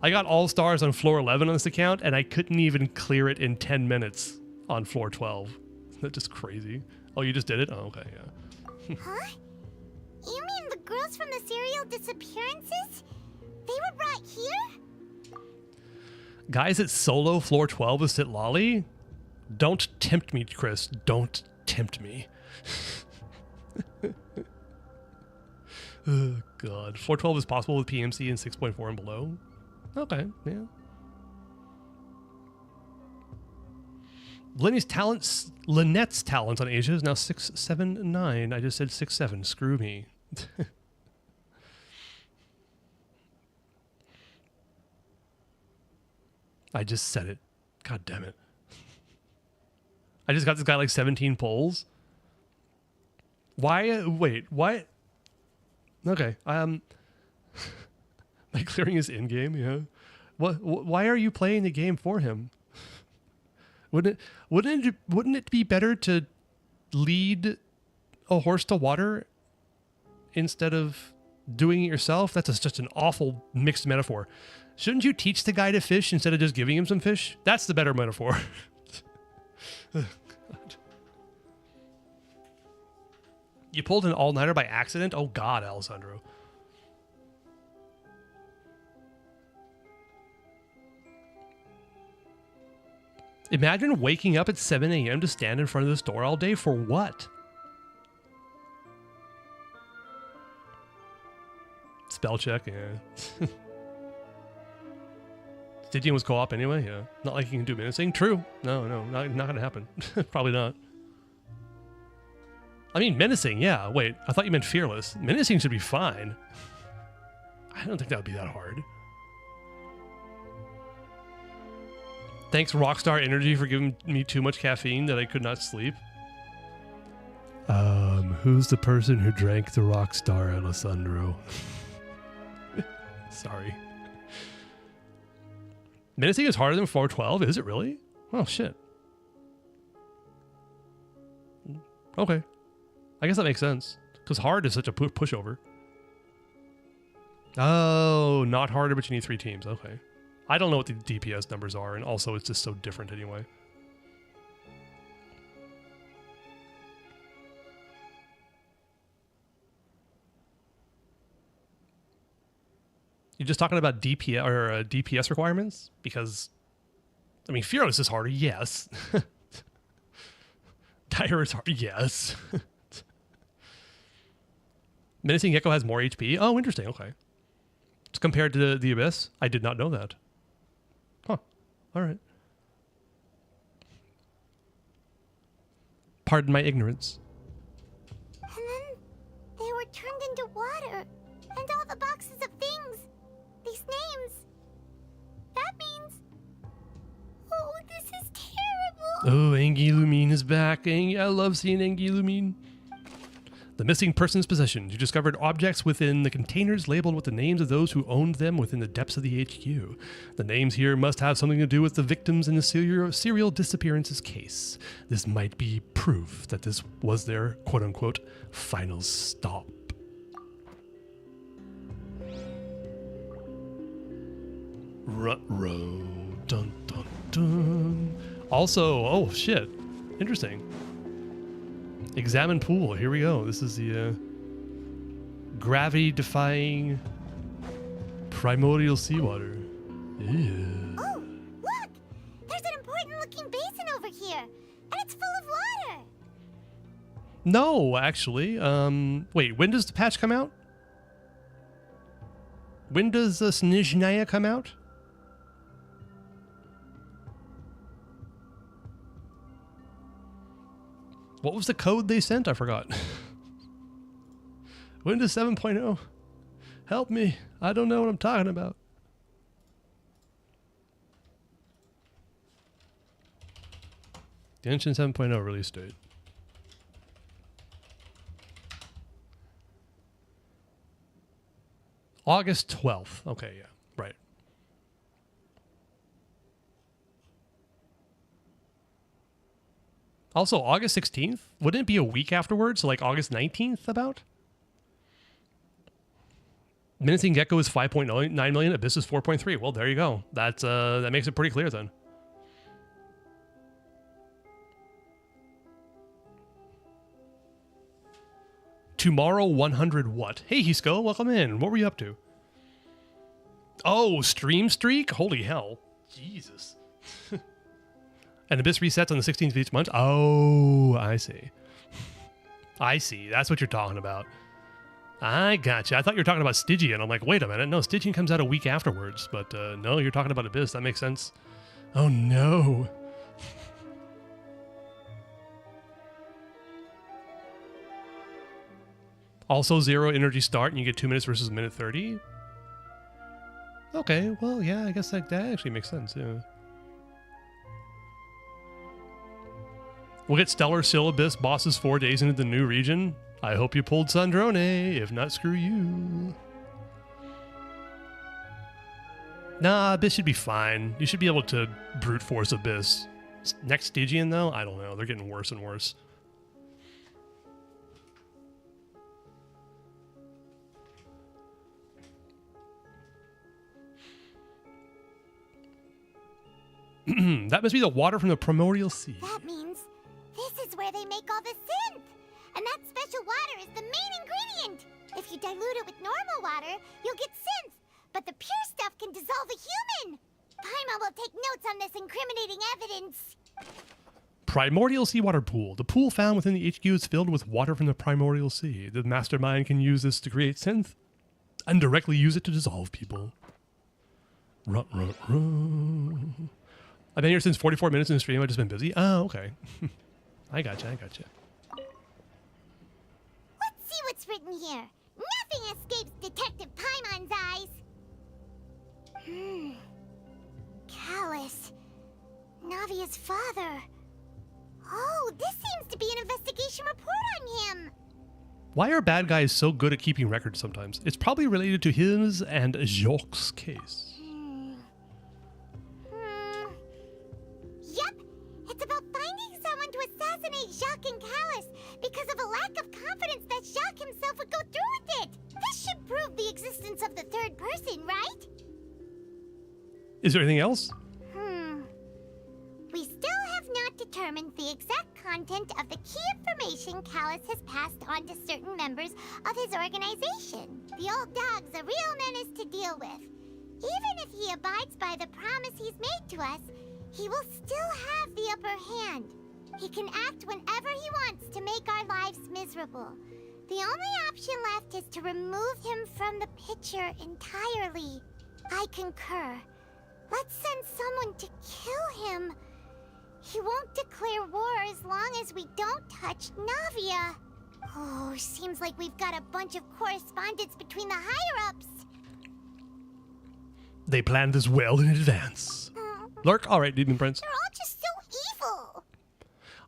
I got all stars on floor 11 on this account, and I couldn't even clear it in 10 minutes on floor 12. Isn't that just crazy? Oh, you just did it? Oh, okay, yeah. Huh? You mean the girls from the serial disappearances? They were brought here? Guys at solo floor 12 with Sitlali? Don't tempt me, Chris. Don't tempt me. Oh, God. 412 is possible with PMC and 6.4 and below? Okay, yeah. Lynette's talents on Asia is now 679. I just said 67. Screw me. I just said it. God damn it. I just got this guy like 17 polls. Why? Wait, what? Okay. Like clearing his in-game, yeah. Why are you playing the game for him? Wouldn't it be better to lead a horse to water instead of doing it yourself? That's just an awful mixed metaphor. Shouldn't you teach the guy to fish instead of just giving him some fish? That's the better metaphor. God. You pulled an all-nighter by accident? Oh God, Alessandro. Imagine waking up at 7 a.m. to stand in front of the store all day for what? Spell check, yeah. Stygian was co-op anyway, yeah. Not like you can do menacing. True. No, not gonna happen. Probably not. I mean, menacing, yeah. Wait, I thought you meant fearless. Menacing should be fine. I don't think that would be that hard. Thanks, Rockstar Energy, for giving me too much caffeine that I could not sleep. Who's the person who drank the rock star, Alessandro? Sorry. Menacing is harder than 412? Is it really? Oh, shit. Okay. I guess that makes sense. Because hard is such a pushover. Oh, not harder, but you need 3 teams. Okay. I don't know what the DPS numbers are, and also it's just so different anyway. You're just talking about DPS or DPS requirements? Because, I mean, Fearless is harder, yes. Dire is harder, yes. Menacing Gecko has more HP? Oh, interesting, okay. It's compared to the Abyss? I did not know that. Huh, alright. Pardon my ignorance. And then they were turned into water. And all the boxes of things. These names. That means... Oh, this is terrible. Oh, Engi Lumine is back. I love seeing Engi Lumine. The missing person's possessions. You discovered objects within the containers labeled with the names of those who owned them within the depths of the HQ. The names here must have something to do with the victims in the serial disappearances case. This might be proof that this was their quote-unquote final stop. Ruh-roh. Dun, dun, dun. Also, oh shit. Interesting. Examine pool. Here we go. This is the gravity-defying primordial seawater. Ew. Oh, look! There's an important-looking basin over here, and it's full of water. No, actually. Wait, when does the patch come out? When does Snizhnaya come out? What was the code they sent? I forgot. Windows 7.0. Help me. I don't know what I'm talking about. Genshin 7.0 release date. August 12th. Okay, yeah. Right. Also, August 16th? Wouldn't it be a week afterwards? So like August 19th about? Menacing Gecko is 5.9 million. Abyss is 4.3. Well, there you go. That's that makes it pretty clear then. Tomorrow 100 what? Hey, Hisco, welcome in. What were you up to? Oh, stream streak? Holy hell. Jesus. And Abyss resets on the 16th of each month? Oh, I see. I see. That's what you're talking about. I gotcha. I thought you were talking about Stygian. I'm like, wait a minute. No, Stygian comes out a week afterwards. But no, you're talking about Abyss. That makes sense. Oh, no. Also, 0 energy start, and you get 2 minutes versus minute 30. Okay, well, yeah, I guess that actually makes sense, yeah. We'll get Stellar Syllabus bosses 4 days into the new region. I hope you pulled Sandrone. If not, screw you. Nah, Abyss should be fine. You should be able to brute force Abyss. Next Stygian, though? I don't know. They're getting worse and worse. That must be the water from the primordial sea. That means this is where they make all the synth. And that special water is the main ingredient. If you dilute it with normal water, you'll get synth. But the pure stuff can dissolve a human. Paimon will take notes on this incriminating evidence. Primordial seawater pool. The pool found within the HQ is filled with water from the primordial sea. The mastermind can use this to create synth and directly use it to dissolve people. Ruh, ruh, ruh. I've been here since 44 minutes in the stream. I've just been busy. Oh, okay. I gotcha. Let's see what's written here. Nothing escapes Detective Paimon's eyes. Callus. Navia's father. Oh, this seems to be an investigation report on him. Why are bad guys so good at keeping records sometimes? It's probably related to his and Jacques' case. Yep, it's about finding someone to assassinate Jacques and Callus because of a lack of confidence that Jacques himself would go through with it. This should prove the existence of the third person, right? Is there anything else? We still have not determined the exact content of the key information Callus has passed on to certain members of his organization. The old dog's a real menace to deal with. Even if he abides by the promise he's made to us, he will still have the upper hand. He can act whenever he wants to make our lives miserable. The only option left is to remove him from the picture entirely. I concur. Let's send someone to kill him. He won't declare war as long as we don't touch Navia. Oh, seems like we've got a bunch of correspondence between the higher-ups. They planned this well in advance. Lurk, all right, Demon Prince. They're all just so evil.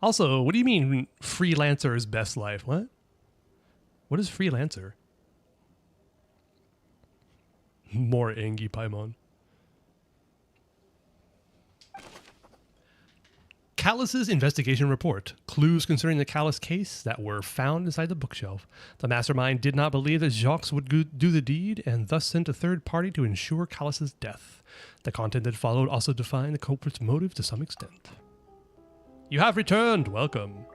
Also, what do you mean freelancer is best life? What? What is freelancer? More Angie Paimon. Callus's investigation report. Clues concerning the Callus case that were found inside the bookshelf. The mastermind did not believe that Jacques would do the deed and thus sent a third party to ensure Callus's death. The content that followed also defined the culprit's motive to some extent. You have returned. Welcome.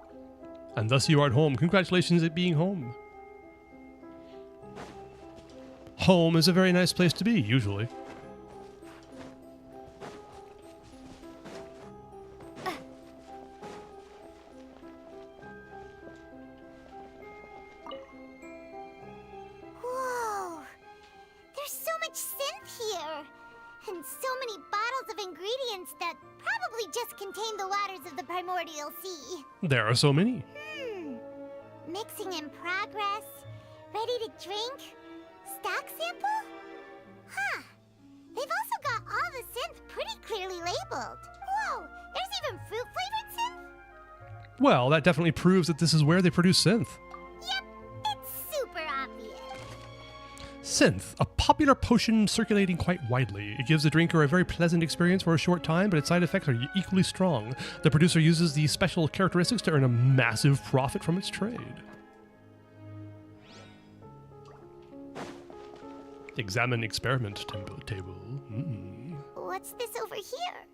And thus you are at home. Congratulations at being home. Home is a very nice place to be, usually. Whoa! There's so much synth here! And so many bottles of ingredients that probably just contain the waters of the primordial sea. There are so many. Mixing in progress, ready to drink, stock sample? Huh. They've also got all the synth pretty clearly labeled. Whoa, there's even fruit-flavored synth? Well, that definitely proves that this is where they produce synth. Yep, it's super obvious. Synth, a popular potion circulating quite widely. It gives the drinker a very pleasant experience for a short time, but its side effects are equally strong. The producer uses these special characteristics to earn a massive profit from its trade. Examine experiment table. What's this over here?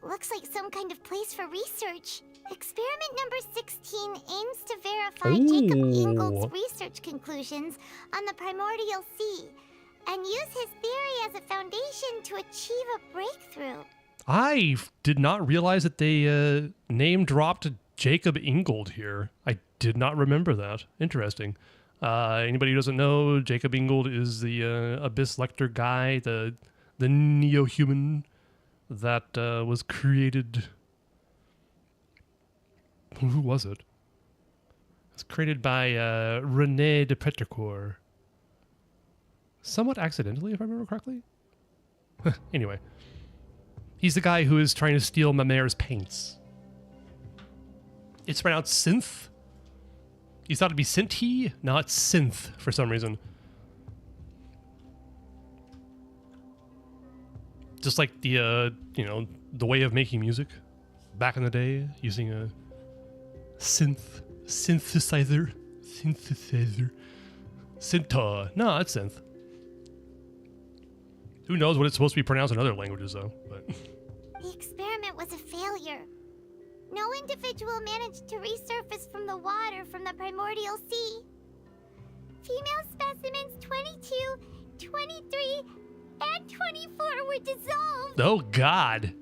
Looks like some kind of place for research. Experiment number 16 aims to verify Jacob Ingold's research conclusions on the primordial sea and use his theory as a foundation to achieve a breakthrough. I did not realize that they name-dropped Jacob Ingold here. I did not remember that. Interesting. Anybody who doesn't know, Jacob Ingold is the Abyss Lecter guy, the neo-human that was created... Who was it? It was created by René de Petrichor. Somewhat accidentally, if I remember correctly. Anyway. He's the guy who is trying to steal Ma Mère's paints. It's pronounced synth. You thought it'd be synth? No, it's synth for some reason. Just like the, the way of making music back in the day, using a synthesizer. Synth. No, it's synth. Who knows what it's supposed to be pronounced in other languages, though. But the experiment was a failure. No individual managed to resurface from the water from the primordial sea. Female specimens 22, 23, and 24 were dissolved. Oh, God.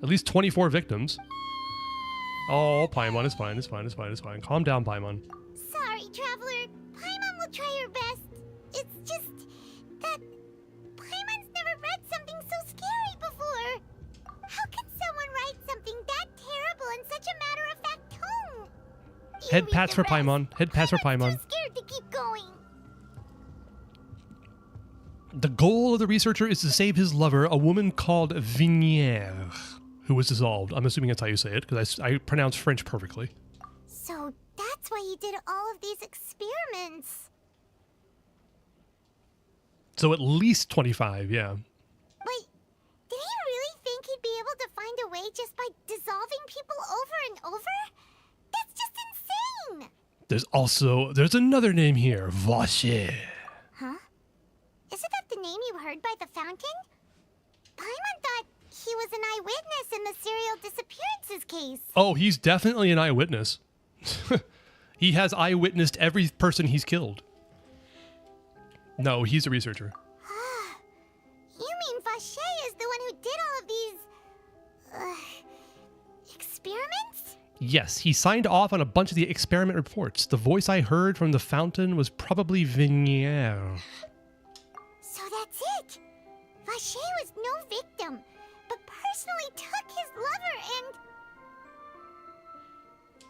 At least 24 victims. Oh, Paimon, it's fine, it's fine, it's fine, it's fine. Calm down, Paimon. Sorry, Traveler. Paimon will try her best. It's just that Paimon's never read something so scary before. How can someone write something that terrible in such a matter-of-fact tone? Head pats for Paimon. Head pats for Paimon. Too scared to keep going. The goal of the researcher is to save his lover, a woman called Vignière. who was dissolved. I'm assuming that's how you say it, because I pronounce French perfectly. So that's why he did all of these experiments. So at least 25, yeah. Wait, did he really think he'd be able to find a way just by dissolving people over and over? That's just insane! There's another name here, Vacher. Huh? Isn't that the name you heard by the fountain? Paimon thought he was an eyewitness in the serial disappearances case. Oh, he's definitely an eyewitness. He has eyewitnessed every person he's killed. No, he's a researcher. You mean Vacher is the one who did all of these... experiments? Yes, he signed off on a bunch of the experiment reports. The voice I heard from the fountain was probably Vignier. So that's it! Vacher was no victim, but personally took his lover and...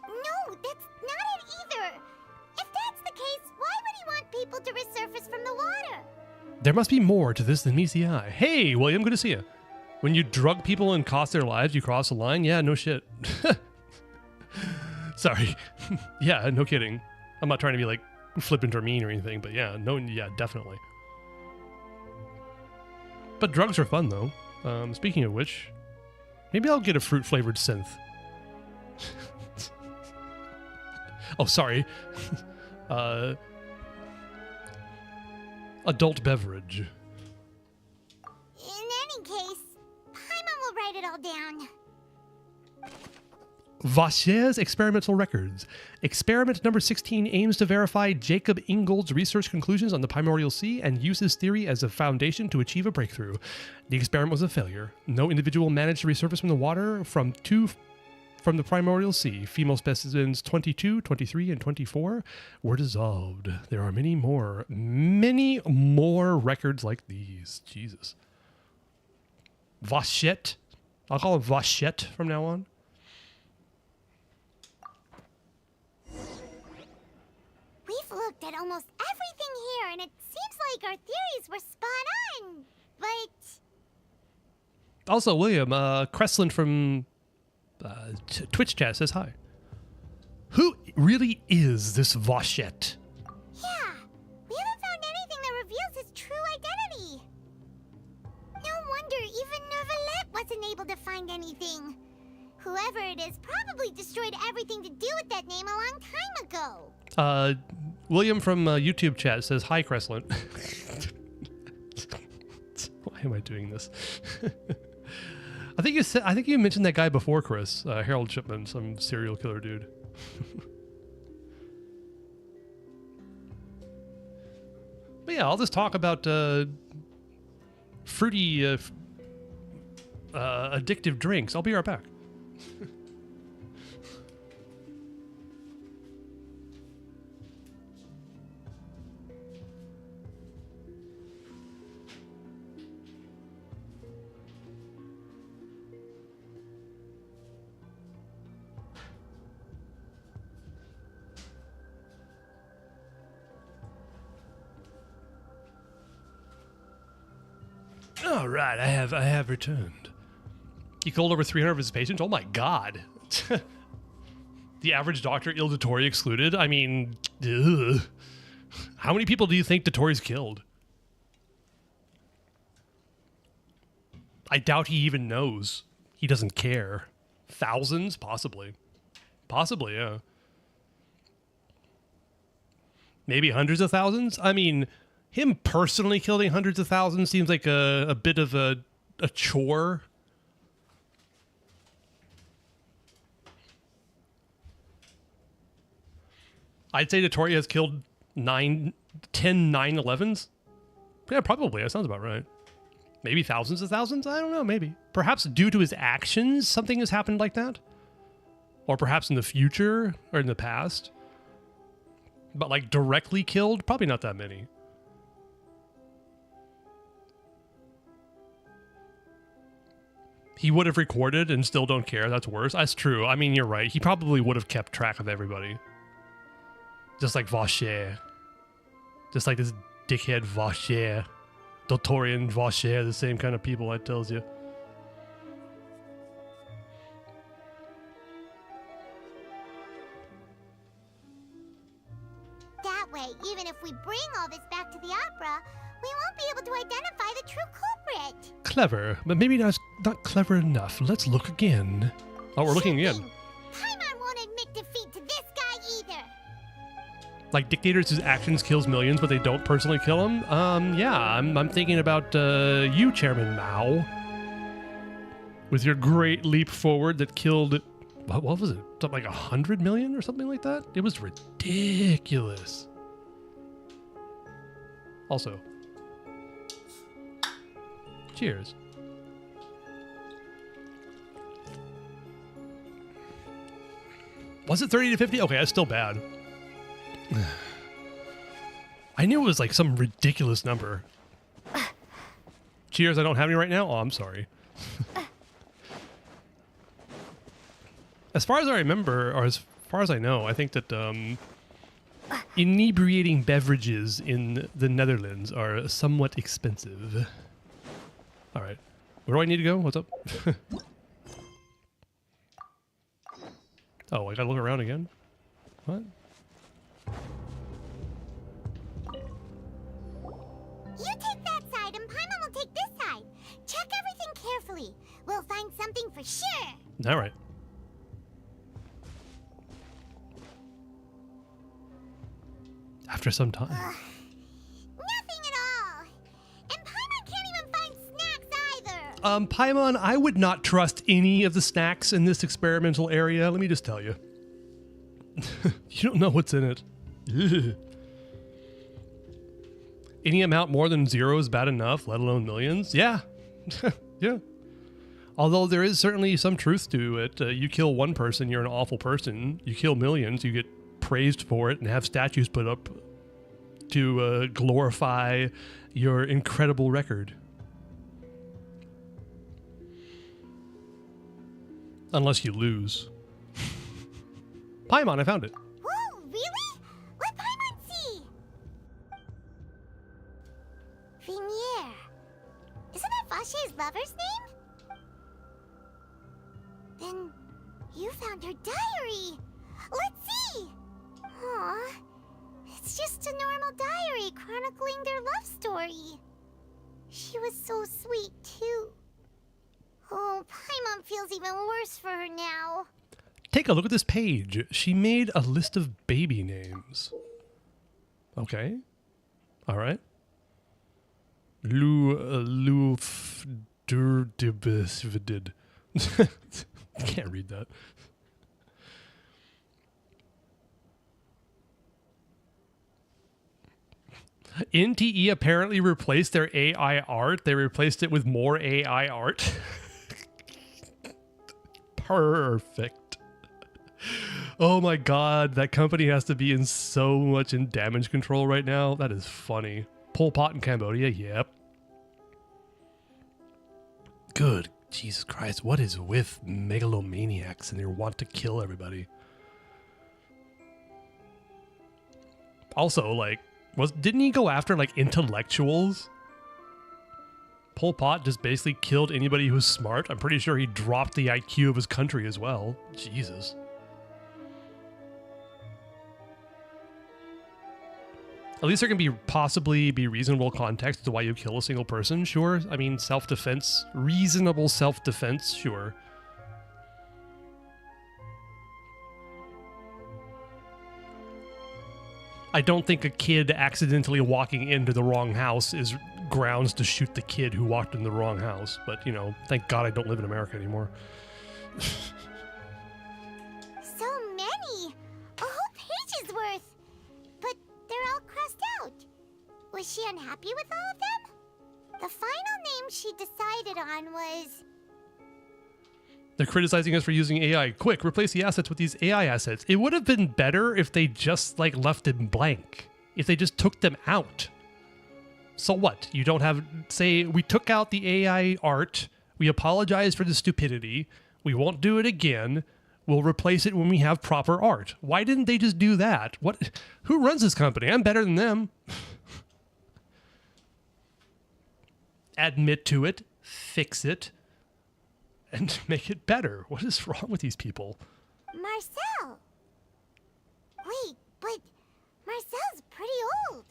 No, that's not it either! If that's the case, why would he want people to resurface from the water? There must be more to this than meets the eye. Hey, William, good to see you. When you drug people and cost their lives, you cross the line? Yeah, no shit. Sorry. Yeah, no kidding. I'm not trying to be like flippant or mean or anything, but yeah, definitely. But drugs are fun though. Speaking of which, maybe I'll get a fruit-flavored synth. Oh, sorry. Adult beverage. In any case, Paimon will write it all down. Vacher's experimental records. Experiment number 16 aims to verify Jacob Ingold's research conclusions on the primordial sea and use his theory as a foundation to achieve a breakthrough. The experiment was a failure. No individual managed to resurface from the water from the primordial sea. Female specimens 22, 23, and 24 were dissolved. There are many more records like these. Jesus. Vachette. I'll call him Vachette from now on. We've looked at almost everything here, and it seems like our theories were spot on, but... Also, William, Cresslin from Twitch chat says hi. Who really is this Vachette? Yeah, we haven't found anything that reveals his true identity. No wonder even Nervalette wasn't able to find anything. Whoever it is probably destroyed everything to do with that name a long time ago. William from YouTube chat says hi, Cresslin. Why am I doing this? I think you mentioned that guy before, Chris. Harold Shipman, some serial killer dude. But yeah, I'll just talk about fruity, addictive drinks. I'll be right back. All right, I have returned. He killed over 300 of his patients. Oh my god. The average doctor, Il Dottore excluded. I mean, ugh. How many people do you think Dottore's killed? I doubt he even knows. He doesn't care. Thousands? Possibly. Possibly, yeah. Maybe hundreds of thousands? I mean, him personally killing hundreds of thousands seems like a bit of a chore. I'd say Dottore has killed 10 9/11s. Yeah, probably. That sounds about right. Maybe thousands of thousands? I don't know, maybe. Perhaps due to his actions, something has happened like that. Or perhaps in the future, or in the past. But like directly killed? Probably not that many. He would have recorded and still don't care. That's worse. That's true. I mean, you're right. He probably would have kept track of everybody. Just like Vacher. Just like this dickhead Vacher. Dottore and Vacher, the same kind of people, I tells you. way, even if we bring all this back to the opera, we won't be able to identify the true culprit. Clever, but maybe not clever enough. Let's look again. Oh, we're looking again. Paimon won't admit defeat to this guy either. Like dictators whose actions kills millions, but they don't personally kill them? Yeah, I'm thinking about you, Chairman Mao. With your great leap forward that killed, what was it? Something like 100 million or something like that? It was ridiculous. Also, cheers. Was it 30 to 50? Okay, that's still bad. I knew it was like some ridiculous number. Cheers, I don't have any right now? Oh, I'm sorry. As far as I remember, or as far as I know, I think that inebriating beverages in the Netherlands are somewhat expensive. All right. Where do I need to go? What's up? Oh, I gotta look around again? What? You take that side and Paimon will take this side. Check everything carefully. We'll find something for sure. All right. After some time. Nothing at all. And Paimon can't even find snacks either. Paimon, I would not trust any of the snacks in this experimental area. Let me just tell you. You don't know what's in it. Ugh. Any amount more than 0 is bad enough, let alone millions. Yeah. Yeah. Although there is certainly some truth to it. You kill one person, you're an awful person. You kill millions, you get praised for it and have statues put up to glorify your incredible record. Unless you lose. Paimon, I found it. Whoa, really? What Paimon see? Vinier. Isn't that Vache's lover's name? Then you found her diary. Let's see. Aw, it's just a normal diary chronicling their love story. She was so sweet, too. Oh, Paimon feels even worse for her now. Take a look at this page. She made a list of baby names. Okay. All right. Can't read that. NTE apparently replaced their AI art. They replaced it with more AI art. Perfect. Oh my god, that company has to be in so much in damage control right now. That is funny. Pol Pot in Cambodia, yep. Good Jesus Christ, what is with megalomaniacs and their want to kill everybody? Also, like, didn't he go after like intellectuals? Pol Pot just basically killed anybody who was smart. I'm pretty sure he dropped the IQ of his country as well. Jesus. At least there can be possibly be reasonable context to why you kill a single person, sure. I mean, self-defense, reasonable self-defense, sure. I don't think a kid accidentally walking into the wrong house is grounds to shoot the kid who walked in the wrong house. But, you know, thank God I don't live in America anymore. So many! A whole page's worth! But they're all crossed out. Was she unhappy with all of them? The final name she decided on was... They're criticizing us for using AI. Quick, replace the assets with these AI assets. It would have been better if they just, like, left them blank. If they just took them out. So what? You don't have... Say, we took out the AI art. We apologize for the stupidity. We won't do it again. We'll replace it when we have proper art. Why didn't they just do that? What? Who runs this company? I'm better than them. Admit to it. Fix it. And make it better. What is wrong with these people? Marcel! Wait, but Marcel's pretty old.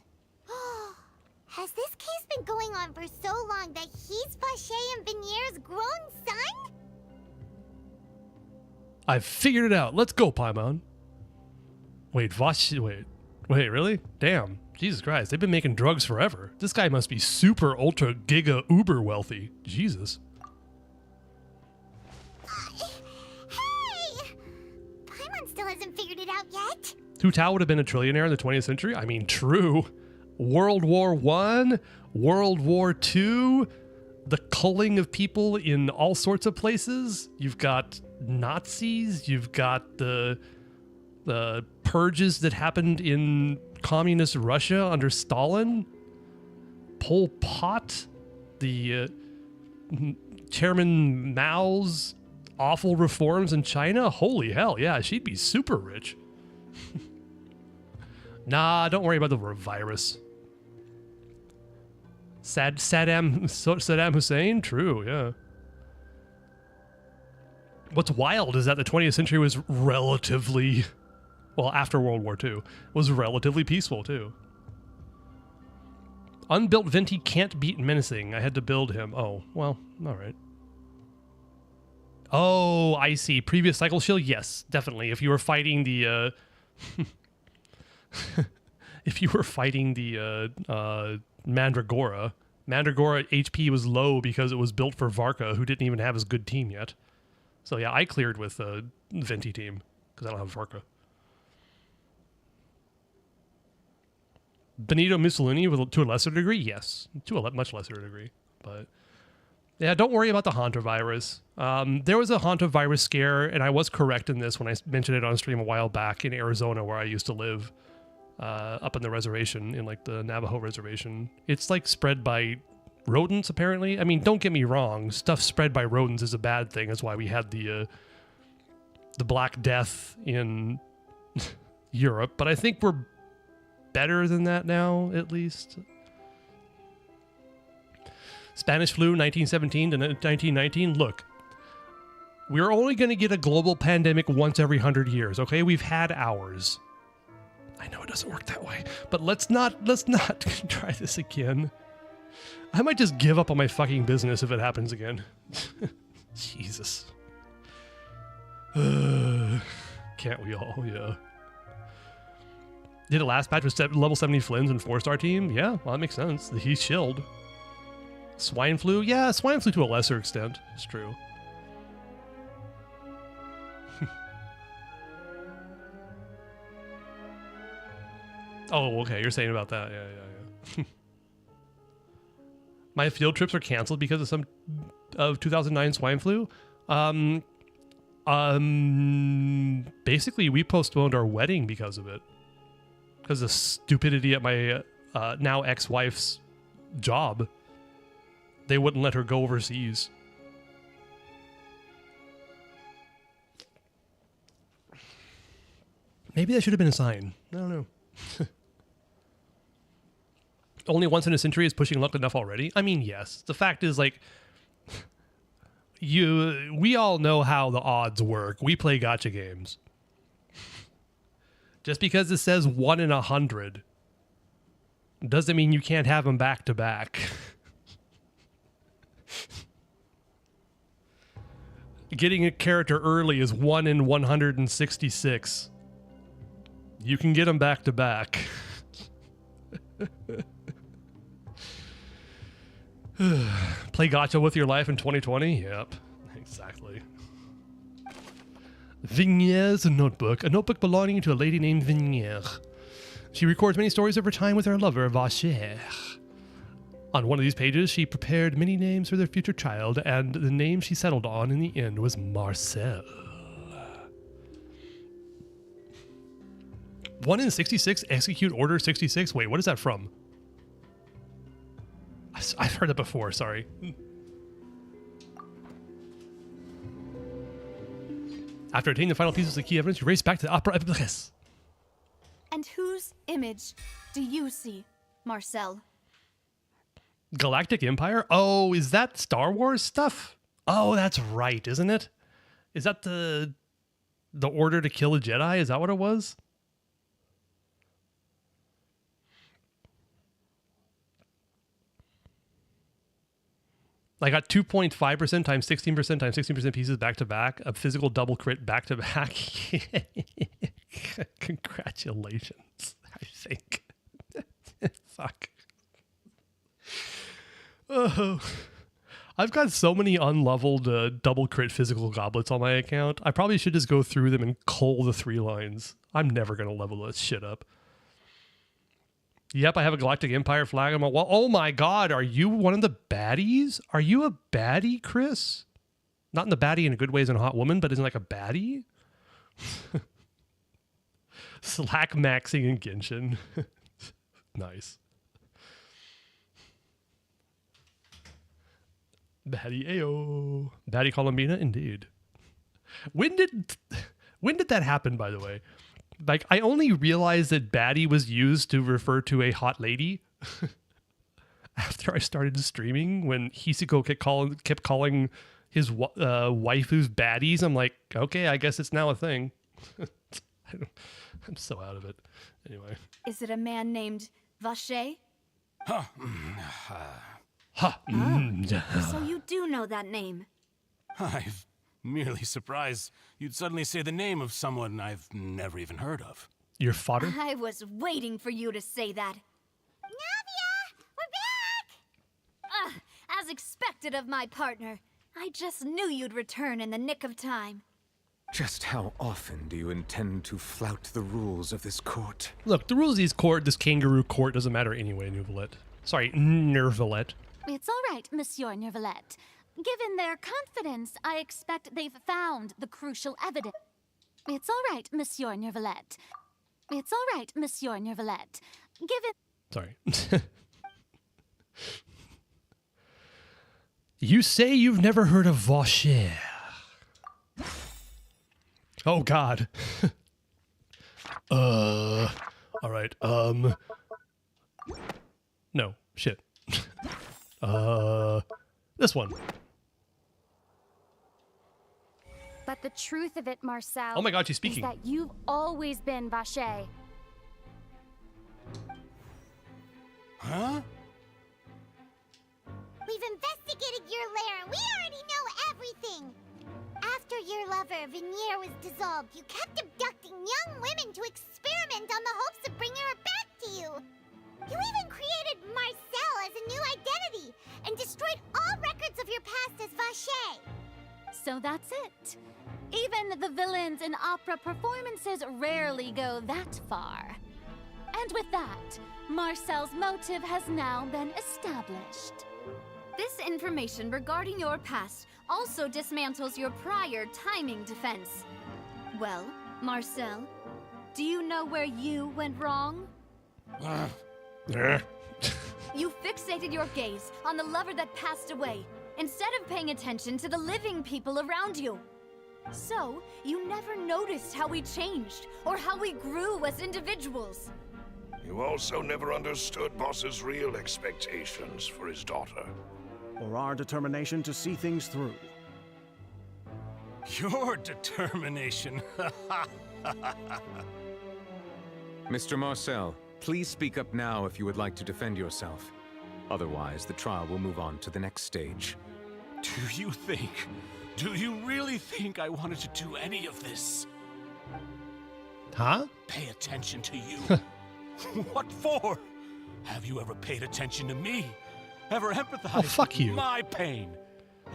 Has this case been going on for so long that he's Vacher and Venier's grown son? I've figured it out. Let's go, Paimon. Wait, wait, really? Damn. Jesus Christ, they've been making drugs forever. This guy must be super, ultra, giga, uber wealthy. Jesus. Hey! Paimon still hasn't figured it out yet. Hu Tao would have been a trillionaire in the 20th century? I mean, true. World War I, World War II, the culling of people in all sorts of places. You've got Nazis, you've got the purges that happened in communist Russia under Stalin, Pol Pot, the Chairman Mao's awful reforms in China. Holy hell, yeah, she'd be super rich. Nah, don't worry about the virus. Saddam Hussein? True, yeah. What's wild is that the 20th century was relatively, well, after World War II, was relatively peaceful, too. Unbuilt Venti can't beat menacing. I had to build him. Oh, well, all right. Oh, I see. Previous cycle shield? Yes, definitely. If you were fighting the, if you were fighting the, Mandragora HP was low because it was built for Varka, who didn't even have his good team yet. So yeah, I cleared with the Venti team because I don't have Varka. Benito Mussolini to a lesser degree, yes, to a much lesser degree. But yeah, don't worry about the hantavirus. There was a hantavirus scare, and I was correct in this when I mentioned it on stream a while back in Arizona, where I used to live. Up in the reservation, in like the Navajo reservation. It's like spread by rodents, apparently. I mean, don't get me wrong, stuff spread by rodents is a bad thing. That's why we had the Black Death in Europe. But I think we're better than that now, at least. Spanish flu, 1917 to 1919. Look, we're only going to get a global pandemic once every 100 years, okay? We've had ours. I know it doesn't work that way, but let's not try this again. I might just give up on my fucking business if it happens again. Jesus. Can't we all? Yeah. Did it last patch with level 70 Flynn's and 4-star team? Yeah, well, that makes sense. He's chilled. Swine flu? Yeah, swine flu to a lesser extent. It's true. Oh, okay. You're saying about that. Yeah. My field trips are canceled because of 2009 swine flu. Basically, we postponed our wedding because of it. Because of stupidity at my now ex-wife's job. They wouldn't let her go overseas. Maybe that should have been a sign. I don't know. Only once in a century is pushing luck enough already? I mean, yes. The fact is, like, we all know how the odds work. We play gacha games. Just because it says 1 in 100 doesn't mean you can't have them back to back. Getting a character early is 1 in 166. You can get them back to back. Play gacha with your life in 2020? Yep, exactly. Vigniere's notebook. A notebook belonging to a lady named Vigniere. She records many stories of her time with her lover, Vacher. On one of these pages, she prepared many names for their future child, and the name she settled on in the end was Marcel. 1 in 66, execute order 66? Wait, what is that from? I've heard that before, sorry. After attaining the final pieces of the key evidence, you race back to the Opera Epiclès. And whose image do you see, Marcel? Galactic Empire? Oh, is that Star Wars stuff? Oh, that's right, isn't it? Is that the order to kill a Jedi? Is that what it was? I got 2.5% times 16% times 16% pieces back to back. A physical double crit back to back. Congratulations, I think. Fuck. Oh. I've got so many unleveled double crit physical goblets on my account. I probably should just go through them and cull the 3 lines. I'm never going to level this shit up. Yep, I have a Galactic Empire flag on my wall. Oh my god, are you one of the baddies? Are you a baddie, Chris? Not in the baddie in a good way as in a hot woman, but isn't like a baddie? Slack maxing in Genshin. Nice. Baddie Ayo. Baddie Columbina, indeed. When did that happen, by the way? Like, I only realized that baddie was used to refer to a hot lady after I started streaming, when Hisako kept calling his waifus baddies. I'm like, okay, I guess it's now a thing. I'm so out of it. Anyway. Is it a man named Vache? Huh. So you do know that name. I'm merely surprised you'd suddenly say the name of someone I've never even heard of. Your fodder? I was waiting for you to say that. Navia! We're back! As expected of my partner. I just knew you'd return in the nick of time. Just how often do you intend to flout the rules of this court? Look, the rules of this kangaroo court doesn't matter anyway, Nervalette. Sorry, Nervalette. It's all right, Monsieur Nervalette. Given their confidence, I expect they've found the crucial evidence. It's all right, Monsieur Nervalette. It's all right, Monsieur Nervalette. Given... Sorry. You say you've never heard of Vache. Oh, God. All right, No, shit. This one. But the truth of it, Marcel, Oh my god, she's speaking. is that you've always been Vache. Huh? We've investigated your lair. We already know everything. After your lover, Veneer, was dissolved, you kept abducting young women to experiment on the hopes of bringing her back to you. You even created Marcel as a new identity and destroyed all records of your past as Vache. So that's it. Even the villains in opera performances rarely go that far. And with that, Marcel's motive has now been established. This information regarding your past also dismantles your prior timing defense. Well, Marcel, do you know where you went wrong? You fixated your gaze on the lover that passed away, instead of paying attention to the living people around you. So, you never noticed how we changed, or how we grew as individuals. You also never understood Boss's real expectations for his daughter. Or our determination to see things through. Your determination. Mr. Marcel, please speak up now if you would like to defend yourself. Otherwise, the trial will move on to the next stage. Do you really think I wanted to do any of this? Huh? Pay attention to you. What for? Have you ever paid attention to me? Ever empathized with you. my pain?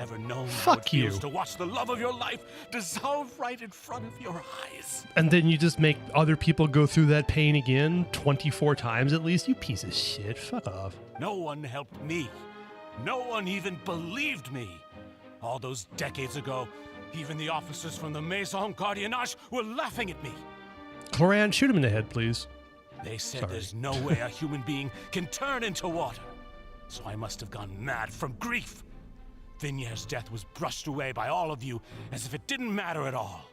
Ever known Fuck how it feels you. to watch the love of your life dissolve right in front of your eyes? And then you just make other people go through that pain again 24 times at least? You piece of shit. Fuck off. No one helped me. No one even believed me. All those decades ago, even the officers from the Maison Gardiennage were laughing at me. Cloran, shoot him in the head, please. They said Sorry. there's no way a human being can turn into water. So I must have gone mad from grief. Vignere's death was brushed away by all of you as if it didn't matter at all.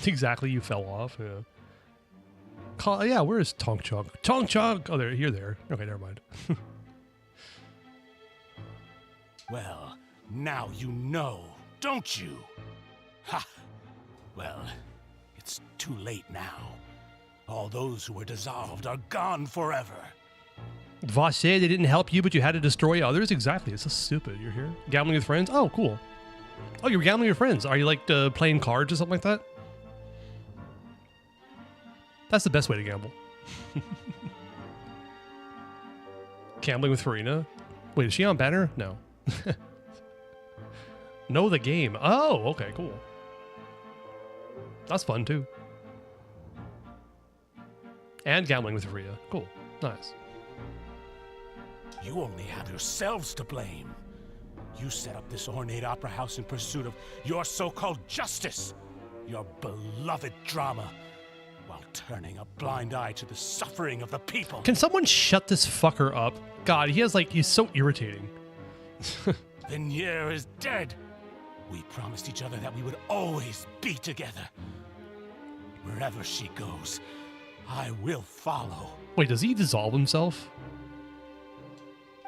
Exactly, you fell off. Yeah. Yeah, where is Tonk Chunk? Tonk Chunk! Oh, you're there. Okay, never mind. Well, now you know, don't you? Ha! Well, it's too late now. All those who were dissolved are gone forever. Vache, they didn't help you, but you had to destroy others? Exactly. It's so stupid. You're here. Gambling with friends? Oh, cool. Oh, you're gambling with friends. Are you like playing cards or something like that? That's the best way to gamble. Gambling with Farina? Wait, is she on banner? No. Know the game. Oh, okay, cool. That's fun too. And gambling with Farina. Cool. Nice. You only have yourselves to blame. You set up this ornate opera house in pursuit of your so-called justice, your beloved drama, while turning a blind eye to the suffering of the people. Can someone shut this fucker up? God, he's so irritating. Vignier is dead. We promised each other that we would always be together. Wherever she goes, I will follow. Wait, does he dissolve himself?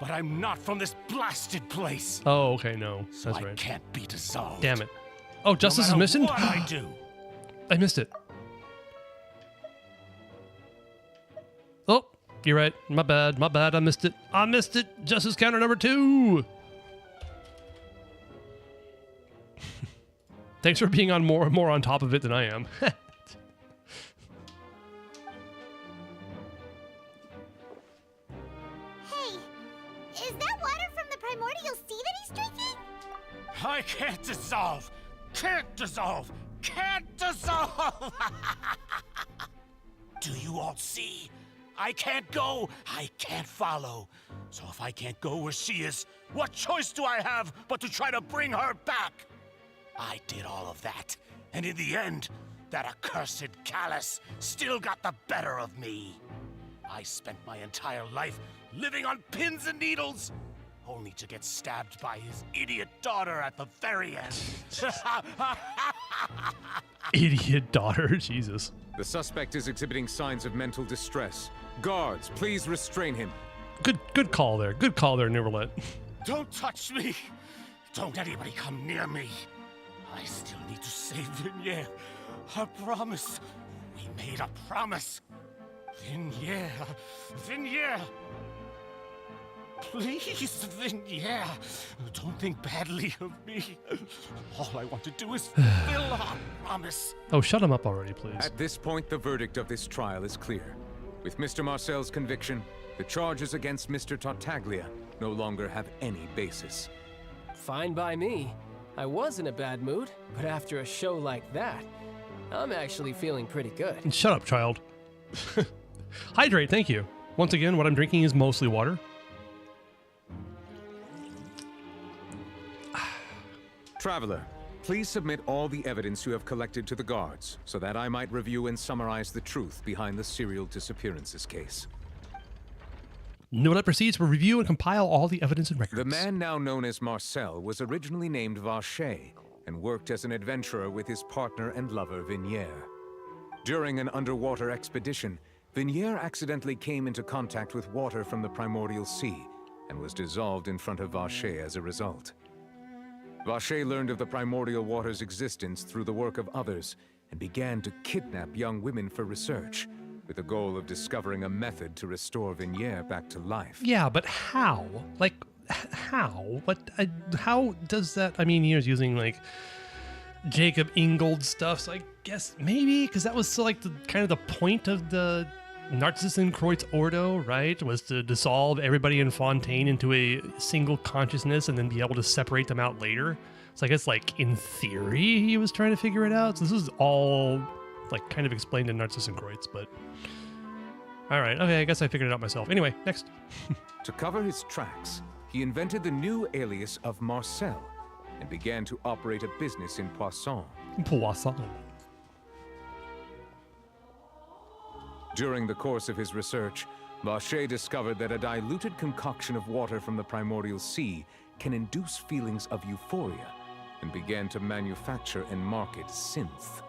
But I'm not from this blasted place. Oh, okay, no. So That's right. I can't be dissolved. Damn it. Oh, Justice no is missing? What I do. I missed it. Oh, you're right. My bad. My bad. I missed it. I missed it. Justice counter number 2. Thanks for being on more on top of it than I am. Is that water from the primordial sea that he's drinking? I can't dissolve. Can't dissolve. Can't dissolve. Do you all see? I can't go. I can't follow. So if I can't go where she is, what choice do I have but to try to bring her back? I did all of that, and in the end, that accursed Callus still got the better of me. I spent my entire life living on pins and needles, only to get stabbed by his idiot daughter at the very end. Idiot daughter, Jesus. The suspect is exhibiting signs of mental distress. Guards, please restrain him. Good call there. Good call there, Neverlet. Don't touch me. Don't anybody come near me. I still need to save Vignier. I promise. We made a promise. Vignier. Vignier. Please, Vignier. Don't think badly of me. All I want to do is fulfill our promise. Oh, shut him up already, please. At this point, the verdict of this trial is clear. With Mr. Marcel's conviction, the charges against Mr. Tartaglia no longer have any basis. Fine by me. I was in a bad mood, but after a show like that, I'm actually feeling pretty good. Shut up, child. Hydrate, thank you. Once again, what I'm drinking is mostly water. Traveler, please submit all the evidence you have collected to the guards, so that I might review and summarize the truth behind the serial disappearances case. Neverlet proceeds to review and compile all the evidence and records. The man now known as Marcel was originally named Vache and worked as an adventurer with his partner and lover Vignier. During an underwater expedition, Vignier accidentally came into contact with water from the primordial sea and was dissolved in front of Vache as a result. Vache learned of the primordial water's existence through the work of others and began to kidnap young women for research, with the goal of discovering a method to restore Vignier back to life. Yeah, but how? Like, how? How does that... I mean, he was using, like, Jacob Ingold stuff, so I guess maybe, because that was so, like, kind of the point of the Narcissenkreuz Ordo, right? Was to dissolve everybody in Fontaine into a single consciousness and then be able to separate them out later. So I guess, like, in theory, he was trying to figure it out. So this is all, like, kind of explained in Narcissenkreuz, but... Alright, okay, I guess I figured it out myself. Anyway, next. To cover his tracks, he invented the new alias of Marcel and began to operate a business in Poisson. Poisson. During the course of his research, Vache discovered that a diluted concoction of water from the primordial sea can induce feelings of euphoria and began to manufacture and market synth.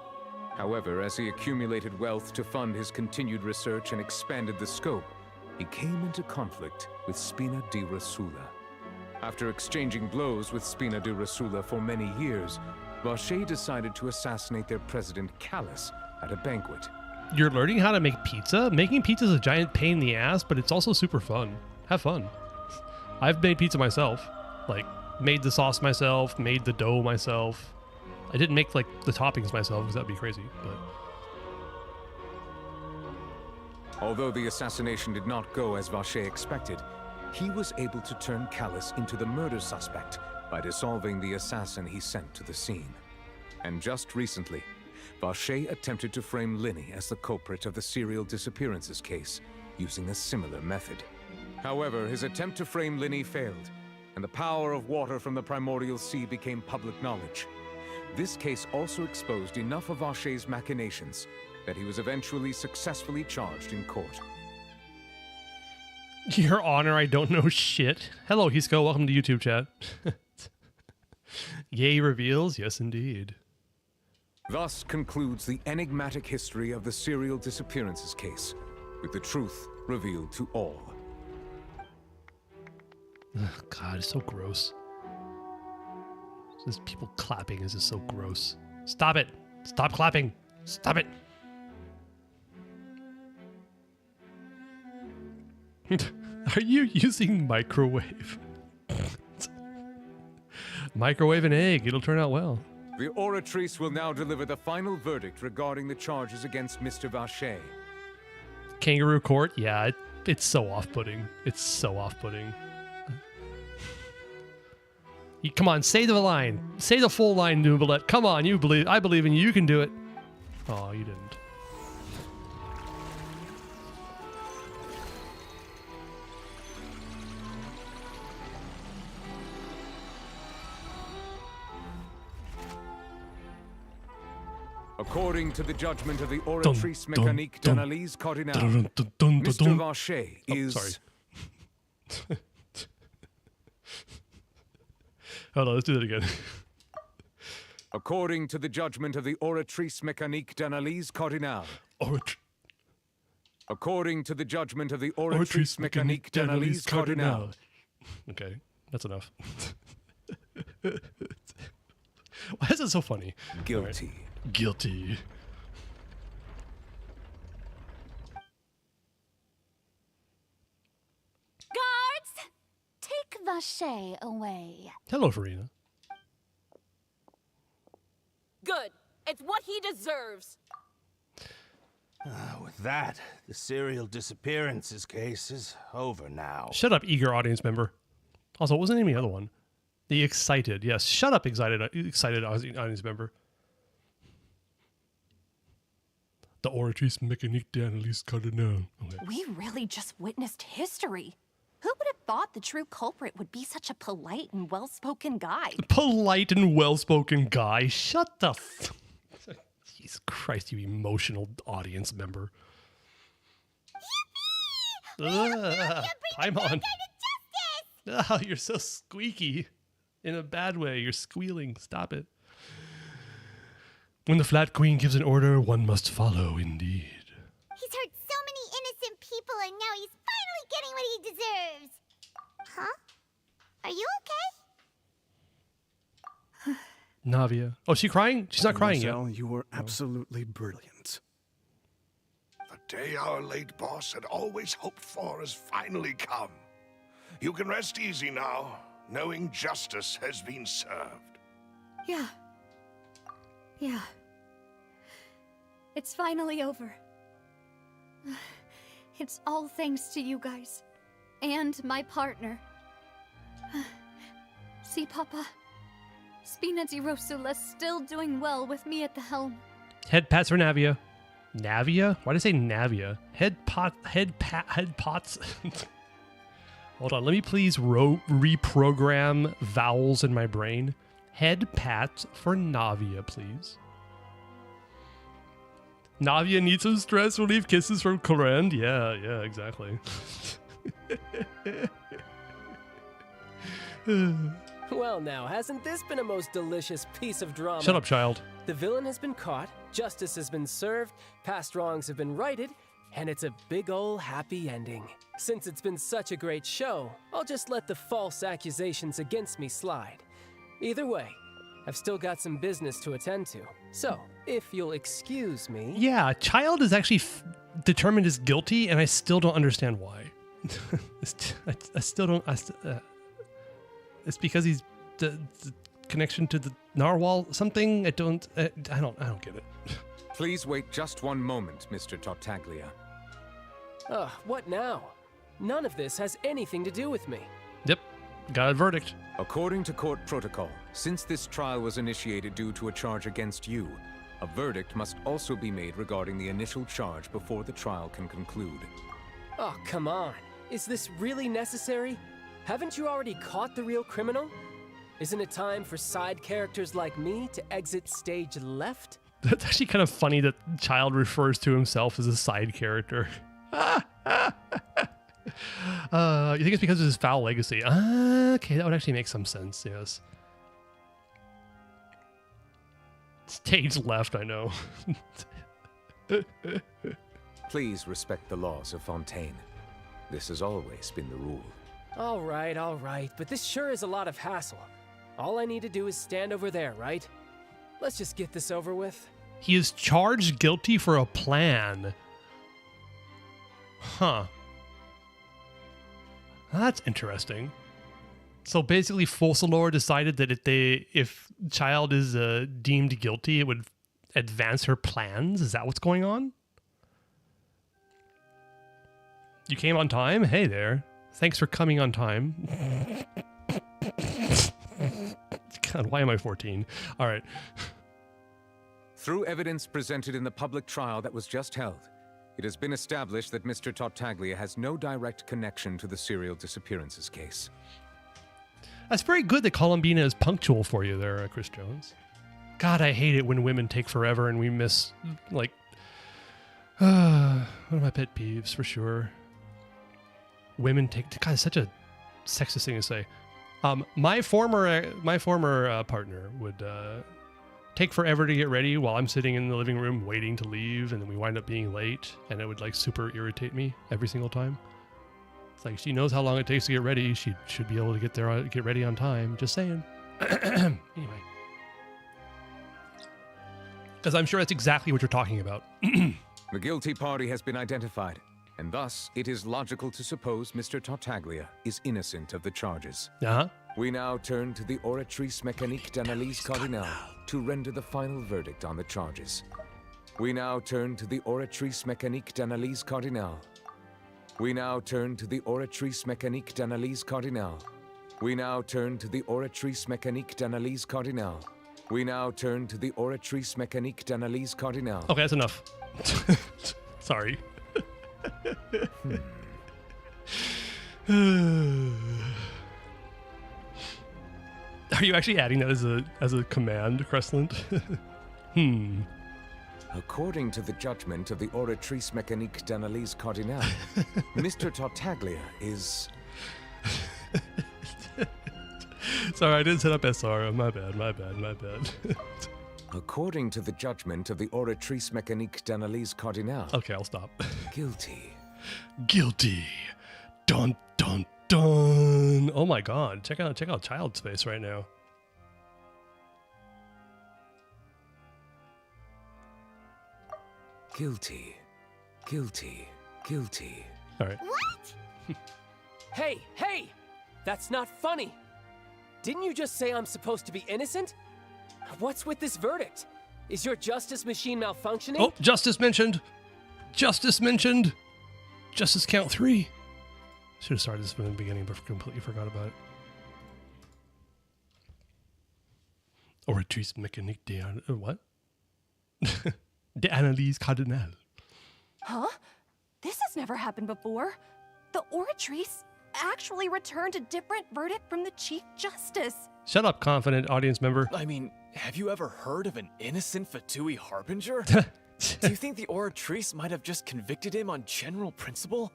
However, as he accumulated wealth to fund his continued research and expanded the scope, he came into conflict with Spina di Rosula. After exchanging blows with Spina di Rosula for many years, Vache decided to assassinate their president Callus at a banquet. You're learning how to make pizza? Making pizza is a giant pain in the ass, but it's also super fun. Have fun. I've made pizza myself. Like, made the sauce myself, made the dough myself. I didn't make, like, the toppings myself because that'd be crazy, but... Although the assassination did not go as Vacher expected, he was able to turn Callus into the murder suspect by dissolving the assassin he sent to the scene. And just recently, Vacher attempted to frame Linny as the culprit of the serial disappearances case, using a similar method. However, his attempt to frame Linny failed, and the power of water from the primordial sea became public knowledge. This case also exposed enough of Vacher's machinations that he was eventually successfully charged in court. Your Honor, I don't know shit. Hello, Hisco. Welcome to YouTube chat. Yay reveals? Yes, indeed. Thus concludes the enigmatic history of the serial disappearances case, with the truth revealed to all. Ugh, God, it's so gross. This people clapping is just so gross. Stop it! Stop clapping! Stop it! Are you using microwave? Microwave an egg. It'll turn out well. The Oratrice will now deliver the final verdict regarding the charges against Mr. Vacher. Kangaroo court? Yeah, it's so off-putting. It's so off-putting. Come on, say the line. Say the full line, Nubilet. Come on, you believe. I believe in you. You can do it. Oh, you didn't. According to the judgment of the Oratrice Mécanique d'Analyse Cardinal, Mr. Vacher is... sorry. Hold on, let's do that again. According to the judgment of the Oratrice Mécanique d'Analyse Cardinal. According to the judgment of the Oratrice Mécanique d'Analyse Cardinal. Okay, that's enough. Why is it so funny? Guilty. Right. Guilty. Guards! Take Vacher away. Hello, Farina. Good. It's what he deserves. With that, the serial disappearances case is over now. Shut up, eager audience member. Also, what was the name of the other one? The excited. Yes, shut up, excited audience member. The Oratrice Mécanique d'Analyse Cardinal. Okay. We really just witnessed history. Who would have thought the true culprit would be such a polite and well-spoken guy? Polite and well-spoken guy. Shut the Jesus Christ, you emotional audience member. I'm on. Oh, you're so squeaky. In a bad way. You're squealing. Stop it. When the Flat Queen gives an order, one must follow, indeed. He's hurt so many innocent people, and now he's finally getting what he deserves. Huh? Are you okay? Navia. Oh, is she crying? She's not crying Marcel, yet. You were absolutely brilliant. The day our late boss had always hoped for has finally come. You can rest easy now, knowing justice has been served. Yeah. Yeah. It's finally over. It's all thanks to you guys. And my partner. See, Papa? Spina di Rosula's still doing well with me at the helm. Head pats for Navia. Navia? Why did I say Navia? Head pots. Hold on, let me please reprogram vowels in my brain. Head pat for Navia, please. Navia needs some stress relief kisses from Corand. Yeah, exactly. Well now, hasn't this been a most delicious piece of drama? Shut up, child. The villain has been caught, justice has been served, past wrongs have been righted, and it's a big ol' happy ending. Since it's been such a great show, I'll just let the false accusations against me slide. Either way, I've still got some business to attend to. So, if you'll excuse me... Yeah, child is actually determined as guilty, and I still don't understand why. I still don't. It's because he's the connection to the narwhal something. I don't get it. Please wait just one moment, Mr. Tartaglia. What now? None of this has anything to do with me. Yep, got a verdict. According to court protocol, since this trial was initiated due to a charge against you, a verdict must also be made regarding the initial charge before the trial can conclude. Oh, come on. Is this really necessary? Haven't you already caught the real criminal? Isn't it time for side characters like me to exit stage left? That's actually kind of funny that Child refers to himself as a side character. You think it's because of his foul legacy? Okay, that would actually make some sense, yes. Stage left, I know. Please respect the laws of Fontaine. This has always been the rule. All right, but this sure is a lot of hassle. All I need to do is stand over there, right? Let's just get this over with. He is charged guilty for a plan. Huh. That's interesting. So basically, Focalor decided that if Child is deemed guilty, it would advance her plans. Is that what's going on? You came on time? Hey there. Thanks for coming on time. God, why am I 14? All right. Through evidence presented in the public trial that was just held, it has been established that Mr. Tartaglia has no direct connection to the serial disappearances case. That's very good that Columbina is punctual for you there, Chris Jones. God, I hate it when women take forever and we miss, like, one of my pet peeves for sure. Women take, God, it's such a sexist thing to say. My former partner would take forever to get ready while I'm sitting in the living room waiting to leave, and then we wind up being late, and it would like super irritate me every single time. It's like, she knows how long it takes to get ready. She should be able to get ready on time. Just saying. Anyway. Because I'm sure that's exactly what you're talking about. The guilty party has been identified, and thus it is logical to suppose Mr. Tartaglia is innocent of the charges. Uh-huh. We now turn to the Oratrice Mécanique d'Analyse Cardinale to render the final verdict on the charges. We now turn to the Oratrice Mécanique d'Analyse Cardinale. We now turn to the Oratrice Mécanique d'Analyse Cardinale. We now turn to the Oratrice Mécanique d'Analyse Cardinale. We now turn to the Oratrice Mécanique d'Analyse Cardinale. Okay, that's enough. Sorry. Are you actually adding that as a command, Crestland? According to the judgment of the Oratrice Mécanique d'Analyse Cardinale, Mr. Tartaglia is... Sorry, I didn't set up SR. My bad. According to the judgment of the Oratrice Mécanique d'Analyse Cardinale... Okay, I'll stop. Guilty. Guilty. Dun, dun, dun. Oh my god. Check out Child's face right now. Guilty. Guilty. Guilty. All right. What? Hey! That's not funny! Didn't you just say I'm supposed to be innocent? What's with this verdict? Is your justice machine malfunctioning? Oh, justice mentioned. Justice count 3. Should have started this from the beginning, but completely forgot about it. Oratrice Mécanique what? D'Analyse Cardinale. Huh? This has never happened before. The Oratrice actually returned a different verdict from the Chief Justice. Shut up, confident audience member. I mean, have you ever heard of an innocent Fatui Harbinger? Do you think the Oratrice might have just convicted him on general principle?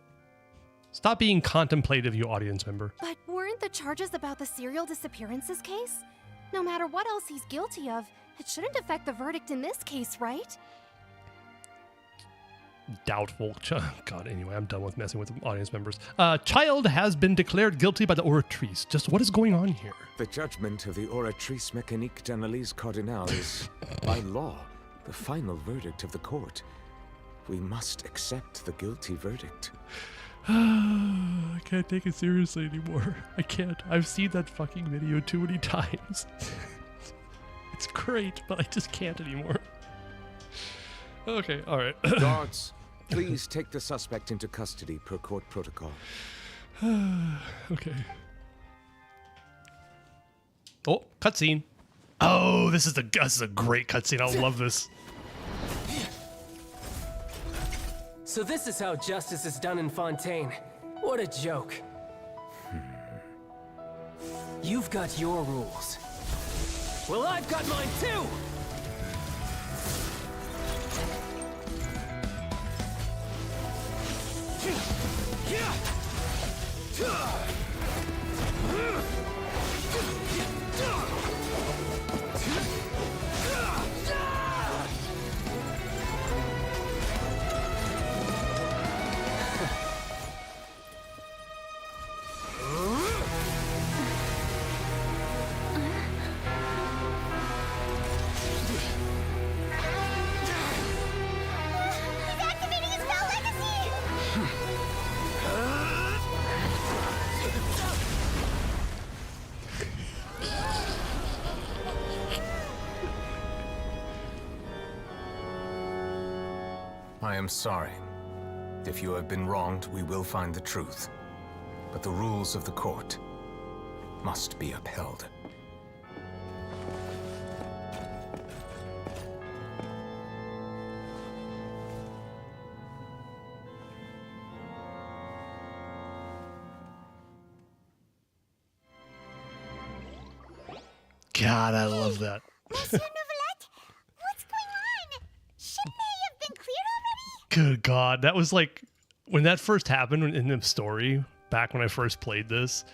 Stop being contemplative, you audience member. But weren't the charges about the serial disappearances case? No matter what else he's guilty of, it shouldn't affect the verdict in this case, right? Doubtful. God, anyway, I'm done with messing with audience members. Child has been declared guilty by the Oratrice. Just what is going on here? The judgment of the Oratrice Mécanique d'Analyse Cardinale is, by law, the final verdict of the court. We must accept the guilty verdict. I can't take it seriously anymore. I can't. I've seen that fucking video too many times. It's great, but I just can't anymore. Okay, alright. Guards, please take the suspect into custody per court protocol. Okay. Oh, cutscene. Oh, this is a great cutscene. I love this. So this is how justice is done in Fontaine. What a joke. You've got your rules. Well, I've got mine too! I am sorry. If you have been wronged, we will find the truth. But the rules of the court must be upheld. God, I love that. Monsieur Nouvelette, what's going on? Shouldn't they have been cleared already? Good God, that was like when that first happened in the story. Back when I first played this,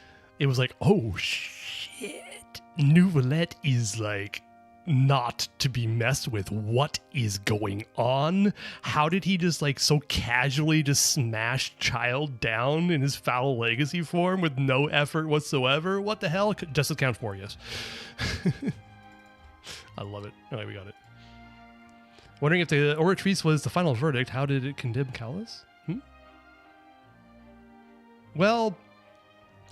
it was like, oh shit, Nouvelette is like not to be messed with. What is going on? How did he just like so casually just smash Child down in his foul legacy form with no effort whatsoever? What the hell? Justice counts for, yes. I love it. Okay, we got it. Wondering if the Oratrice was the final verdict. How did it condemn Callus? Well,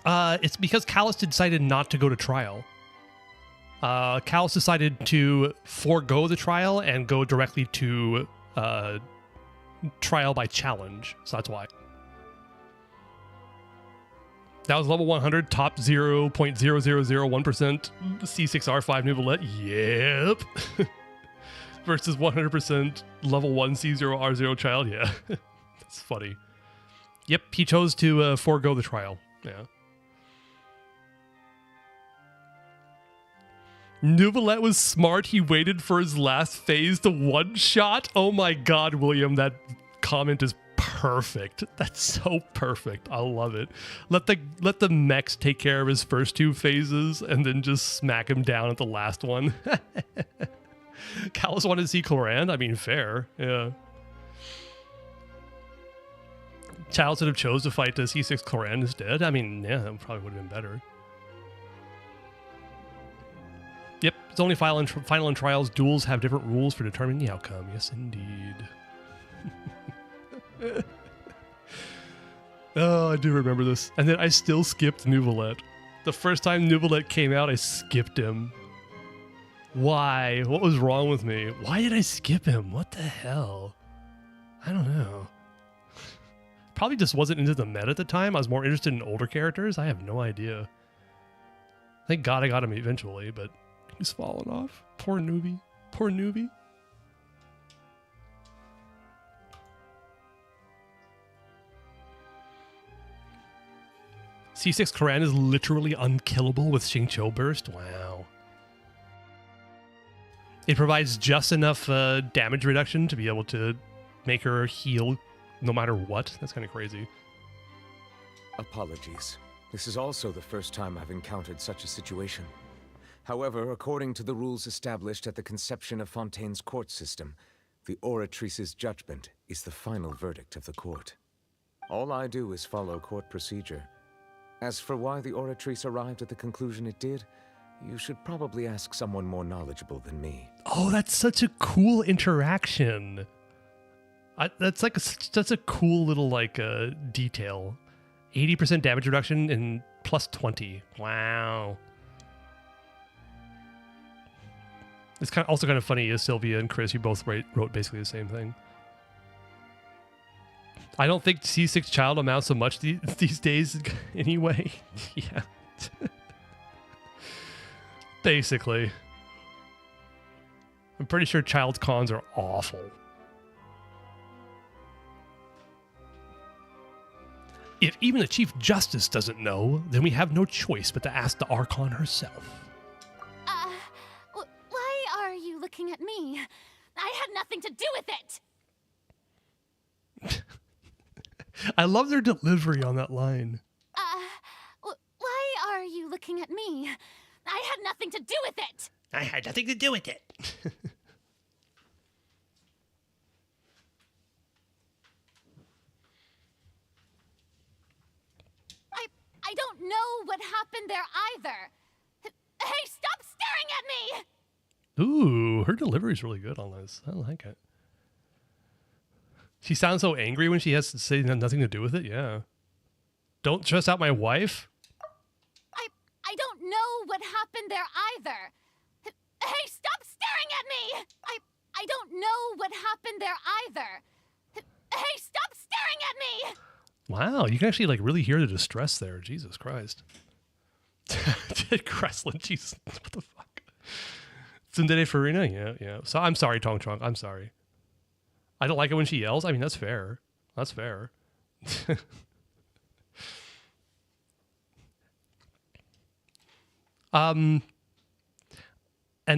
it's because Callus decided not to go to trial. Callus decided to forego the trial and go directly to trial by challenge. So that's why. That was level 100, top 0.0001% C6R5 Nouvelette. Yep. Versus 100% level 1 C0R0 Child. Yeah. That's funny. Yep, he chose to forego the trial. Yeah. Nouvelette was smart. He waited for his last phase to one-shot. Oh my God, William, that comment is perfect. That's so perfect. I love it. Let the mechs take care of his first two phases and then just smack him down at the last one. Callus wanted to see Clorand. I mean, fair. Yeah. Child should have chose to fight C6 Clorand instead. I mean, yeah, that probably would have been better. Yep, it's only final and trials. Duels have different rules for determining the outcome. Yes, indeed. Oh, I do remember this. And then I still skipped Nouvelette. The first time Nouvelette came out, I skipped him. Why? What was wrong with me? Why did I skip him? What the hell? I don't know. Probably just wasn't into the meta at the time. I was more interested in older characters. I have no idea. Thank God I got him eventually, but he's fallen off. Poor newbie. Poor newbie. C6 Clorand is literally unkillable with Xingqiu Burst. Wow. It provides just enough damage reduction to be able to make her heal no matter what. That's kind of crazy. Apologies. This is also the first time I've encountered such a situation. However, according to the rules established at the conception of Fontaine's court system, the Oratrice's judgment is the final verdict of the court. All I do is follow court procedure. As for why the Oratrice arrived at the conclusion it did, you should probably ask someone more knowledgeable than me. Oh, that's such a cool interaction. That's like that's a cool little like detail. 80% damage reduction and plus 20. Wow. It's also kind of funny is Sylvia and Chris, you both wrote basically the same thing. I don't think C6 child amounts to much these days anyway. Yeah. Basically. I'm pretty sure child's cons are awful. If even the Chief Justice doesn't know, then we have no choice but to ask the Archon herself. Why are you looking at me? I had nothing to do with it! I love their delivery on that line. Why are you looking at me? I had nothing to do with it! I had nothing to do with it. I don't know what happened there either. Hey, stop staring at me! Ooh, her delivery is really good on this. I like it. She sounds so angry when she has to say nothing to do with it. Yeah. Don't stress out my wife. I don't know what happened there either. Hey, stop staring at me! I don't know what happened there either. Hey, stop staring at me! Wow, you can actually like really hear the distress there. Jesus Christ. Kreslin, Jesus, what the fuck? Tsundere Farina? Yeah. So I'm sorry, Tong Chong. I'm sorry. I don't like it when she yells. I mean, that's fair. That's fair. An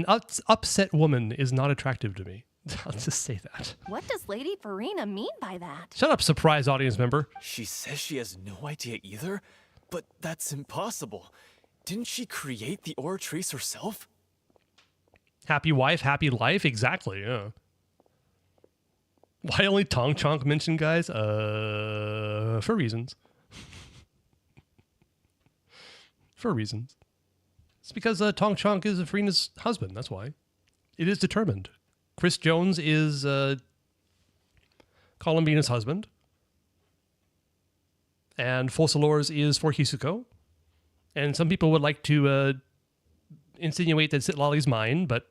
upset woman is not attractive to me. I'll just say that. What does Lady Farina mean by that? Shut up, surprise audience member. She says she has no idea either, but that's impossible. Didn't she create the Oratrice herself? Happy wife, happy life. Exactly, yeah. Why only Tong Chonk mentioned, guys? For reasons. For reasons. It's because Tong Chonk is Farina's husband. That's why. It is determined. Chris Jones is Columbina's husband. And Fossilors is for Hisuko. And some people would like to insinuate that Citlali's mine, but...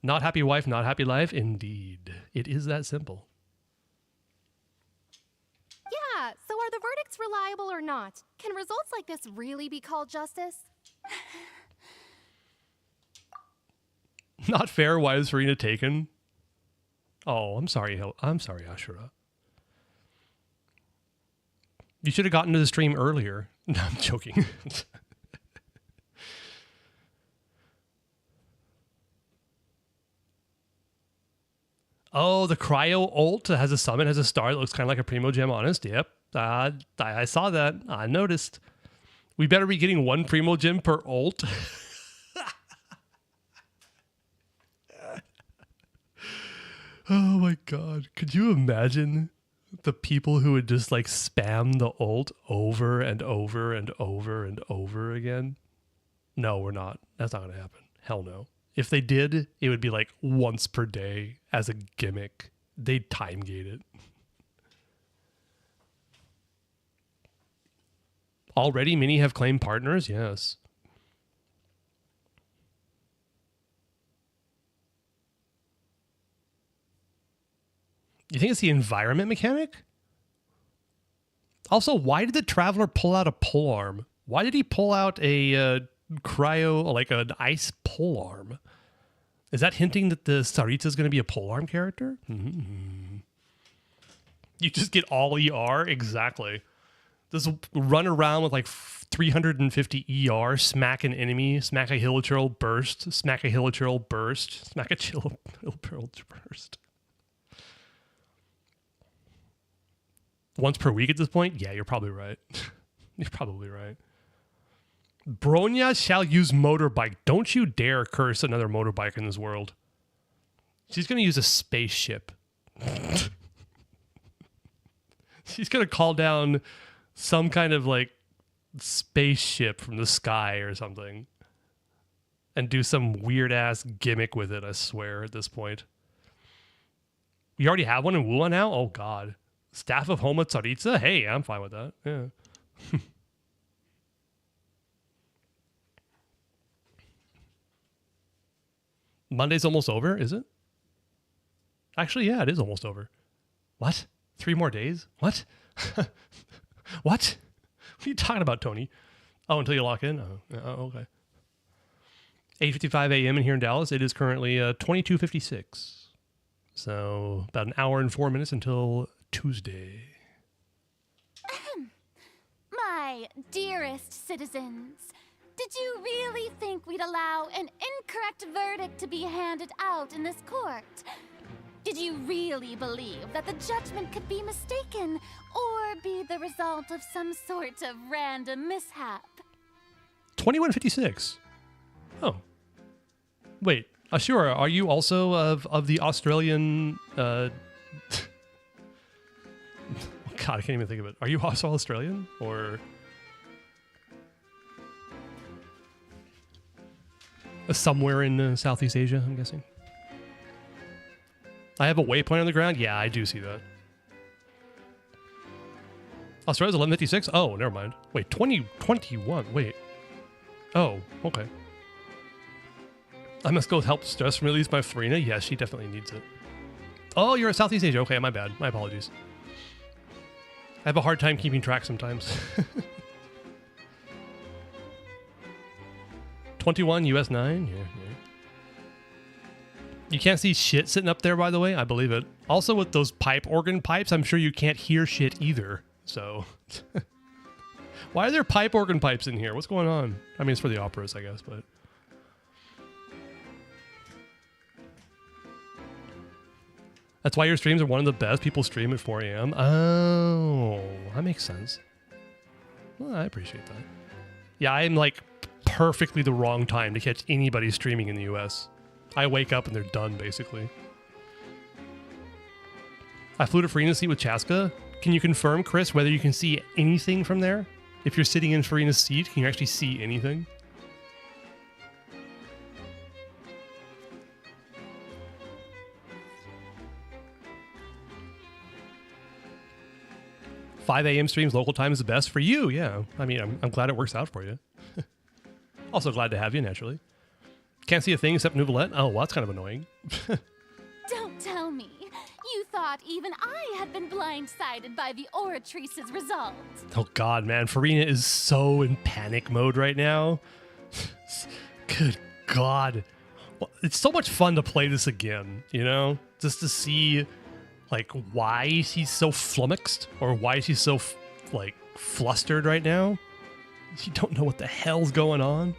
Not happy wife, not happy life. Indeed. It is that simple. Yeah, so are the verdicts reliable or not? Can results like this really be called justice? Not fair. Why is Farina taken? Oh, I'm sorry. I'm sorry, Ashura. You should have gotten to the stream earlier. No, I'm joking. Oh, the Cryo ult has a summon, has a star that looks kind of like a Primo Gem Honest. Yep. I saw that. I noticed. We better be getting one Primo Gem per ult. Oh my god. Could you imagine the people who would just like spam the ult over and over and over and over again? No, we're not. That's not going to happen. Hell no. If they did, it would be like once per day as a gimmick. They'd time gate it. Already many have claimed partners? Yes. You think it's the environment mechanic? Also, why did the Traveler pull out a polearm? Why did he pull out a cryo, like an ice polearm? Is that hinting that the Sarita is going to be a polearm character? Mm-hmm. You just get all ER? Exactly. Just run around with like 350 ER, smack an enemy, smack a Hilichurl, burst, smack a Hilichurl, burst, smack a Hilichurl, burst. Once per week at this point? Yeah, you're probably right. You're probably right. Bronya shall use motorbike. Don't you dare curse another motorbike in this world. She's going to use a spaceship. She's going to call down some kind of like spaceship from the sky or something. and do some weird-ass gimmick with it, I swear, at this point. You already have one in Wuhan now? Oh, God. Staff of Homa Tsaritsa? Hey, I'm fine with that. Yeah. Monday's almost over, is it? Actually, yeah, it is almost over. What? 3 more days? What? What? What are you talking about, Tony? Oh, until you lock in? Oh, okay. 8:55 a.m. in here in Dallas. It is currently 22:56. So about an hour and 4 minutes until Tuesday. My dearest citizens, did you really think we'd allow an incorrect verdict to be handed out in this court? Did you really believe that the judgment could be mistaken or be the result of some sort of random mishap? 21:56. Oh. Wait, Ashura, are you also of the Australian... God, I can't even think of it. Are you also Australian? Or... somewhere in Southeast Asia, I'm guessing? I have a waypoint on the ground? Yeah, I do see that. Australia's 11:56? Oh, never mind. Wait, 2021. Wait. Oh, okay. I must go help stress release my Farina. Yes, she definitely needs it. Oh, you're at Southeast Asia. Okay, my bad. My apologies. I have a hard time keeping track sometimes. 21, US 9. Yeah. You can't see shit sitting up there, by the way. I believe it. Also, with those pipe organ pipes, I'm sure you can't hear shit either. So, why are there pipe organ pipes in here? What's going on? I mean, it's for the operas, I guess, but... That's why your streams are one of the best. People stream at 4 a.m. Oh, that makes sense. Well, I appreciate that. Yeah, I'm like perfectly the wrong time to catch anybody streaming in the US. I wake up and they're done, basically. I flew to Farina's seat with Chaska. Can you confirm, Chris, whether you can see anything from there? If you're sitting in Farina's seat, can you actually see anything? $5 a.m. streams local time is the best for you. Yeah, I mean, I'm glad it works out for you. Also glad to have you, naturally. Can't see a thing except Nouvellette. Oh, well, that's kind of annoying. Don't tell me. You thought even I had been blindsided by the Oratrice's result. Oh, God, man. Farina is so in panic mode right now. Good God. Well, it's so much fun to play this again, you know? Just to see, like, why she's so flummoxed or why she's so, like, flustered right now. You don't know what the hell's going on.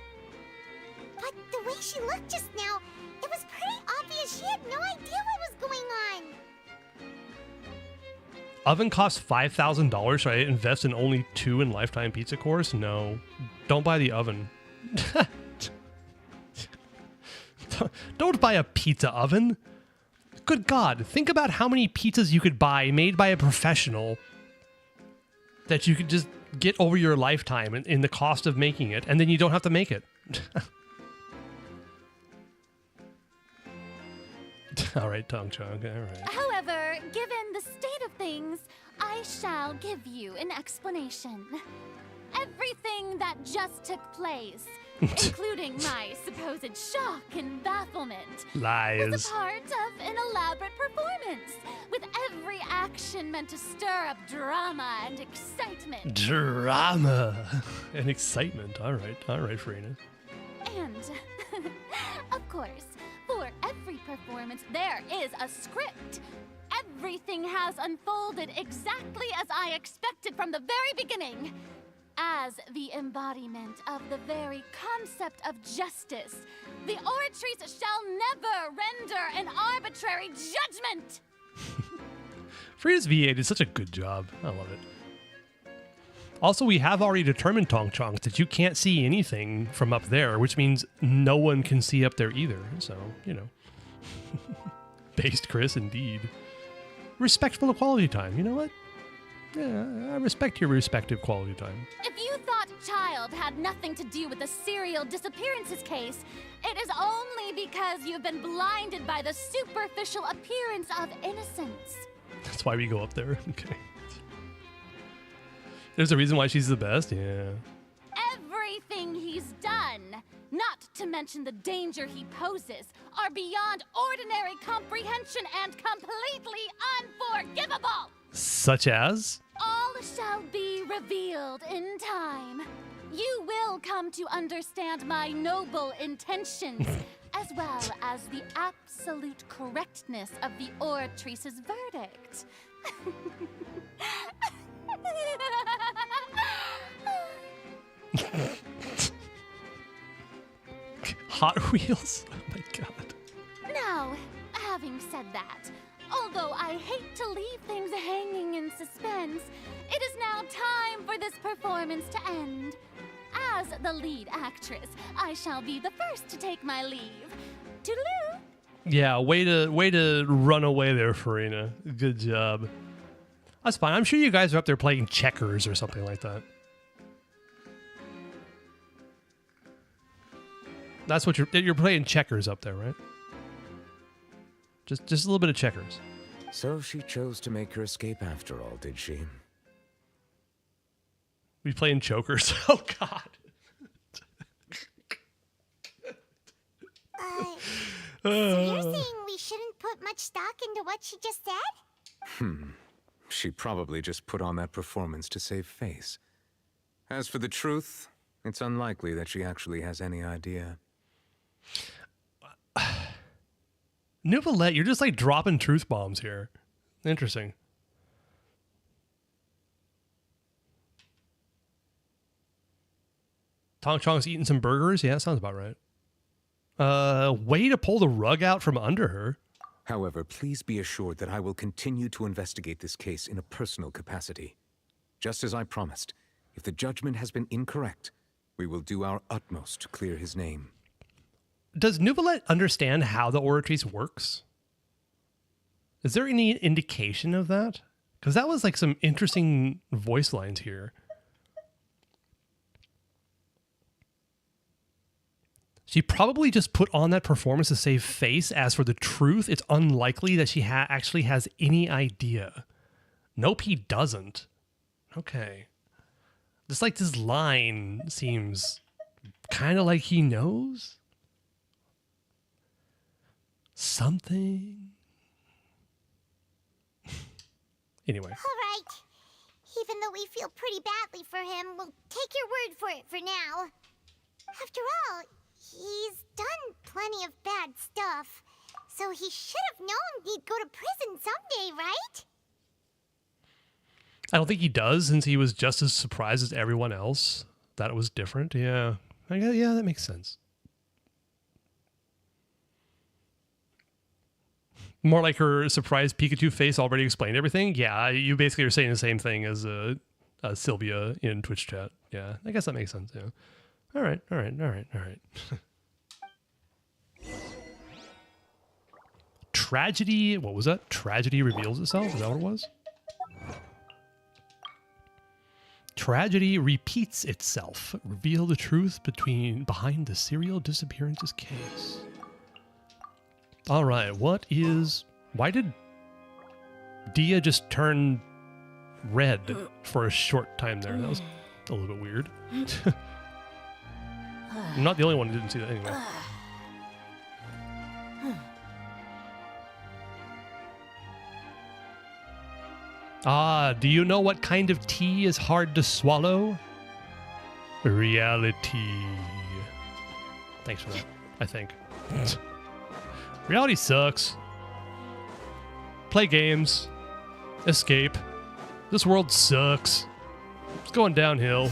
But the way she looked just now, it was pretty obvious she had no idea what was going on. Oven costs $5,000. Should I invest in only 2 in Lifetime Pizza Course? No. Don't buy the oven. Don't buy a pizza oven. Good God. Think about how many pizzas you could buy made by a professional that you could just get over your lifetime in the cost of making it, and then you don't have to make it. All right, Tong Chong. All right. However, given the state of things, I shall give you an explanation. Everything that just took place, including my supposed shock and bafflement, Lies. was a part of an elaborate performance, with every action meant to stir up drama and excitement. Drama and excitement. All right, Farina. And, of course, for every performance, there is a script. Everything has unfolded exactly as I expected from the very beginning. As the embodiment of the very concept of justice, the Oratrice shall never render an arbitrary judgment! Farina's V8 did such a good job. I love it. Also, we have already determined, Tong Chong, that you can't see anything from up there, which means no one can see up there either. So, you know. Based Chris, indeed. Respectful of quality time. You know what? Yeah, I respect your respective quality time. If you thought child had nothing to do with the serial disappearances case, it is only because you've been blinded by the superficial appearance of innocence. That's why we go up there. Okay. There's a reason why she's the best? Yeah. Everything he's done, not to mention the danger he poses, are beyond ordinary comprehension and completely unforgivable. Such as? All shall be revealed in time. You will come to understand my noble intentions, as well as the absolute correctness of the Oratrice's verdict. Hot Wheels? Oh my god. Now, having said that, although I hate to leave things hanging in suspense, it is now time for this performance to end. As the lead actress, I shall be the first to take my leave. Toodaloo! Yeah, way to run away there, Farina. Good job. That's fine. I'm sure you guys are up there playing checkers or something like that. That's what you're playing checkers up there, right? Just a little bit of checkers. So she chose to make her escape after all, did she? We playing chokers. Oh god. So you're saying we shouldn't put much stock into what she just said? She probably just put on that performance to save face. As for the truth, it's unlikely that she actually has any idea. Nouvellette, you're just like dropping truth bombs here. Interesting. Tong Chong's eating some burgers? Yeah, that sounds about right. Way to pull the rug out from under her. However, please be assured that I will continue to investigate this case in a personal capacity. Just as I promised, if the judgment has been incorrect, we will do our utmost to clear his name. Does Nouvellette understand how the Oratrice works? Is there any indication of that? Because that was like some interesting voice lines here. She probably just put on that performance to save face. As for the truth, it's unlikely that she actually has any idea. Nope, he doesn't. Okay. Just like this line seems kind of like he knows something. Anyway. All right. Even though we feel pretty badly for him, we'll take your word for it for now. After all, he's done plenty of bad stuff, so he should have known he'd go to prison someday, right? I don't think he does, since he was just as surprised as everyone else that it was different. Yeah. Yeah, that makes sense. More like her surprised Pikachu face already explained everything. Yeah, you basically are saying the same thing as Sylvia in Twitch chat. Yeah, I guess that makes sense. Yeah. All right. Tragedy. What was that? Tragedy reveals itself. Is that what it was? Tragedy repeats itself. Reveal the truth behind the serial disappearances case. All right. Why did Dia just turn red for a short time there? That was a little bit weird. I'm not the only one who didn't see that anyway. Do you know what kind of tea is hard to swallow? Reality. Thanks for that, I think. Reality sucks. Play games. Escape. This world sucks. It's going downhill.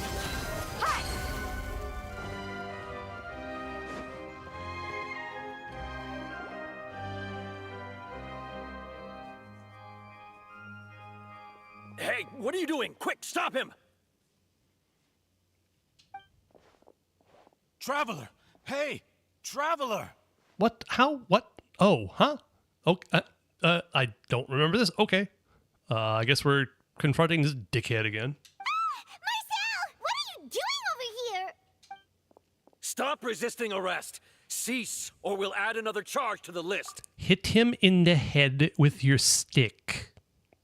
Hey, what are you doing? Quick, stop him! Traveler! Hey! Traveler! What? How? What? Oh, huh? Okay. I don't remember this. Okay. I guess we're confronting this dickhead again. Marcel! What are you doing over Stop resisting arrest. Cease, or we'll add another charge to the list. Hit him in the head with your stick.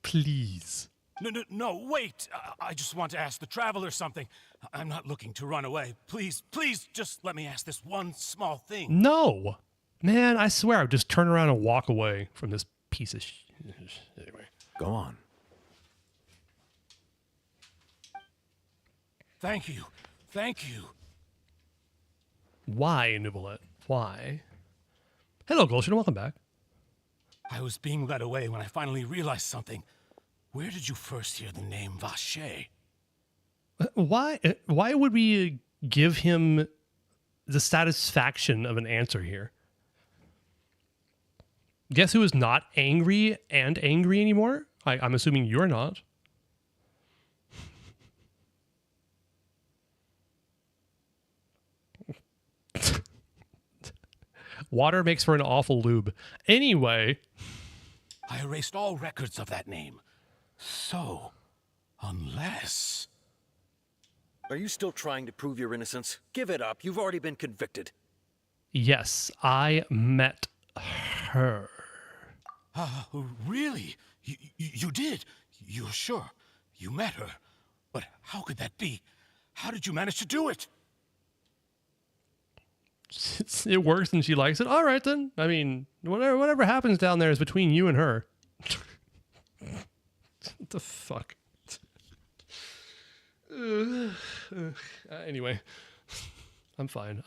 Please. No, wait. I just want to ask the traveler something. I'm not looking to run away. Please, just let me ask this one small thing. No. Man, I swear I would just turn around and walk away from this piece of Anyway. Go on. Thank you. Thank you. Why, Nubilet? Why? Hello, Gulshin. Welcome back. I was being led away when I finally realized something. Where did you first hear the name Vache? Why would we give him the satisfaction of an answer here? Guess who is not angry and angry anymore? I'm assuming you're not. Water makes for an awful lube. Anyway. I erased all records of that name. So, unless... Are you still trying to prove your innocence? Give it up. You've already been convicted. Yes, I met her. Really? You did? You're sure? You met her? But how could that be? How did you manage to do it? It works and she likes it. All right, then. I mean, whatever happens down there is between you and her. What the fuck? Anyway, I'm fine.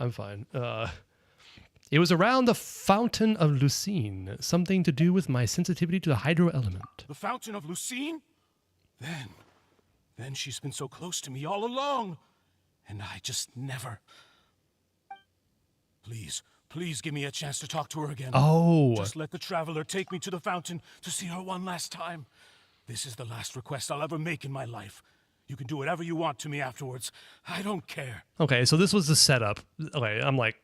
It was around the Fountain of Lucine, something to do with my sensitivity to the hydro element. The Fountain of Lucine? Then she's been so close to me all along. And I just never... Please give me a chance to talk to her again. Oh. Just let the traveler take me to the fountain to see her one last time. This is the last request I'll ever make in my life. You can do whatever you want to me afterwards. I don't care. Okay, so this was the setup. Okay, I'm like...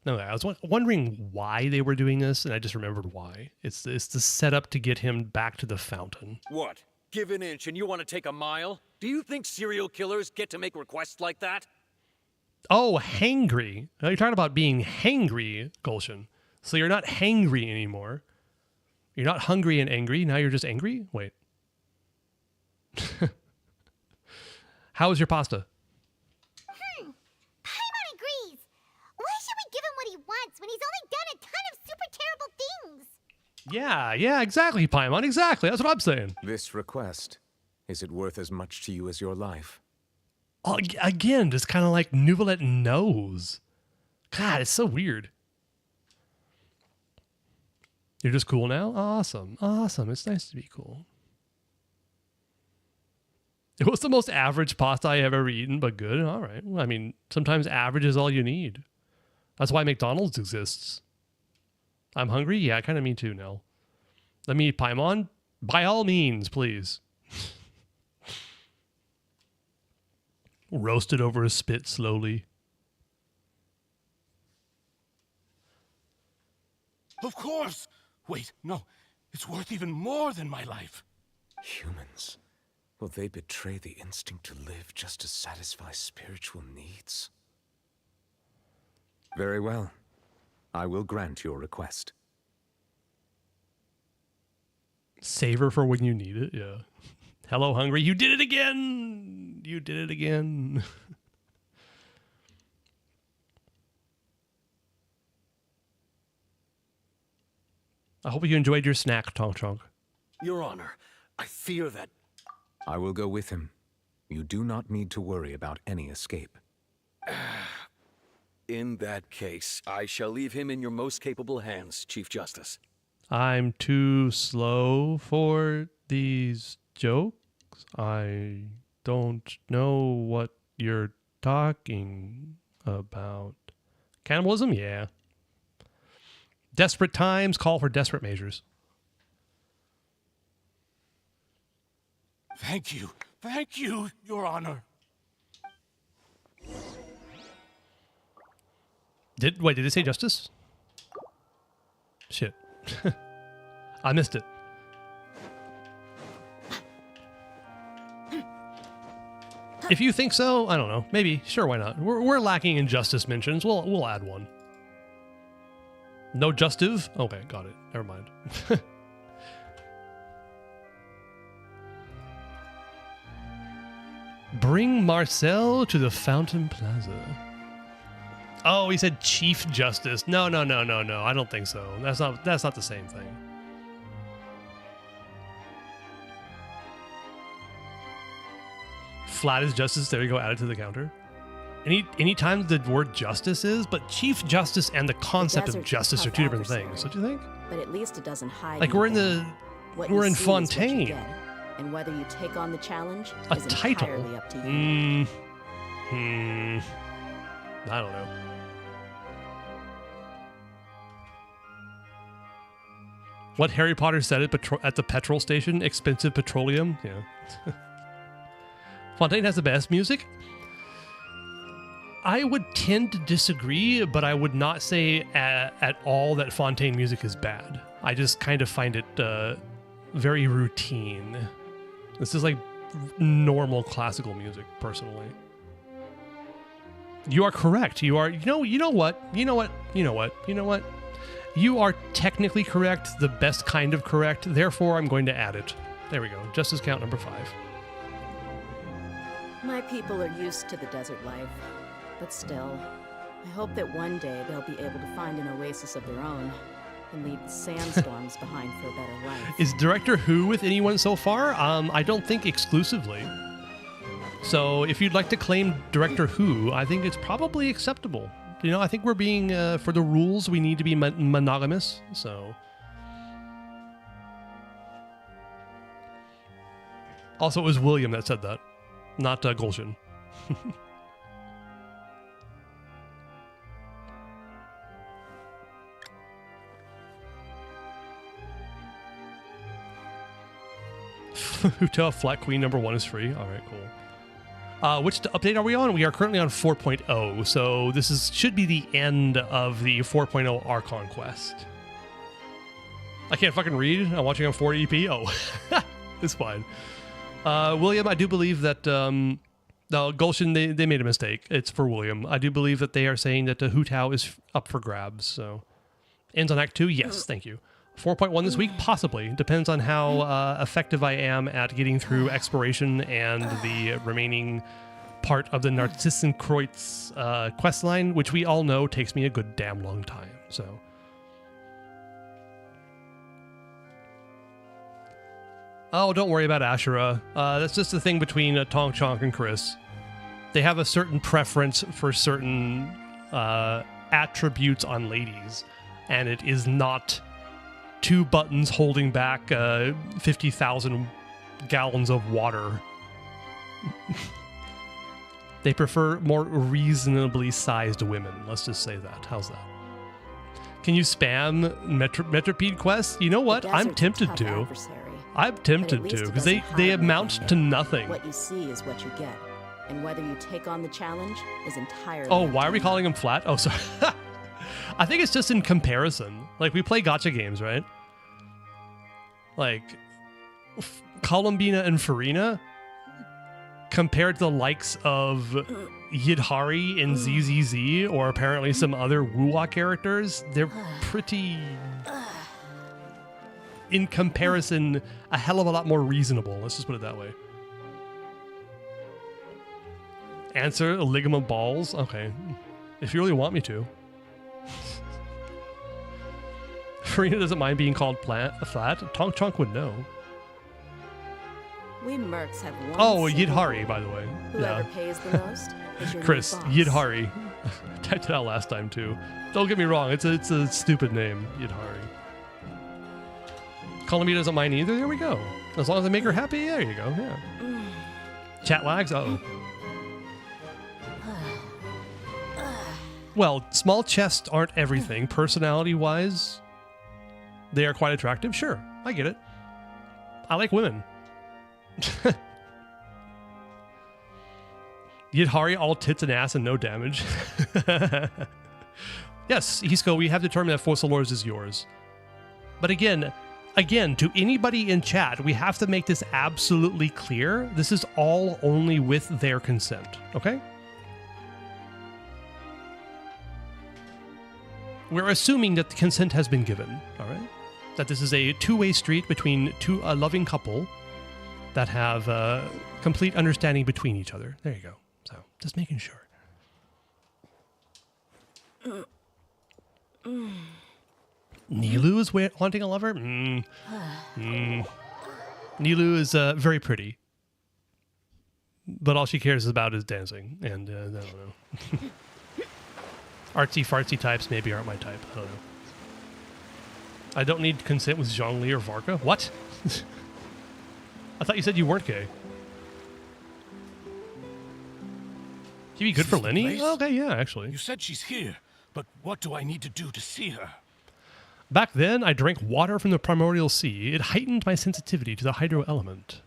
Okay, I was wondering why they were doing this, and I just remembered why. It's the setup to get him back to the fountain. What? Give an inch and you want to take a mile? Do you think serial killers get to make requests like that? Oh, hangry. Now you're talking about being hangry, Gulshin. So you're not hangry anymore. You're not hungry and angry. Now you're just angry? Wait. How is your pasta? Paimon agrees. Why should we give him what he wants when he's only done a ton of super terrible things? Yeah, exactly, Paimon. Exactly. That's what I'm saying. This request, is it worth as much to you as your life? Again, just kind of like Nubilet knows. God, it's so weird. You're just cool now? Awesome. It's nice to be cool. It was the most average pasta I have ever eaten, but good. All right. Well, I mean, sometimes average is all you need. That's why McDonald's exists. I'm hungry? Yeah, kind of me too, Nell. Let me eat Paimon? By all means, please. Roasted over a spit slowly. Of course! Wait, no. It's worth even more than my life. Humans. Will they betray the instinct to live just to satisfy spiritual needs? Very well. I will grant your request. Savor for when you need it, yeah. Hello, hungry. You did it again! You did it again. I hope you enjoyed your snack, Tonk Tonk. Your Honor, I fear that... I will go with him. You do not need to worry about any escape. In that case, I shall leave him in your most capable hands, Chief Justice. I'm too slow for these jokes. I don't know what you're talking about. Cannibalism? Yeah. Desperate times call for desperate measures. Thank you, Your Honor. Did it say justice? Shit. I missed it. If you think so, I don't know. Maybe. Sure, why not? We're lacking in justice mentions. We'll add one. No justive? Okay, got it. Never mind. Bring Marcel to the Fountain Plaza. Oh, he said Chief Justice. No. I don't think so. That's not the same thing. Flat is justice. There you go. Add it to the counter. Anytime the word justice is, but Chief Justice and the concept of justice are two different things. Don't you think? But at least it doesn't hide. Like we're in Fontaine. And whether you take on the challenge is title. Entirely up to you. I don't know. What Harry Potter said at the petrol station? Expensive petroleum? Yeah. Fontaine has the best music? I would tend to disagree, but I would not say at all that Fontaine music is bad. I just kind of find it very routine. This is like normal classical music, personally. You are correct. You are, you know what? You are technically correct, the best kind of correct. Therefore, I'm going to add it. There we go. Justice count number 5. My people are used to the desert life, but still, I hope that one day they'll be able to find an oasis of their own and leave the sandstorms behind for a better life. Is Director Who with anyone so far? I don't think exclusively. So if you'd like to claim Director Who, I think it's probably acceptable. I think we're being, for the rules, we need to be monogamous, so. Also, it was William that said that, not Genshin. Hotel Flat Queen number 1 is free. All right, cool. Which update are we on? We are currently on 4.0, so this should be the end of the 4.0 Archon quest. I can't fucking read. I'm watching on 480p. Oh, it's fine. William, I do believe that no, Genshin, they made a mistake. It's for William. I do believe that they are saying that the Hutao is up for grabs. So ends on Act 2. Yes, thank you. 4.1 this week? Possibly. Depends on how effective I am at getting through exploration and the remaining part of the Narcissenkreuz quest line, which we all know takes me a good damn long time. So, oh, don't worry about Ashura. That's just the thing between Tonk Chonk and Chris. They have a certain preference for certain attributes on ladies, and it is not 2 buttons holding back 50,000 gallons of water. They prefer more reasonably sized women. Let's just say that. How's that? Can you spam Metropede quests? You know what? I'm tempted to. I'm tempted to, because they amount to nothing. What you see is what you get. And whether you take on the challenge is entirely... Oh, why are we calling them flat? Oh, sorry. I think it's just in comparison. Like, we play gacha games, right? Like, Columbina and Farina, compared to the likes of Yidhari and ZZZ, or apparently some other Wuwa characters, they're pretty, in comparison, a hell of a lot more reasonable. Let's just put it that way. Answer, ligament balls? Okay. If you really want me to. Farina doesn't mind being called flat. Tonk Chonk would know. We mercs have one. Oh, Yidhari, by the way. Whoever pays the most is your Chris, new boss. Yidhari. I typed it out last time too. Don't get me wrong, it's a stupid name, Yidhari. Columbia doesn't mind either. There we go. As long as they make her happy, there you go. Yeah. Chat lags. Uh-oh. Well, small chests aren't everything. Personality-wise, they are quite attractive. Sure, I get it. I like women. Yidhari, all tits and ass and no damage. Yes, Hisco, we have determined that Force of Lords is yours. But again, again, to anybody in chat, we have to make this absolutely clear. This is all only with their consent, okay? We're assuming that the consent has been given, all right? That this is a two-way street between a loving couple that have complete understanding between each other. There you go. So, just making sure. Nilu is wanting a lover? Nilu is very pretty. But all she cares about is dancing. And I don't know. Artsy-fartsy types maybe aren't my type. I don't know. I don't need consent with Zhongli or Varka? What? I thought you said you weren't gay. You'd be good for Lenny? Oh, okay, yeah, actually. You said she's here, but what do I need to do to see her? Back then, I drank water from the primordial sea. It heightened my sensitivity to the hydro element.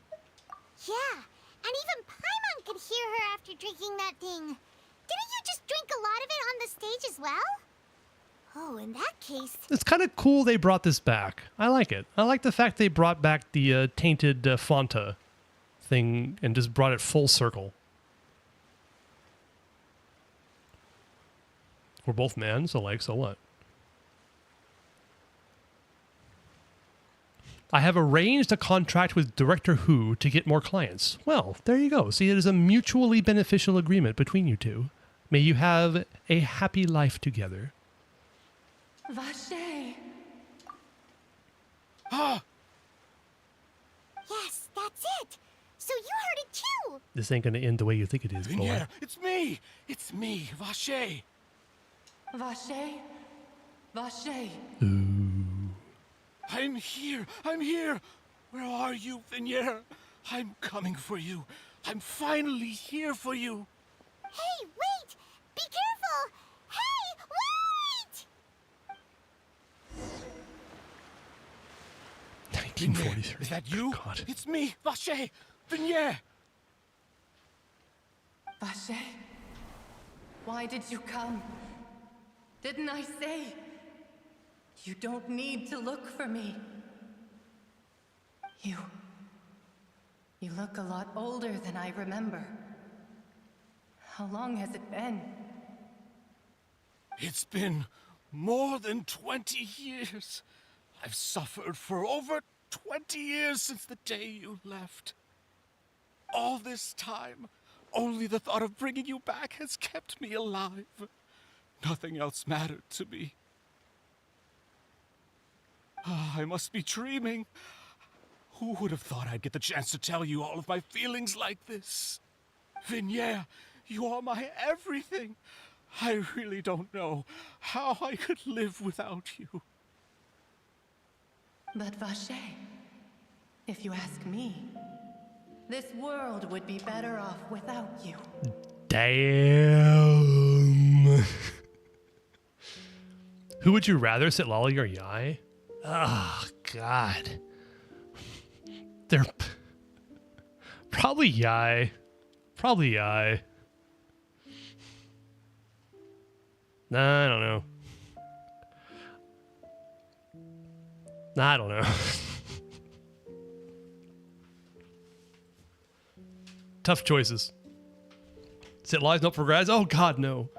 Yeah, and even Paimon could hear her after drinking that thing. Didn't you just drink a lot of it on the stage as well? Oh, in that case... It's kind of cool they brought this back. I like it. I like the fact they brought back the tainted Fonta thing and just brought it full circle. We're both men, so so what? I have arranged a contract with Director Who to get more clients. Well, there you go. See, it is a mutually beneficial agreement between you two. May you have a happy life together. Vache. Ah! Yes, that's it. So you heard it too. This ain't gonna end the way you think it is, boy. Yeah, it's me. It's me, Vache. Vache. Vache. I'm here. I'm here. Where are you, Vignier? I'm coming for you. I'm finally here for you. Hey, wait! Be careful! Hey, wait! 1943. Is that you? God. It's me, Vache. Vignier. Vache. Why did you come? Didn't I say? You don't need to look for me. You look a lot older than I remember. How long has it been? It's been more than 20 years. I've suffered for over 20 years since the day you left. All this time, only the thought of bringing you back has kept me alive. Nothing else mattered to me. I must be dreaming. Who would have thought I'd get the chance to tell you all of my feelings like this? Vignier, you are my everything. I really don't know how I could live without you. But Vache, if you ask me, this world would be better off without you. Damn. Who would you rather, Sitlali or Yai? Oh, God. They're probably Yai. Probably Yai. Nah, I don't know. Nah, I don't know. Tough choices. Sitlali's not for grads? Oh, God, no.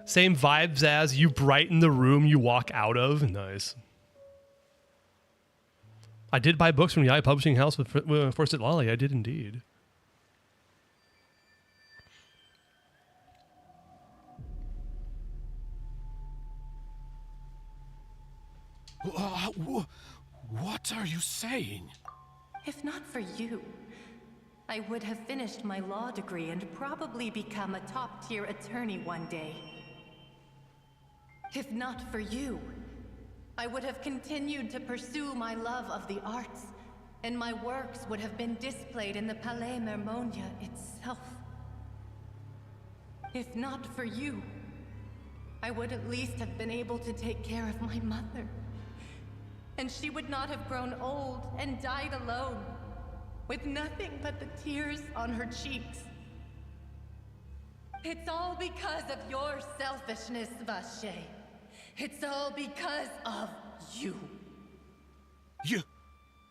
Same vibes as you brighten the room you walk out of. Nice. I did buy books from Yai Publishing House for Sitlali. I did indeed. What are you saying? If not for you, I would have finished my law degree and probably become a top-tier attorney one day. If not for you, I would have continued to pursue my love of the arts, and my works would have been displayed in the Palais Mermonia itself. If not for you, I would at least have been able to take care of my mother. And she would not have grown old and died alone, with nothing but the tears on her cheeks. It's all because of your selfishness, Vache. It's all because of you. You...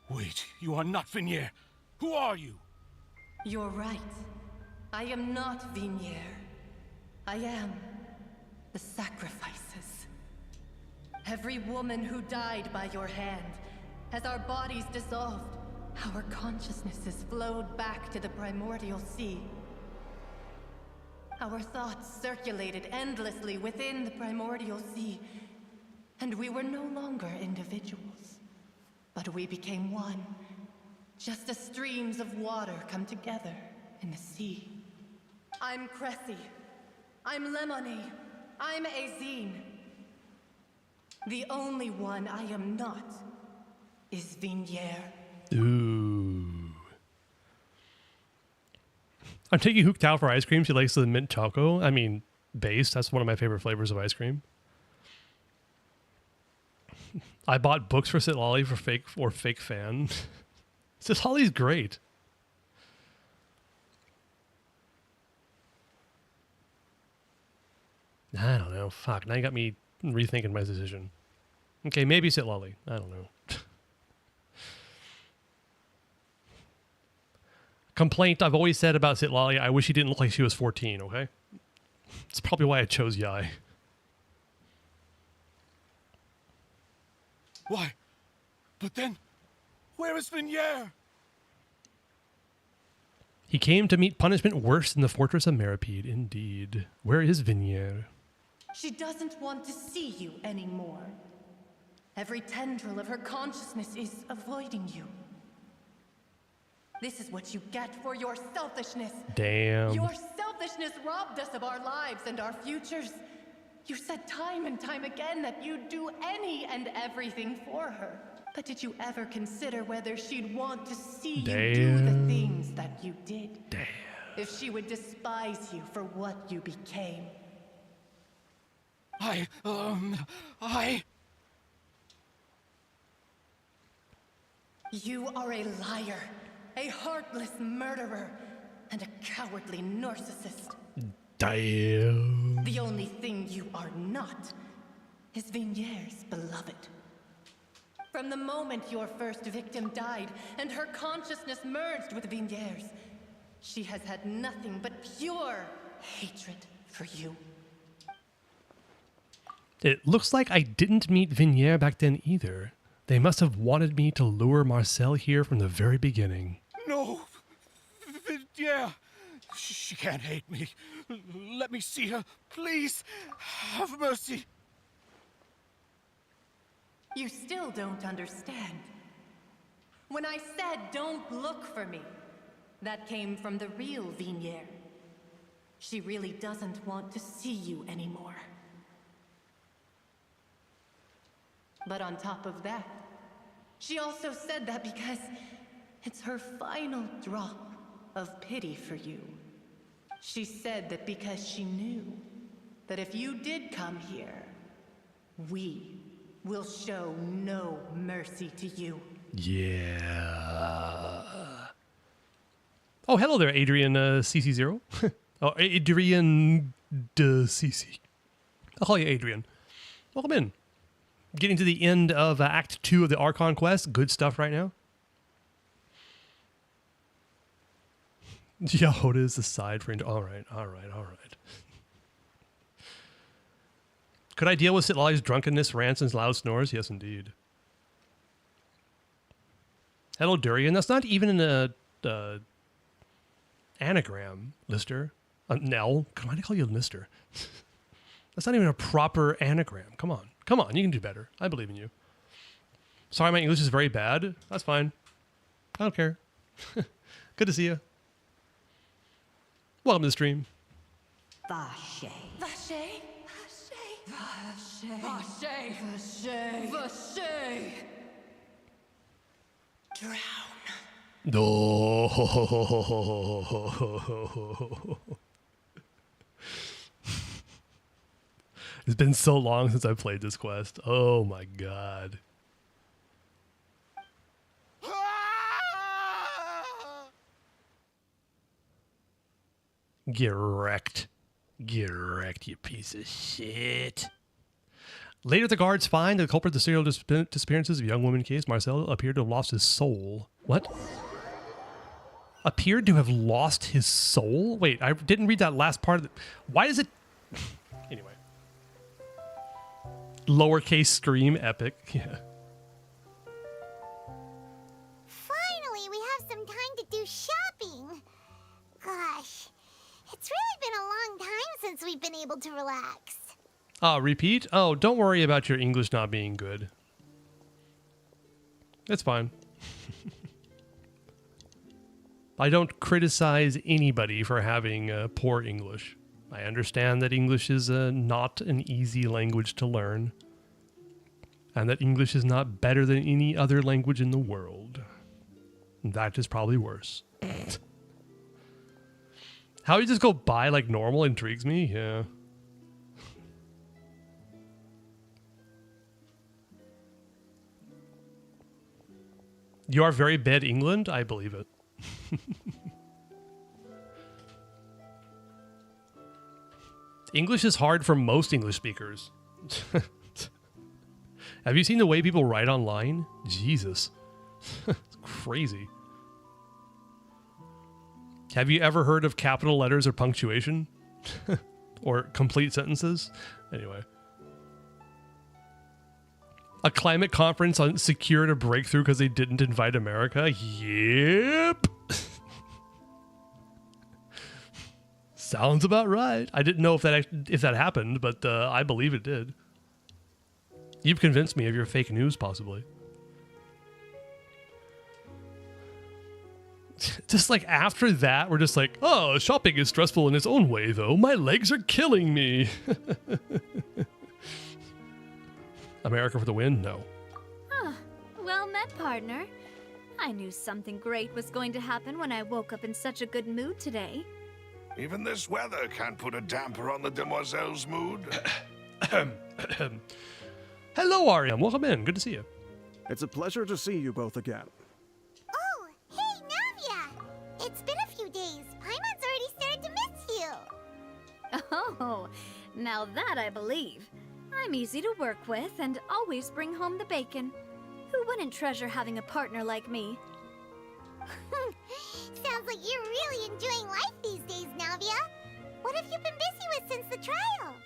Wait, you are not Vignier. Who are you? You're right. I am not Vignier. I am the sacrifices. Every woman who died by your hand, as our bodies dissolved, our consciousnesses flowed back to the primordial sea. Our thoughts circulated endlessly within the primordial sea, and we were no longer individuals. But we became one, just as streams of water come together in the sea. I'm Cressy. I'm Lemony. I'm Azine. The only one I am not is Vignier. Ooh. I'm taking Hook Tao for ice cream. She likes the mint choco. I mean, base. That's one of my favorite flavors of ice cream. I bought books for Sitlali for fake fan. Sitlali's great. I don't know. Fuck. Now you got me rethinking my decision. Okay, maybe Sitlali. I don't know. Complaint I've always said about Sitlali, I wish she didn't look like she was 14, okay? It's probably why I chose Yai. Why? But then, where is Vignier? He came to meet punishment worse than the fortress of Meripede, indeed. Where is Vignier? She doesn't want to see you anymore. Every tendril of her consciousness is avoiding you. This is what you get for your selfishness. Damn. Your selfishness robbed us of our lives and our futures. You said time and time again that you'd do any and everything for her. But did you ever consider whether she'd want to see you do the things that you did? Damn. If she would despise you for what you became? You are a liar, a heartless murderer, and a cowardly narcissist. Damn. The only thing you are not is Vignier's beloved. From the moment your first victim died and her consciousness merged with Vignier's, she has had nothing but pure hatred for you. It looks like I didn't meet Vignier back then either. They must have wanted me to lure Marcel here from the very beginning. No! Vignier! She can't hate me. Let me see her, please. Have mercy. You still don't understand. When I said don't look for me, that came from the real Vignier. She really doesn't want to see you anymore. But on top of that, she also said that because it's her final drop of pity for you. She said that because she knew that if you did come here, we will show no mercy to you. Yeah. Oh, hello there, Adrian CC0. Oh, Adrian CC. I'll call you Adrian. Welcome in. Getting to the end of Act 2 of the Archon quest. Good stuff right now. Yahoda is the side friend. All right. Could I deal with Sitlali's drunkenness, rants, and loud snores? Yes, indeed. Hello, Durian. That's not even an anagram, Lister. Nell. Why do I call you Lister? That's not even a proper anagram. Come on. You can do better. I believe in you. Sorry, my English is very bad. That's fine. I don't care. Good to see you. Welcome to the stream. Vache. Vache? Vache. Drown. No. It's been so long since I played this quest. Oh my god. Get wrecked. Get wrecked, you piece of shit. Later, the guards find the culprit of the serial disappearances of young woman case. Marcel appeared to have lost his soul. What? Appeared to have lost his soul? Wait, I didn't read that last part of it. Why does it... Anyway. Lowercase scream epic. Yeah. Finally, we have some time to do shopping. Gosh, it's really been a long time since we've been able to relax. Repeat? Oh, don't worry about your English not being good. It's fine. I don't criticize anybody for having poor English. I understand that English is not an easy language to learn, and that English is not better than any other language in the world. That is probably worse. How you just go by like normal intrigues me, yeah. You are very bad England? I believe it. English is hard for most English speakers. Have you seen the way people write online? Jesus. It's crazy. Have you ever heard of capital letters or punctuation? Or complete sentences? Anyway. A climate conference secured a breakthrough because they didn't invite America? Yep. Sounds about right. I didn't know if that happened, but I believe it did. You've convinced me of your fake news, possibly. Just like after that, we're just like, oh, shopping is stressful in its own way, though. My legs are killing me. America for the win? No. Huh. Well met, partner. I knew something great was going to happen when I woke up in such a good mood today. Even this weather can't put a damper on the demoiselle's mood. Hello, Ariam. Welcome in. Good to see you. It's a pleasure to see you both again. Oh, hey, Navia! It's been a few days. Paimon's already started to miss you. Oh, now that I believe. I'm easy to work with and always bring home the bacon. Who wouldn't treasure having a partner like me? Sounds like you're really enjoying life these days, Navia. What have you been busy with since the trial?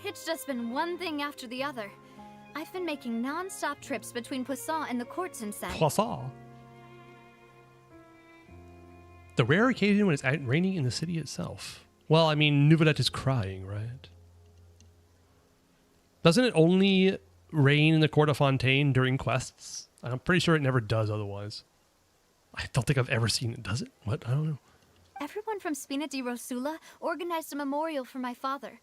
It's just been one thing after the other. I've been making non-stop trips between Poisson and the courts instead. Poisson. The rare occasion when it's raining in the city itself. Well, I mean, Nouvelette is crying, right? Doesn't it only rain in the court of Fontaine during quests? I'm pretty sure it never does otherwise. I don't think I've ever seen it. Does it? What? I don't know. Everyone from Spina di Rosula organized a memorial for my father.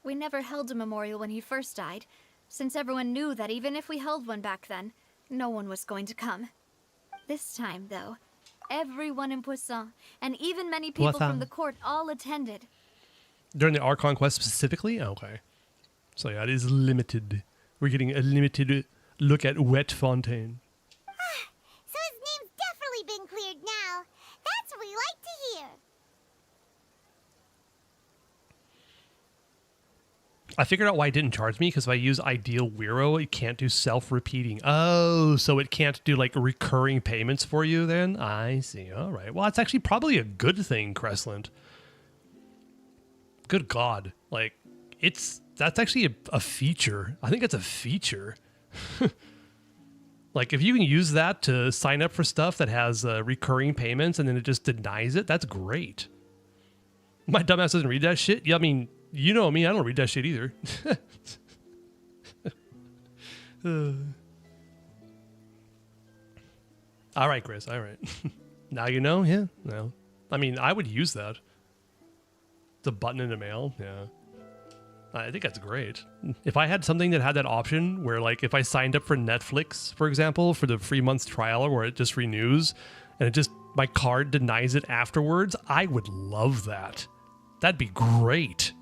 We never held a memorial when he first died, since everyone knew that even if we held one back then, no one was going to come. This time, though, everyone in Poisson, and even many people from the court, all attended. During the Archon quest specifically? Okay. So yeah, it is limited. We're getting a limited look at Wet Fontaine. So his name's definitely been cleared now. That's what we like to hear. I figured out why it didn't charge me, because if I use Ideal Wiro, it can't do self-repeating. Oh, so it can't do like recurring payments for you then? I see. All right. Well, it's actually probably a good thing, Cressland. Good God. Like, that's actually a feature. I think it's a feature. Like, if you can use that to sign up for stuff that has recurring payments and then it just denies it, that's great. My dumbass doesn't read that shit. Yeah, I mean, you know me, I don't read that shit either. All right, Chris, all right. Now you know, yeah, no. I mean, I would use that. The button in the mail, yeah. I think that's great. If I had something that had that option where, like, if I signed up for Netflix, for example, for the free month trial where it just renews and it just, my card denies it afterwards, I would love that. That'd be great.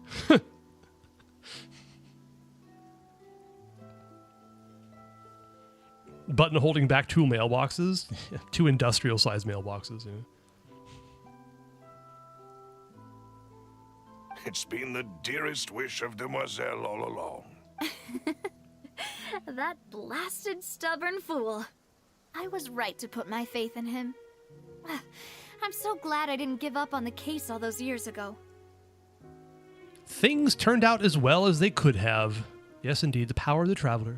Button holding back 2 mailboxes. 2 industrial sized mailboxes, yeah. It's been the dearest wish of Demoiselle all along. That blasted stubborn fool. I was right to put my faith in him. I'm so glad I didn't give up on the case all those years ago. Things turned out as well as they could have. Yes, indeed, the power of the traveler.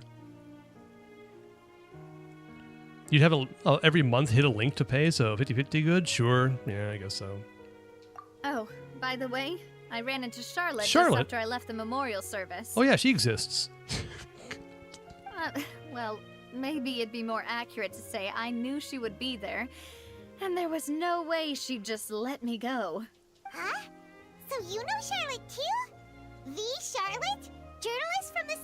You'd have every month hit a link to pay, so 50-50 good? Sure. Yeah, I guess so. Oh, by the way, I ran into Charlotte, Charlotte? just after I left the memorial service. Oh yeah, she exists. Well, maybe it'd be more accurate to say I knew she would be there, and there was no way she'd just let me go. Huh? So you know Charlotte too? The Charlotte? Journalist from the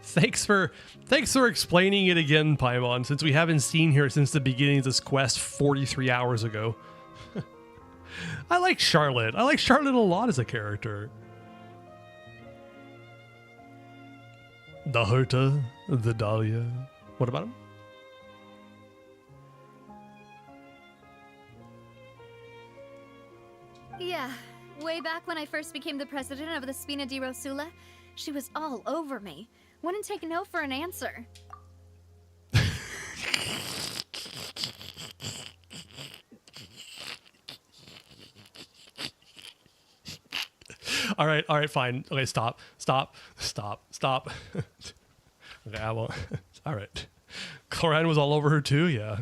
Steambird? Thanks for explaining it again, Paimon, since we haven't seen her since the beginning of this quest 43 hours ago. I like Charlotte. I like Charlotte a lot as a character. The Herta, the Dahlia. What about him? Yeah, way back when I first became the president of the Spina di Rosula, she was all over me. Wouldn't take no for an answer. All right, fine. Okay, stop. Okay, I won't. All right. Chlorine was all over her too, yeah.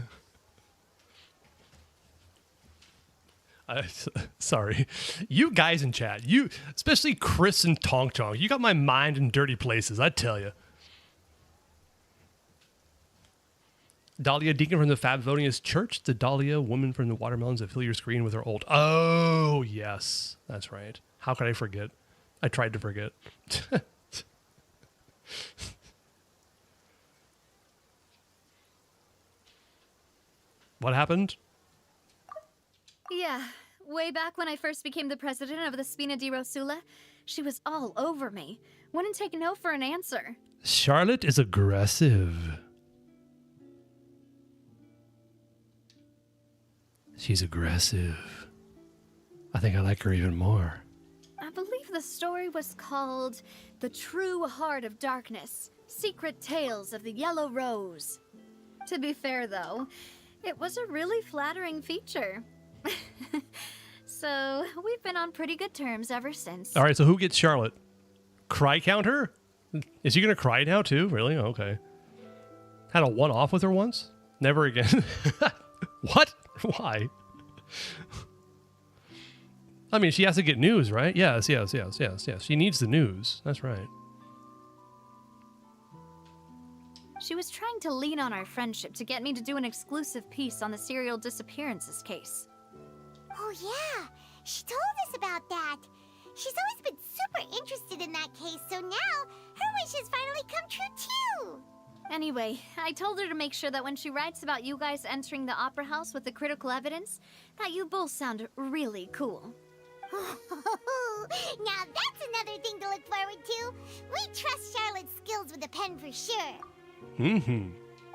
Sorry. You guys in chat, you, especially Chris and Tonk Tonk, you got my mind in dirty places, I tell you. Dahlia Deacon from the Fabvonius Church. The Dahlia woman from the watermelons that fill your screen with her old... Oh, yes. That's right. How could I forget? I tried to forget. What happened? Yeah, way back when I first became the president of the Spina di Rosula, she was all over me. Wouldn't take no for an answer. Charlotte is aggressive. She's aggressive. I think I like her even more. I believe the story was called The True Heart of Darkness, Secret Tales of the Yellow Rose. To be fair, though, it was a really flattering feature. So, we've been on pretty good terms ever since. All right, so who gets Charlotte? Cry counter? Is she going to cry now, too? Really? Okay. Had a one-off with her once? Never again. What? Why? I mean, she has to get news, right? Yes. She needs the news. That's right. She was trying to lean on our friendship to get me to do an exclusive piece on the serial disappearances case. Oh yeah, she told us about that. She's always been super interested in that case, so now her wish has finally come true too. Anyway, I told her to make sure that when she writes about you guys entering the opera house with the critical evidence, that you both sound really cool. Now that's another thing to look forward to. We trust Charlotte's skills with a pen for sure. Mm-hmm.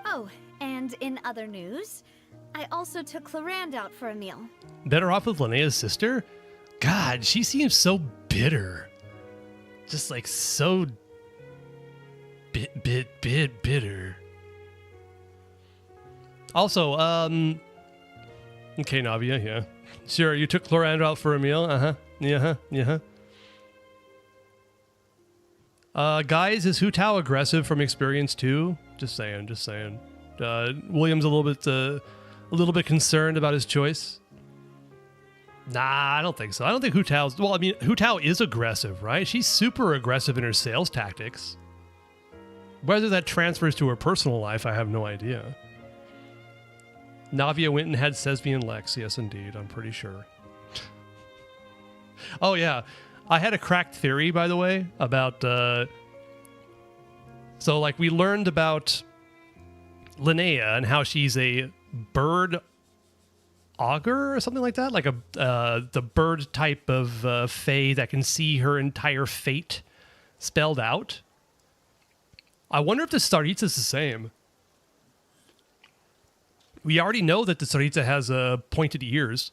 Oh, and in other news, I also took Clarand out for a meal. Better off with Linnea's sister? God, she seems so bitter. Just like so bitter. Also, okay, Navia, yeah. Sure, you took Clarand out for a meal? Yeah. Guys, is Hu Tao aggressive from experience too? Just saying. William's a little bit concerned about his choice. Nah, I don't think so. I don't think Hu Tao's... Well, I mean, Hu Tao is aggressive, right? She's super aggressive in her sales tactics. Whether that transfers to her personal life, I have no idea. Navia went and had Sesvi and Lex. Yes, indeed. I'm pretty sure. Oh, yeah. I had a cracked theory, by the way, about... So, like, we learned about Linnea and how she's a bird augur or something like that. Like the bird type of fae that can see her entire fate spelled out. I wonder if the Tsaritsa's the same. We already know that the Tsaritsa has pointed ears.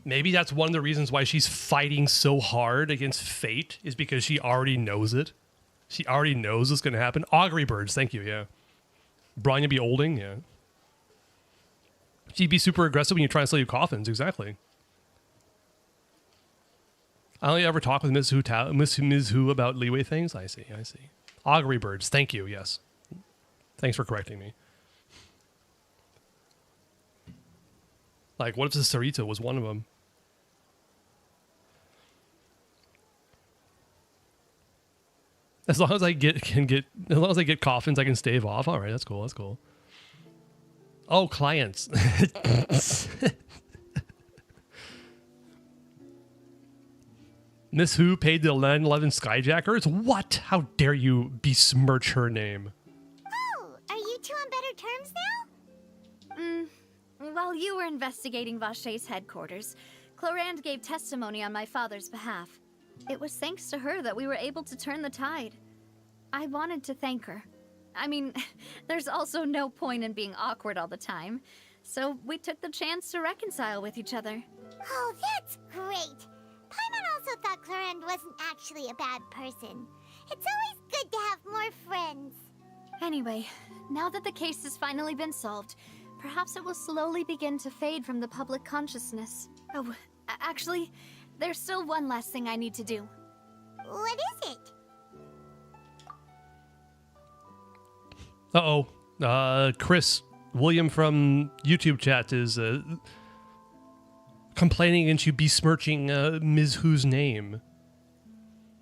Maybe that's one of the reasons why she's fighting so hard against fate, is because she already knows it. She already knows what's going to happen. Augury birds, thank you, yeah. Branya be olding, yeah. She'd be super aggressive when you try and sell you coffins, exactly. I only ever talk with Ms. Hu about leeway things. I see. Augury birds, thank you, yes. Thanks for correcting me. Like, what if the Sarita was one of them? As long as I get coffins, I can stave off. All right, that's cool. That's cool. Oh, clients. Miss Who paid the 9/11 skyjackers? What? How dare you besmirch her name? Oh, are you two on better terms now? While you were investigating Vashey's headquarters, Clorand gave testimony on my father's behalf. It was thanks to her that we were able to turn the tide. I wanted to thank her. I mean, there's also no point in being awkward all the time, so we took the chance to reconcile with each other. Oh, that's great. Paimon also thought Clorand wasn't actually a bad person. It's always good to have more friends. Anyway, now that the case has finally been solved, perhaps it will slowly begin to fade from the public consciousness. Oh, actually, there's still one last thing I need to do. What is it? Uh-oh. Chris, William from YouTube chat is complaining against you besmirching Ms. Who's name.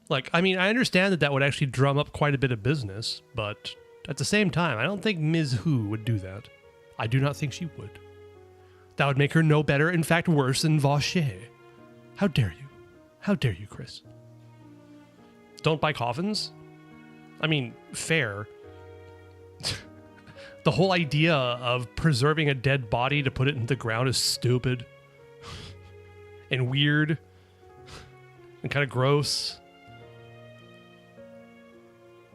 Like, I mean, I understand that would actually drum up quite a bit of business, but at the same time, I don't think Ms. Who would do that. I do not think she would. That would make her no better, in fact worse than Vashey. How dare you? How dare you, Chris? Don't buy coffins? I mean, fair. The whole idea of preserving a dead body to put it in the ground is stupid. And weird. And kind of gross.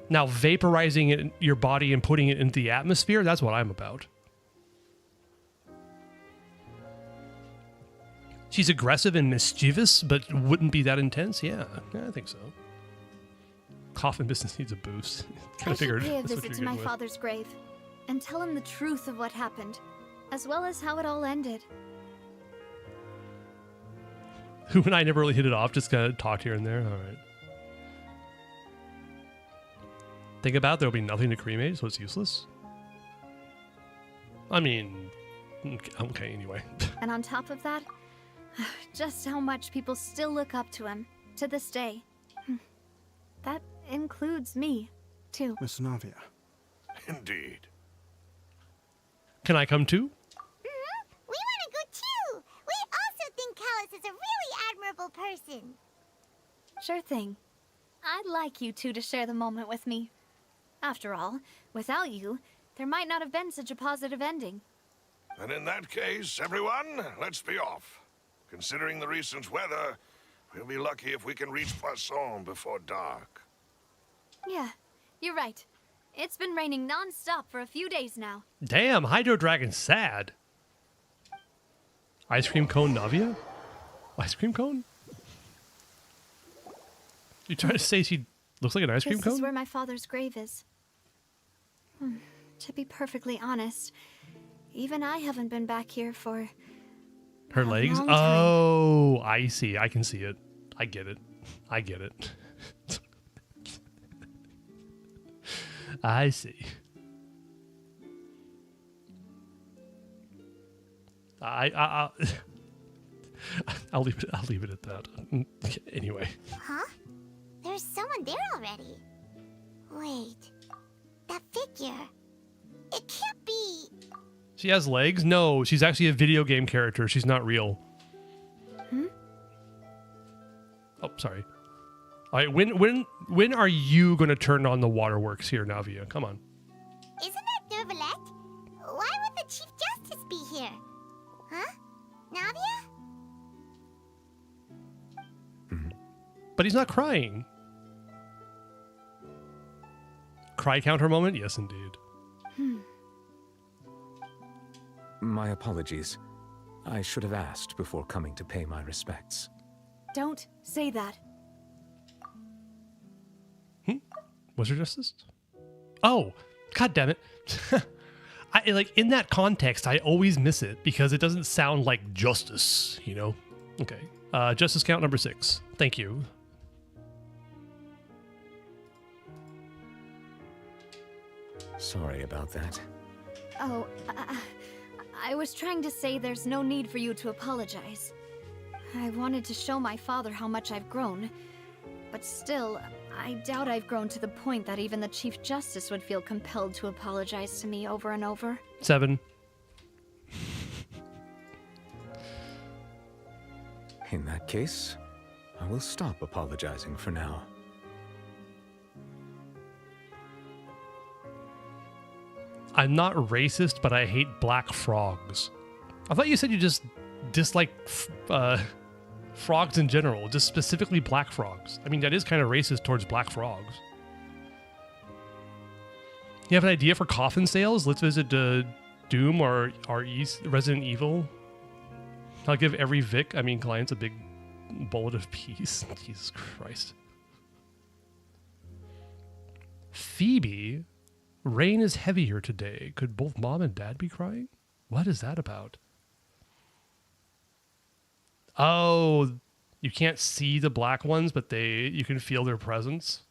Now, vaporizing your body and putting it into the atmosphere, that's what I'm about. She's aggressive and mischievous, but wouldn't be that intense? Yeah, I think so. Coffin business needs a boost. I should pay a visit to my father's grave and tell him the truth of what happened, as well as how it all ended. Who and I never really hit it off, just kind of talked here and there. All right. Think about it, there'll be nothing to cremate, so it's useless. I mean, okay, anyway. And on top of that, just how much people still look up to him to this day. That includes me, too. Miss Navia. Indeed. Can I come too? We want to go too. We also think Callus is a really admirable person. Sure thing. I'd like you two to share the moment with me. After all, without you, there might not have been such a positive ending. And in that case, everyone, let's be off. Considering the recent weather, we'll be lucky if we can reach Poisson before dark. Yeah, you're right. It's been raining non-stop for a few days now. Damn, Hydro Dragon's sad. Ice cream cone Navia? Ice cream cone? You trying to say she looks like an ice cream cone? This is where my father's grave is. To be perfectly honest, even I haven't been back here for her legs? Oh, I see. I can see it. I get it. I get it. I see. I'll leave it at that. Anyway. Huh? There's someone there already. Wait. That figure. It can't be. She has legs? No, she's actually a video game character. She's not real. Oh, sorry. All right, when are you going to turn on the waterworks here, Navia? Come on. Isn't that Nervalette? Why would the Chief Justice be here? Huh? Navia? But he's not crying. Cry counter moment? Yes, indeed. My apologies. I should have asked before coming to pay my respects. Don't say that. Was there justice? Oh, god damn it. I like in that context, I always miss it because it doesn't sound like justice, you know? Okay. Justice count number 6. Thank you. Sorry about that. Oh, I was trying to say there's no need for you to apologize. I wanted to show my father how much I've grown, but still, I doubt I've grown to the point that even the Chief Justice would feel compelled to apologize to me over and over. 7. In that case, I will stop apologizing for now. I'm not racist, but I hate black frogs. I thought you said you just dislike frogs in general, just specifically black frogs. I mean, that is kind of racist towards black frogs. You have an idea for coffin sales? Let's visit Doom or Resident Evil. I'll give every clients a big bullet of peace. Jesus Christ. Phoebe? Rain is heavier today. Could both mom and dad be crying? What is that about? Oh, you can't see the black ones, but you can feel their presence.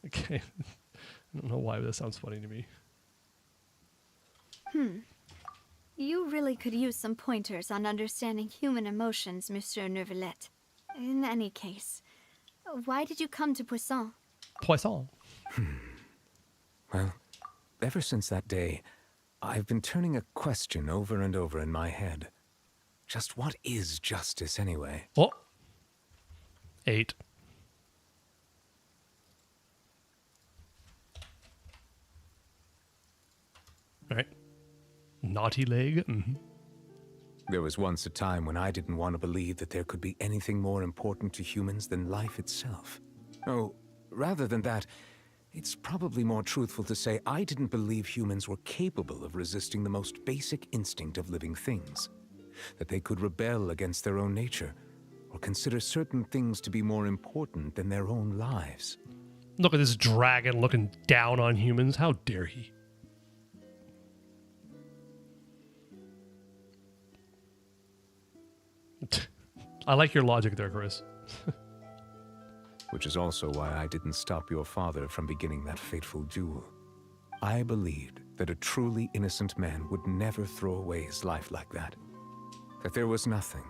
Okay. I don't know why that sounds funny to me. You really could use some pointers on understanding human emotions, Monsieur Neuvillette. In any case, why did you come to Poisson? Poisson? Well, ever since that day, I've been turning a question over and over in my head. Just what is justice anyway? Oh. 8. All right. Naughty leg. Mm-hmm. There was once a time when I didn't want to believe that there could be anything more important to humans than life itself. Oh, rather than that, it's probably more truthful to say I didn't believe humans were capable of resisting the most basic instinct of living things. That they could rebel against their own nature, or consider certain things to be more important than their own lives. Look at this dragon looking down on humans. How dare he? I like your logic there, Chris. Which is also why I didn't stop your father from beginning that fateful duel. I believed that a truly innocent man would never throw away his life like that. That there was nothing,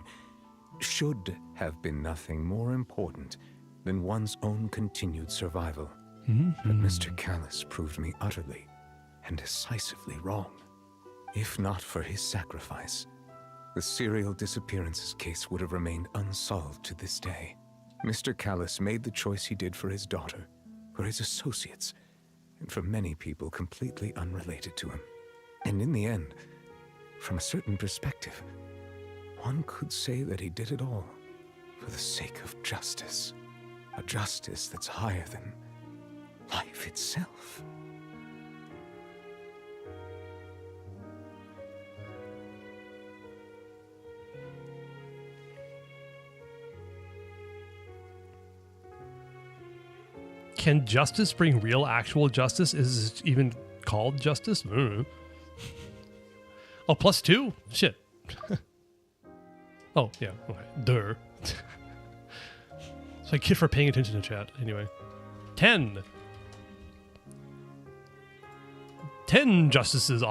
should have been nothing more important than one's own continued survival. But Mr. Callus proved me utterly and decisively wrong. If not for his sacrifice, the serial disappearances case would have remained unsolved to this day. Mr. Callus made the choice he did for his daughter, for his associates, and for many people completely unrelated to him. And in the end, from a certain perspective, one could say that he did it all for the sake of justice. A justice that's higher than life itself. Can justice bring real, actual justice? Is it even called justice? I don't know. Oh, +2? Shit. Oh, yeah. Okay. Duh. So I get for paying attention to chat. Anyway. 10. 10 justices.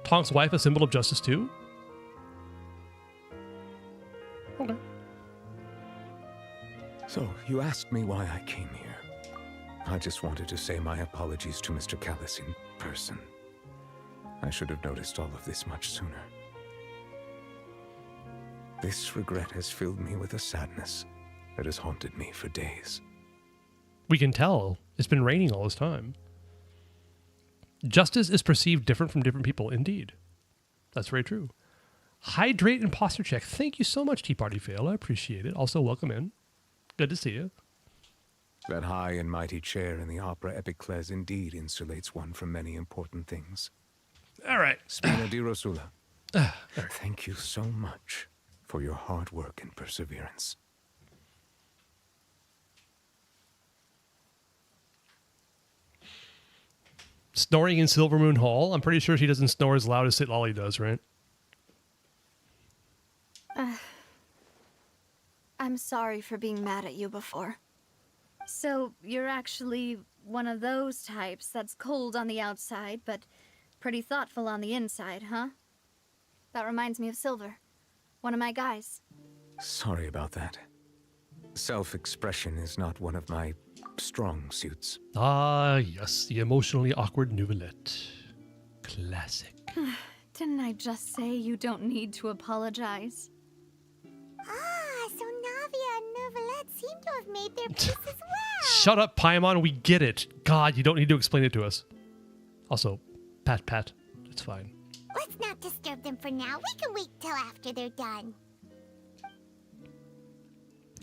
Tonk's wife, a symbol of justice too? Okay. So, you asked me why I came here. I just wanted to say my apologies to Mr. Callus in person. I should have noticed all of this much sooner. This regret has filled me with a sadness that has haunted me for days. We can tell. It's been raining all this time. Justice is perceived different from different people, indeed. That's very true. Hydrate and posture check. Thank you so much, Tea Party Fail. I appreciate it. Also, welcome in. Good to see you. That high and mighty chair in the Opera Epiclese indeed insulates one from many important things. All right. Spina di Rosula, thank you so much for your hard work and perseverance. Snoring in Silvermoon Hall? I'm pretty sure she doesn't snore as loud as Sit Lolly does, right? I'm sorry for being mad at you before. So, you're actually one of those types that's cold on the outside, but pretty thoughtful on the inside, huh? That reminds me of Silver, one of my guys. Sorry about that. Self-expression is not one of my strong suits. Ah, yes, the emotionally awkward novelette. Classic. Didn't I just say you don't need to apologize? Ah, so Navia and Novelette seem to have made their peace as well. Shut up, Paimon, we get it. God, you don't need to explain it to us. Also, pat, it's fine. Let's not disturb them for now. We can wait till after they're done.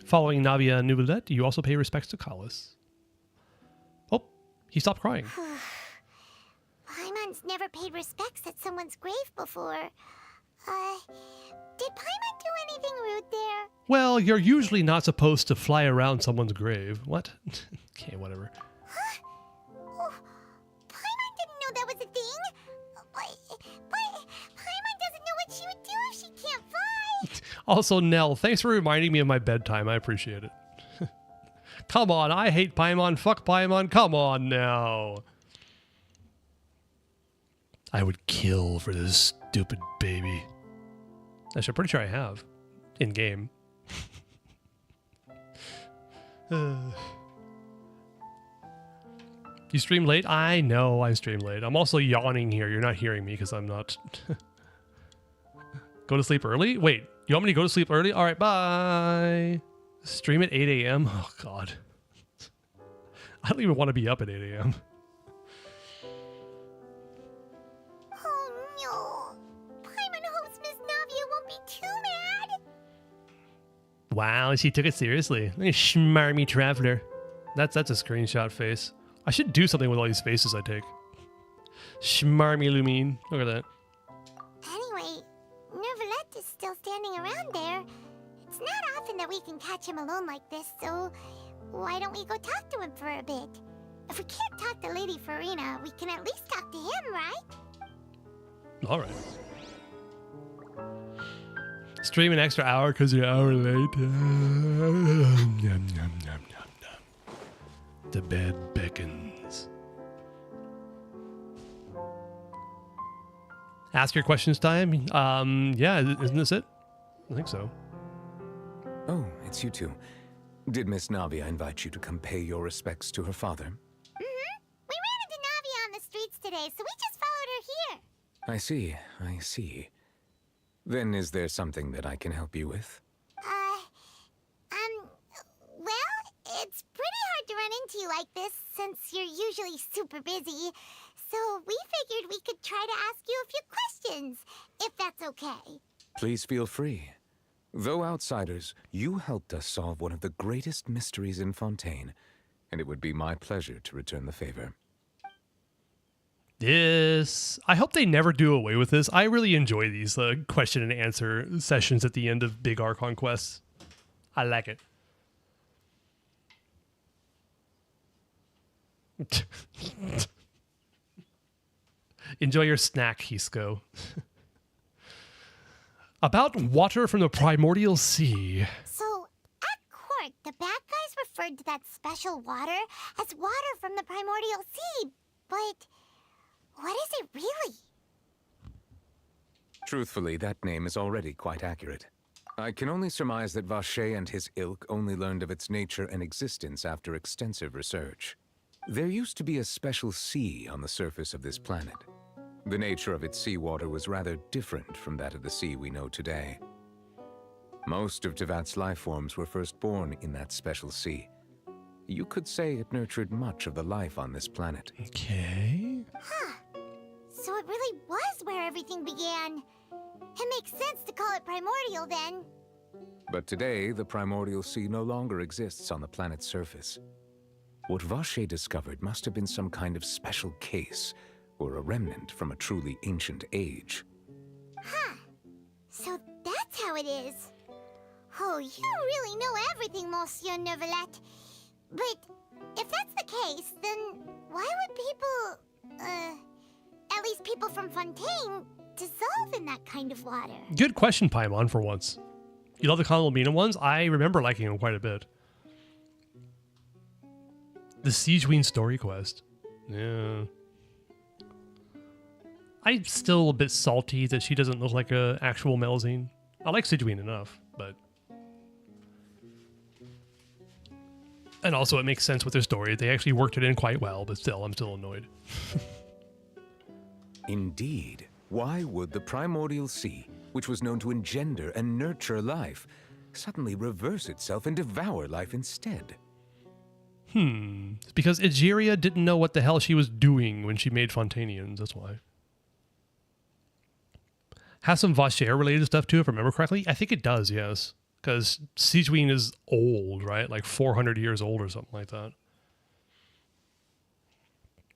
Following Navia and Novelette, you also pay respects to Kalis. Oh, he stopped crying. Paimon's never paid respects at someone's grave before. Did Paimon do anything rude there? Well, you're usually not supposed to fly around someone's grave. What? Okay, whatever. Huh? Oh, Paimon didn't know that was a thing. But Paimon doesn't know what she would do if she can't fly. Also, Nell, thanks for reminding me of my bedtime. I appreciate it. Come on, I hate Paimon. Fuck Paimon. Come on now. I would kill for this stupid baby. Actually, I'm pretty sure I have. In game. You stream late? I know I stream late. I'm also yawning here. You're not hearing me because I'm not. Go to sleep early? Wait, you want me to go to sleep early? All right, bye. Stream at 8 a.m.? Oh, God. I don't even want to be up at 8 a.m. Oh, no. Paimon hopes Miss Navia won't be too mad. Wow, she took it seriously. Nice schmarmy traveler. That's a screenshot face. I should do something with all these faces I take. Schmarmy Lumine. Look at that. Anyway, Novelette is still standing around there. It's not often that we can catch him alone like this, so why don't we go talk to him for a bit? If we can't talk to Lady Farina, we can at least talk to him, right? All right. Stream an extra hour because you're an hour late. Yum, yum, yum, yum, yum. The bed beckons. Ask your questions time? Yeah, isn't this it? I think so. Oh, it's you two. Did Miss Navia invite you to come pay your respects to her father? Mm-hmm. We ran into Navia on the streets today, so we just followed her here. I see. Then is there something that I can help you with? Well, it's pretty hard to run into you like this since you're usually super busy. So we figured we could try to ask you a few questions, if that's okay. Please feel free. Though outsiders, you helped us solve one of the greatest mysteries in Fontaine, and it would be my pleasure to return the favor. I hope they never do away with this. I really enjoy these question and answer sessions at the end of big Archon quests. I like it. Enjoy your snack, Hisco. About water from the primordial sea. So, at court, the bad guys referred to that special water as water from the primordial sea. But what is it really? Truthfully, that name is already quite accurate. I can only surmise that Vacher and his ilk only learned of its nature and existence after extensive research. There used to be a special sea on the surface of this planet. The nature of its seawater was rather different from that of the sea we know today. Most of Tevat's life forms were first born in that special sea. You could say it nurtured much of the life on this planet. Okay. Huh. So it really was where everything began. It makes sense to call it primordial then. But today, the primordial sea no longer exists on the planet's surface. What Vache discovered must have been some kind of special case, or a remnant from a truly ancient age. Huh. So that's how it is. Oh, you really know everything, Monsieur Neuvillette. But if that's the case, then why would people, at least people from Fontaine, dissolve in that kind of water? Good question, Paimon, for once. You love the Convolvina ones? I remember liking them quite a bit. The Siegeween story quest. Yeah. I'm still a bit salty that she doesn't look like an actual Melzine. I like Siegeween enough, but... And also it makes sense with their story. They actually worked it in quite well, but still, I'm still annoyed. Indeed. Why would the primordial sea, which was known to engender and nurture life, suddenly reverse itself and devour life instead? It's because Egeria didn't know what the hell she was doing when she made Fontainians, that's why. Has some Vacher related stuff too, if I remember correctly? I think it does, yes. Because Siegeween is old, right? Like 400 years old or something like that.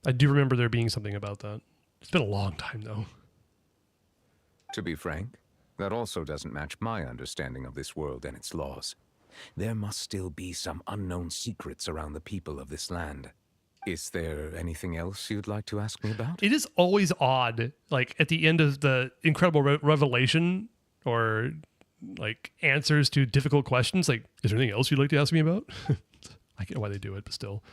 I do remember there being something about that. It's been a long time, though. To be frank, that also doesn't match my understanding of this world and its laws. There must still be some unknown secrets around the people of this land. Is there anything else you'd like to ask me about? It is always odd, like at the end of the incredible revelation or like answers to difficult questions, like, is there anything else you'd like to ask me about? I get why they do it, but still.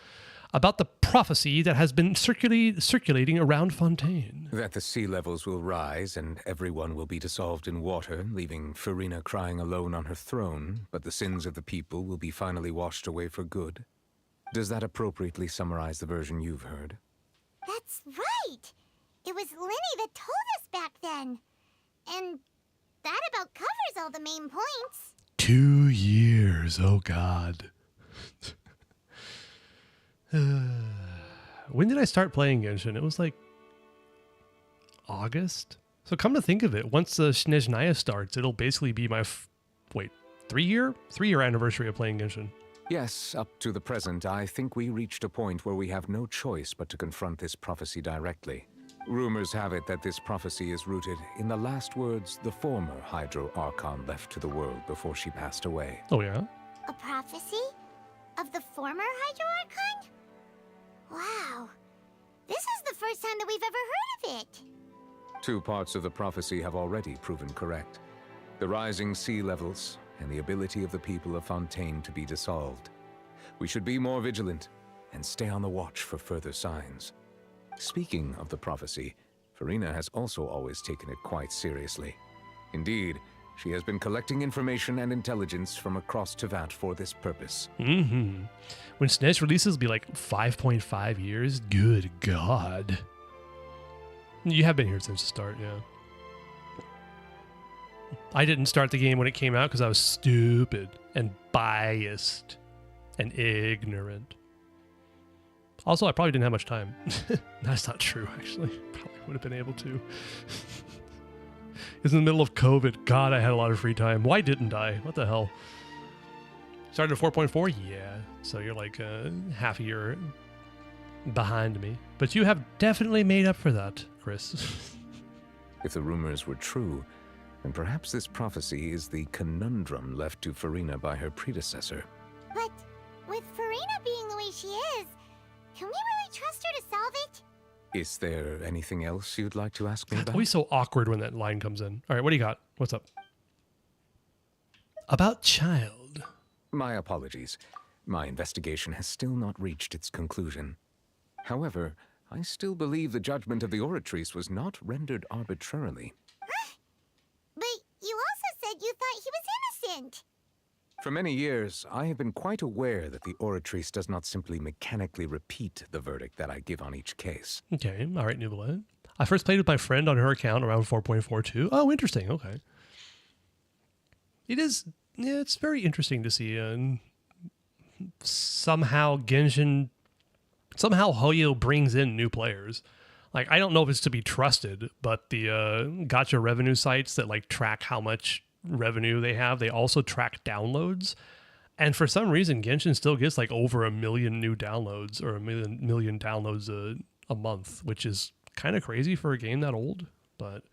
About the prophecy that has been circulating around Fontaine. That the sea levels will rise and everyone will be dissolved in water, leaving Farina crying alone on her throne, but the sins of the people will be finally washed away for good. Does that appropriately summarize the version you've heard? That's right! It was Linny that told us back then. And that about covers all the main points. 2 years, oh god. When did I start playing Genshin? It was like August? So come to think of it, once the Snezhnaya starts, it'll basically be my, 3-year anniversary of playing Genshin. Yes, up to the present, I think we reached a point where we have no choice but to confront this prophecy directly. Rumors have it that this prophecy is rooted in the last words the former Hydro Archon left to the world before she passed away. Oh yeah? A prophecy? Of the former Hydro Archon? Wow. This is the first time that we've ever heard of it. 2 parts of the prophecy have already proven correct. The rising sea levels and the ability of the people of Fontaine to be dissolved. We should be more vigilant and stay on the watch for further signs. Speaking of the prophecy, Farina has also always taken it quite seriously. Indeed, she has been collecting information and intelligence from across Tevat for this purpose. When SNES releases, it'll be like 5.5 years. Good God. You have been here since the start, yeah. I didn't start the game when it came out because I was stupid and biased and ignorant. Also, I probably didn't have much time. That's not true, actually. Probably would have been able to. It was in the middle of COVID. God, I had a lot of free time. Why didn't I? What the hell? Started at 4.4? Yeah. So you're like half a year behind me. But you have definitely made up for that, Chris. If the rumors were true, then perhaps this prophecy is the conundrum left to Farina by her predecessor. But with Farina being the way she is, can we really trust her to solve it? Is there anything else you'd like to ask me about? Always so awkward when that line comes in. All right, what do you got? What's up? About child. My apologies. My investigation has still not reached its conclusion. However, I still believe the judgment of the Oratrice was not rendered arbitrarily. Huh? But you also said you thought he was innocent. For many years, I have been quite aware that the Oratrice does not simply mechanically repeat the verdict that I give on each case. Okay, all right, Nubile. I first played with my friend on her account around 4.42. Oh, interesting, okay. It is, yeah, it's very interesting to see. Somehow Genshin, somehow Hoyo brings in new players. Like, I don't know if it's to be trusted, but the gacha revenue sites that like track how much revenue they have, they also track downloads, And for some reason, Genshin still gets like over 1 million new downloads, or a million downloads a month, which is kind of crazy for a game that old. But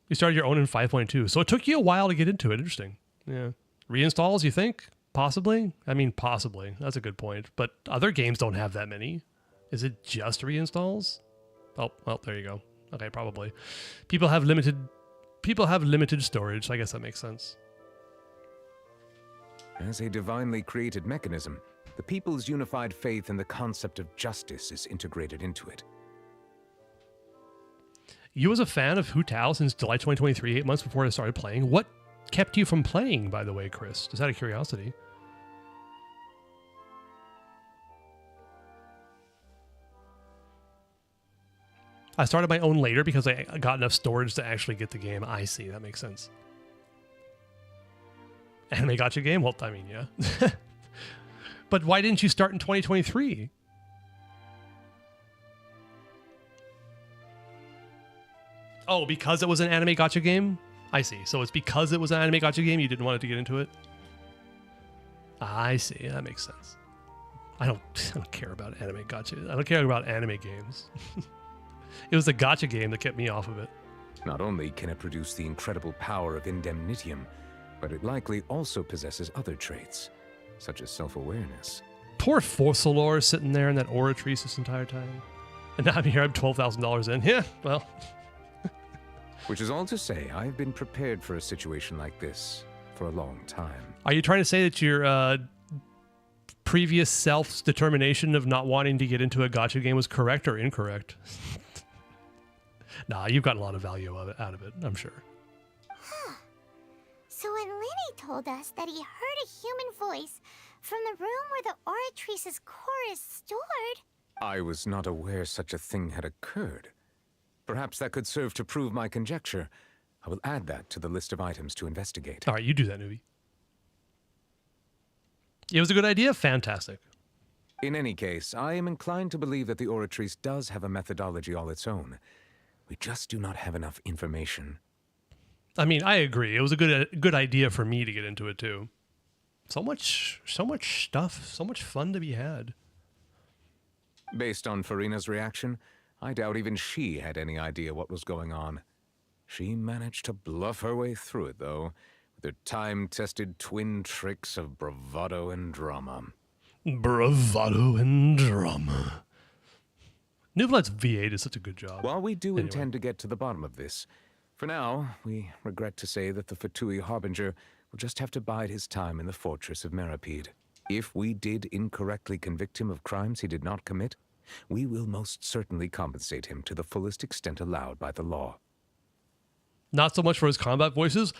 you started your own in 5.2, so it took you a while to get into it. Interesting. Yeah. Reinstalls, you think? Possibly? I mean, possibly. That's a good point. But other games don't have that many. Is it just reinstalls? Oh, well, there you go. Okay, probably. People have limited storage, so I guess that makes sense. As a divinely created mechanism, the people's unified faith in the concept of justice is integrated into it. You was a fan of Hu Tao since July 2023, 8 months before I started playing. What kept you from playing, by the way, Chris? Just out of curiosity. I started my own later because I got enough storage to actually get the game. I see. That makes sense. Anime Gacha game? Well, I mean, yeah. But why didn't you start in 2023? Oh, because it was an Anime Gacha game? I see. So it's because it was an Anime Gacha game you didn't want it to get into it? I see. That makes sense. I don't care about Anime Gacha. I don't care about anime games. It was the gacha game that kept me off of it. Not only can it produce the incredible power of indemnitium, but it likely also possesses other traits, such as self-awareness. Poor Fossilor sitting there in that Oratrice this entire time. And now I'm here, I'm $12,000 in. Yeah, well. Which is all to say, I've been prepared for a situation like this for a long time. Are you trying to say that your previous self's determination of not wanting to get into a gacha game was correct or incorrect? Nah, you've gotten a lot of value out of it, I'm sure. So when Lenny told us that he heard a human voice from the room where the Oratrice's core is stored... I was not aware such a thing had occurred. Perhaps that could serve to prove my conjecture. I will add that to the list of items to investigate. All right, you do that, newbie. It was a good idea? Fantastic. In any case, I am inclined to believe that the Oratrice does have a methodology all its own. We just do not have enough information. I mean, I agree. It was a good idea for me to get into it too. So much stuff, so much fun to be had. Based on Farina's reaction, I doubt even she had any idea what was going on. She managed to bluff her way through it, though, with her time-tested twin tricks of bravado and drama. Bravado and drama. Nuvlet's V8 is such a good job. While we do intend to get to the bottom of this, for now, we regret to say that the Fatui Harbinger will just have to bide his time in the fortress of Meripede. If we did incorrectly convict him of crimes he did not commit, we will most certainly compensate him to the fullest extent allowed by the law. Not so much for his combat voices.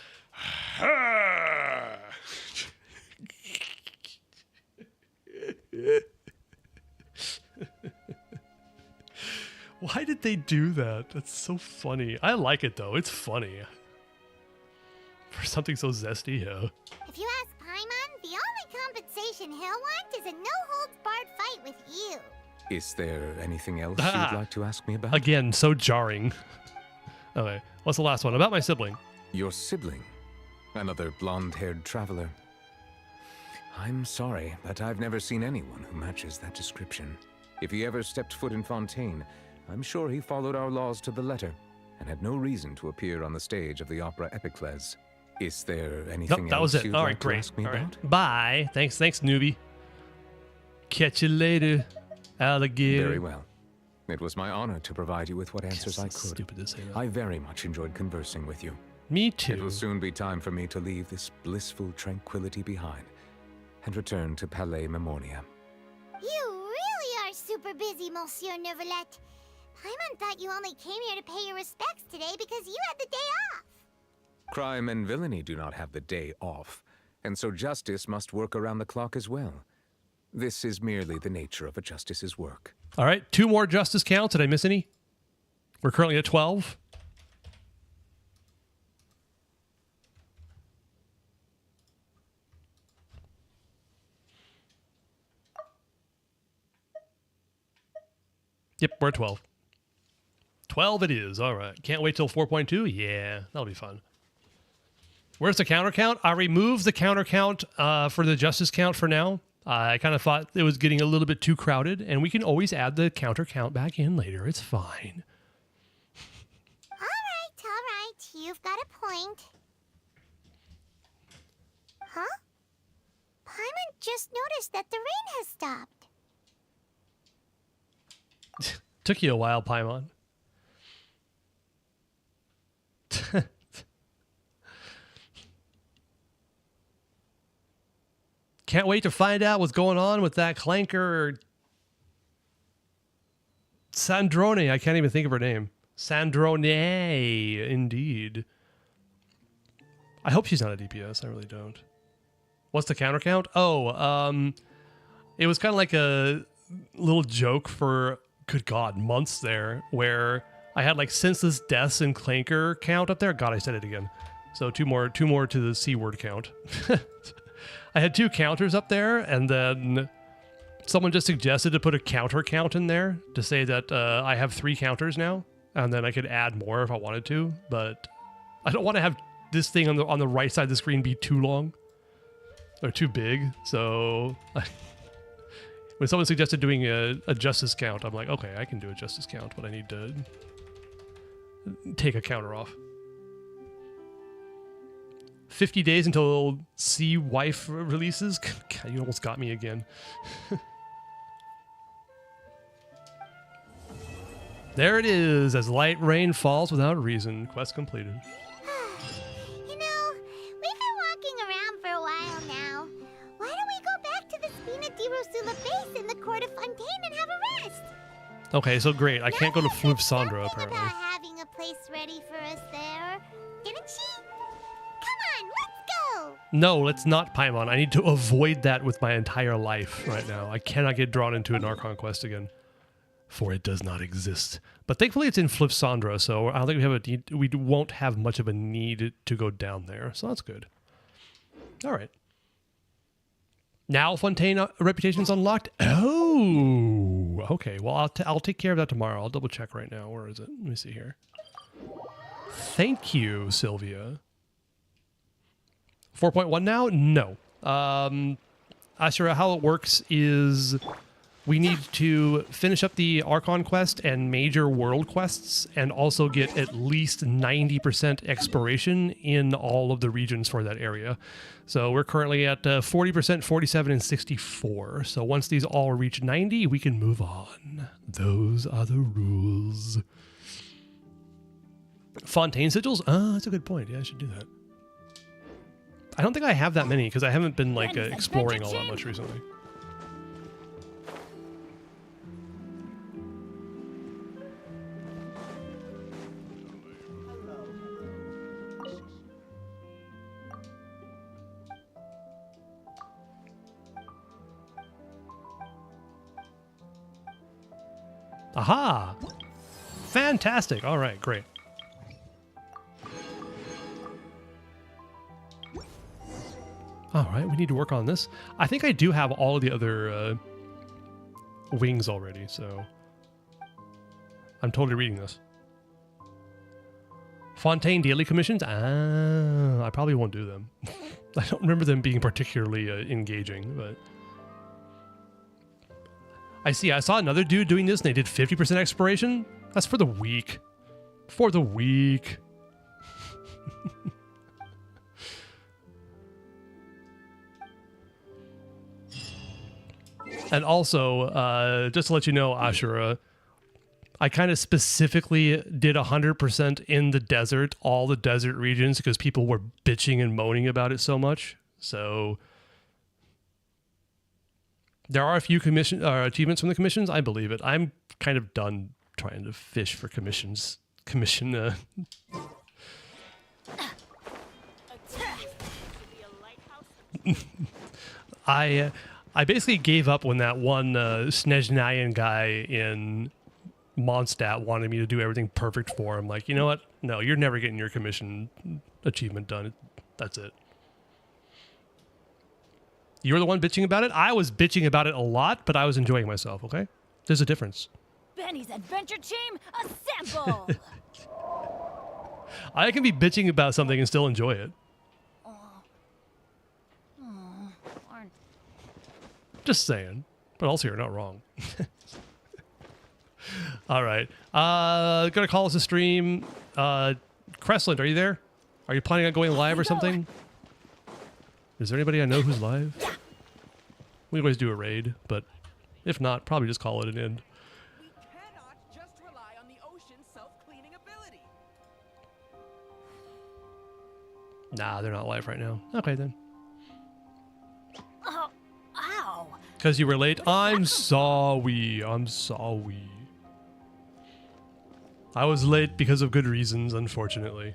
Why did they do that? That's so funny. I like it though. It's funny. For something so zesty, yeah. If you ask Paimon, the only compensation he'll want is a no-holds-barred fight with you. Is there anything else you'd like to ask me about? Again, so jarring. Okay, what's the last one? About my sibling. Your sibling? Another blonde-haired traveler? I'm sorry, but I've never seen anyone who matches that description. If he ever stepped foot in Fontaine, I'm sure he followed our laws to the letter and had no reason to appear on the stage of the opera Epicles. Is there anything that else was it. you'd All like right, to great. ask me All right. about? Bye. Thanks, newbie. Catch you later, alligator. Very well. It was my honor to provide you with what answers I could. Stupid to say that. I very much enjoyed conversing with you. Me too. It will soon be time for me to leave this blissful tranquility behind and return to Palais Memoria. You really are super busy, Monsieur Neuvillette. Paimon thought you only came here to pay your respects today because you had the day off. Crime and villainy do not have the day off, and so justice must work around the clock as well. This is merely the nature of a justice's work. All right, 2 more justice counts. Did I miss any? We're currently at 12. Yep, we're at 12. 12 it is. All right. Can't wait till 4.2? Yeah, that'll be fun. Where's the counter count? I removed the counter count for the justice count for now. I kind of thought it was getting a little bit too crowded, and we can always add the counter count back in later. It's fine. All right. You've got a point. Huh? Paimon just noticed that the rain has stopped. Took you a while, Paimon. Can't wait to find out what's going on with that clanker. Sandrone. I can't even think of her name. Sandrone, indeed. I hope she's not a DPS. I really don't. What's the counter count? Oh, it was kind of like a little joke for, good God, months there, where I had like senseless deaths and clanker count up there. God, I said it again. So two more to the C word count. I had 2 counters up there, and then someone just suggested to put a counter count in there to say that I have 3 counters now, and then I could add more if I wanted to, but I don't want to have this thing on the right side of the screen be too long or too big. So when someone suggested doing a justice count, I'm like, okay, I can do a justice count, but I need to take a counter off. 50 days until Sea Wife releases? God, you almost got me again. There it is, as light rain falls without reason. Quest completed. You know, we've been walking around for a while now. Why don't we go back to the Spina di Rosula base in the court of Fontaine and have a rest? Okay, so great. I can't go to Floop Sandra, apparently. About having a place ready for us there, didn't she? Come on, let's go! No, let's not, Paimon. I need to avoid that with my entire life right now. I cannot get drawn into an Archon quest again, for it does not exist. But thankfully it's in Flip Sandra, so I don't think we have a need, we won't have much of a need to go down there, so that's good. All right. Now Fontaine reputation's unlocked. Oh, okay. Well, I'll take care of that tomorrow. I'll double check right now. Where is it? Let me see here. Thank you, Sylvia. 4.1 now? No. Ashura, how it works is we need to finish up the Archon quest and major world quests and also get at least 90% exploration in all of the regions for that area. So we're currently at 40%, 47, and 64. So once these all reach 90, we can move on. Those are the rules. Fontaine sigils? That's a good point. Yeah, I should do that. I don't think I have that many because I haven't been like exploring all that much recently. Aha! Fantastic. All right, great. All right, we need to work on this. I think I do have all of the other wings already, so I'm totally reading this. Fontaine daily commissions? I probably won't do them. I don't remember them being particularly engaging, but I saw another dude doing this and they did 50% exploration. That's for the week. For the week. And also, just to let you know, Ashura, I kind of specifically did 100% in the desert, all the desert regions, because people were bitching and moaning about it so much. So there are a few achievements from the commissions. I believe it. I'm kind of done trying to fish for commissions. I basically gave up when that one Snezhnayan guy in Mondstadt wanted me to do everything perfect for him. Like, you know what? No, you're never getting your commission achievement done. That's it. You're the one bitching about it? I was bitching about it a lot, but I was enjoying myself, okay? There's a difference. Benny's adventure team, assemble! I can be bitching about something and still enjoy it. Just saying. But also, you're not wrong. All right. Gonna call us a stream. Cressland, are you there? Are you planning on going live or something? Is there anybody I know who's live? We always do a raid, but if not, probably just call it an end. We cannot just rely on the ocean's self-cleaning ability. Nah, they're not live right now. Okay, then. Oh, ow. Because you were late? I'm sorry. I'm sorry. I was late because of good reasons, unfortunately.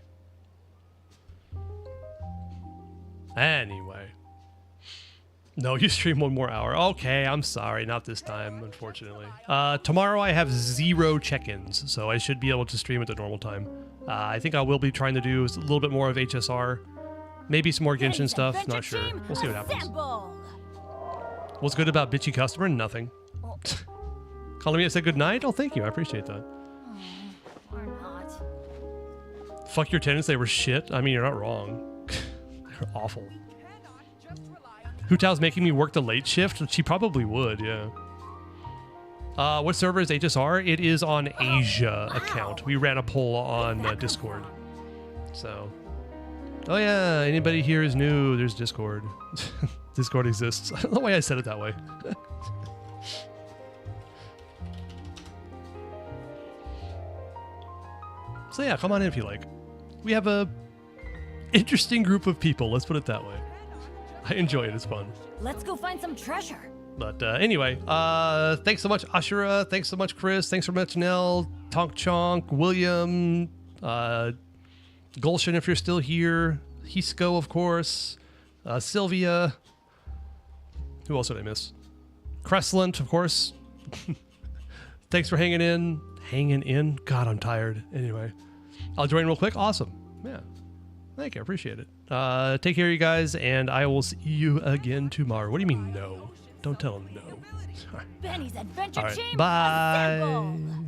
Anyway. No, you stream 1 more hour. Okay, I'm sorry. Not this time, unfortunately. Tomorrow I have 0 check-ins, so I should be able to stream at the normal time. I think I will be trying to do a little bit more of HSR. Maybe some more Genshin stuff. Not sure. We'll see what happens. What's good about bitchy customer? Nothing. Calling me and said good night? Oh, thank you. I appreciate that. Or not. Fuck your tenants. They were shit. I mean, you're not wrong. They're awful. Hutao's making me work the late shift? She probably would, yeah. What server is HSR? It is on Asia account. We ran a poll on Discord. So. Oh yeah, anybody here is new. There's Discord. Discord exists. I don't know why I said it that way. So yeah, come on in if you like. We have a interesting group of people, let's put it that way. I enjoy it, it's fun. Let's go find some treasure. But anyway, thanks so much, Ashura. Thanks so much, Chris. Thanks so much, Nell, Tonk Chonk, William, Gulshin if you're still here, Hisco, of course, Sylvia. Who else did I miss? Cressland, of course. Thanks for hanging in. Hanging in? God, I'm tired. Anyway, I'll join real quick. Awesome. Yeah. Thank you. I appreciate it. Take care, you guys, and I will see you again tomorrow. What do you mean, no? Don't tell him no. Sorry. Benny's Adventure All right. Chamber Bye. assemble!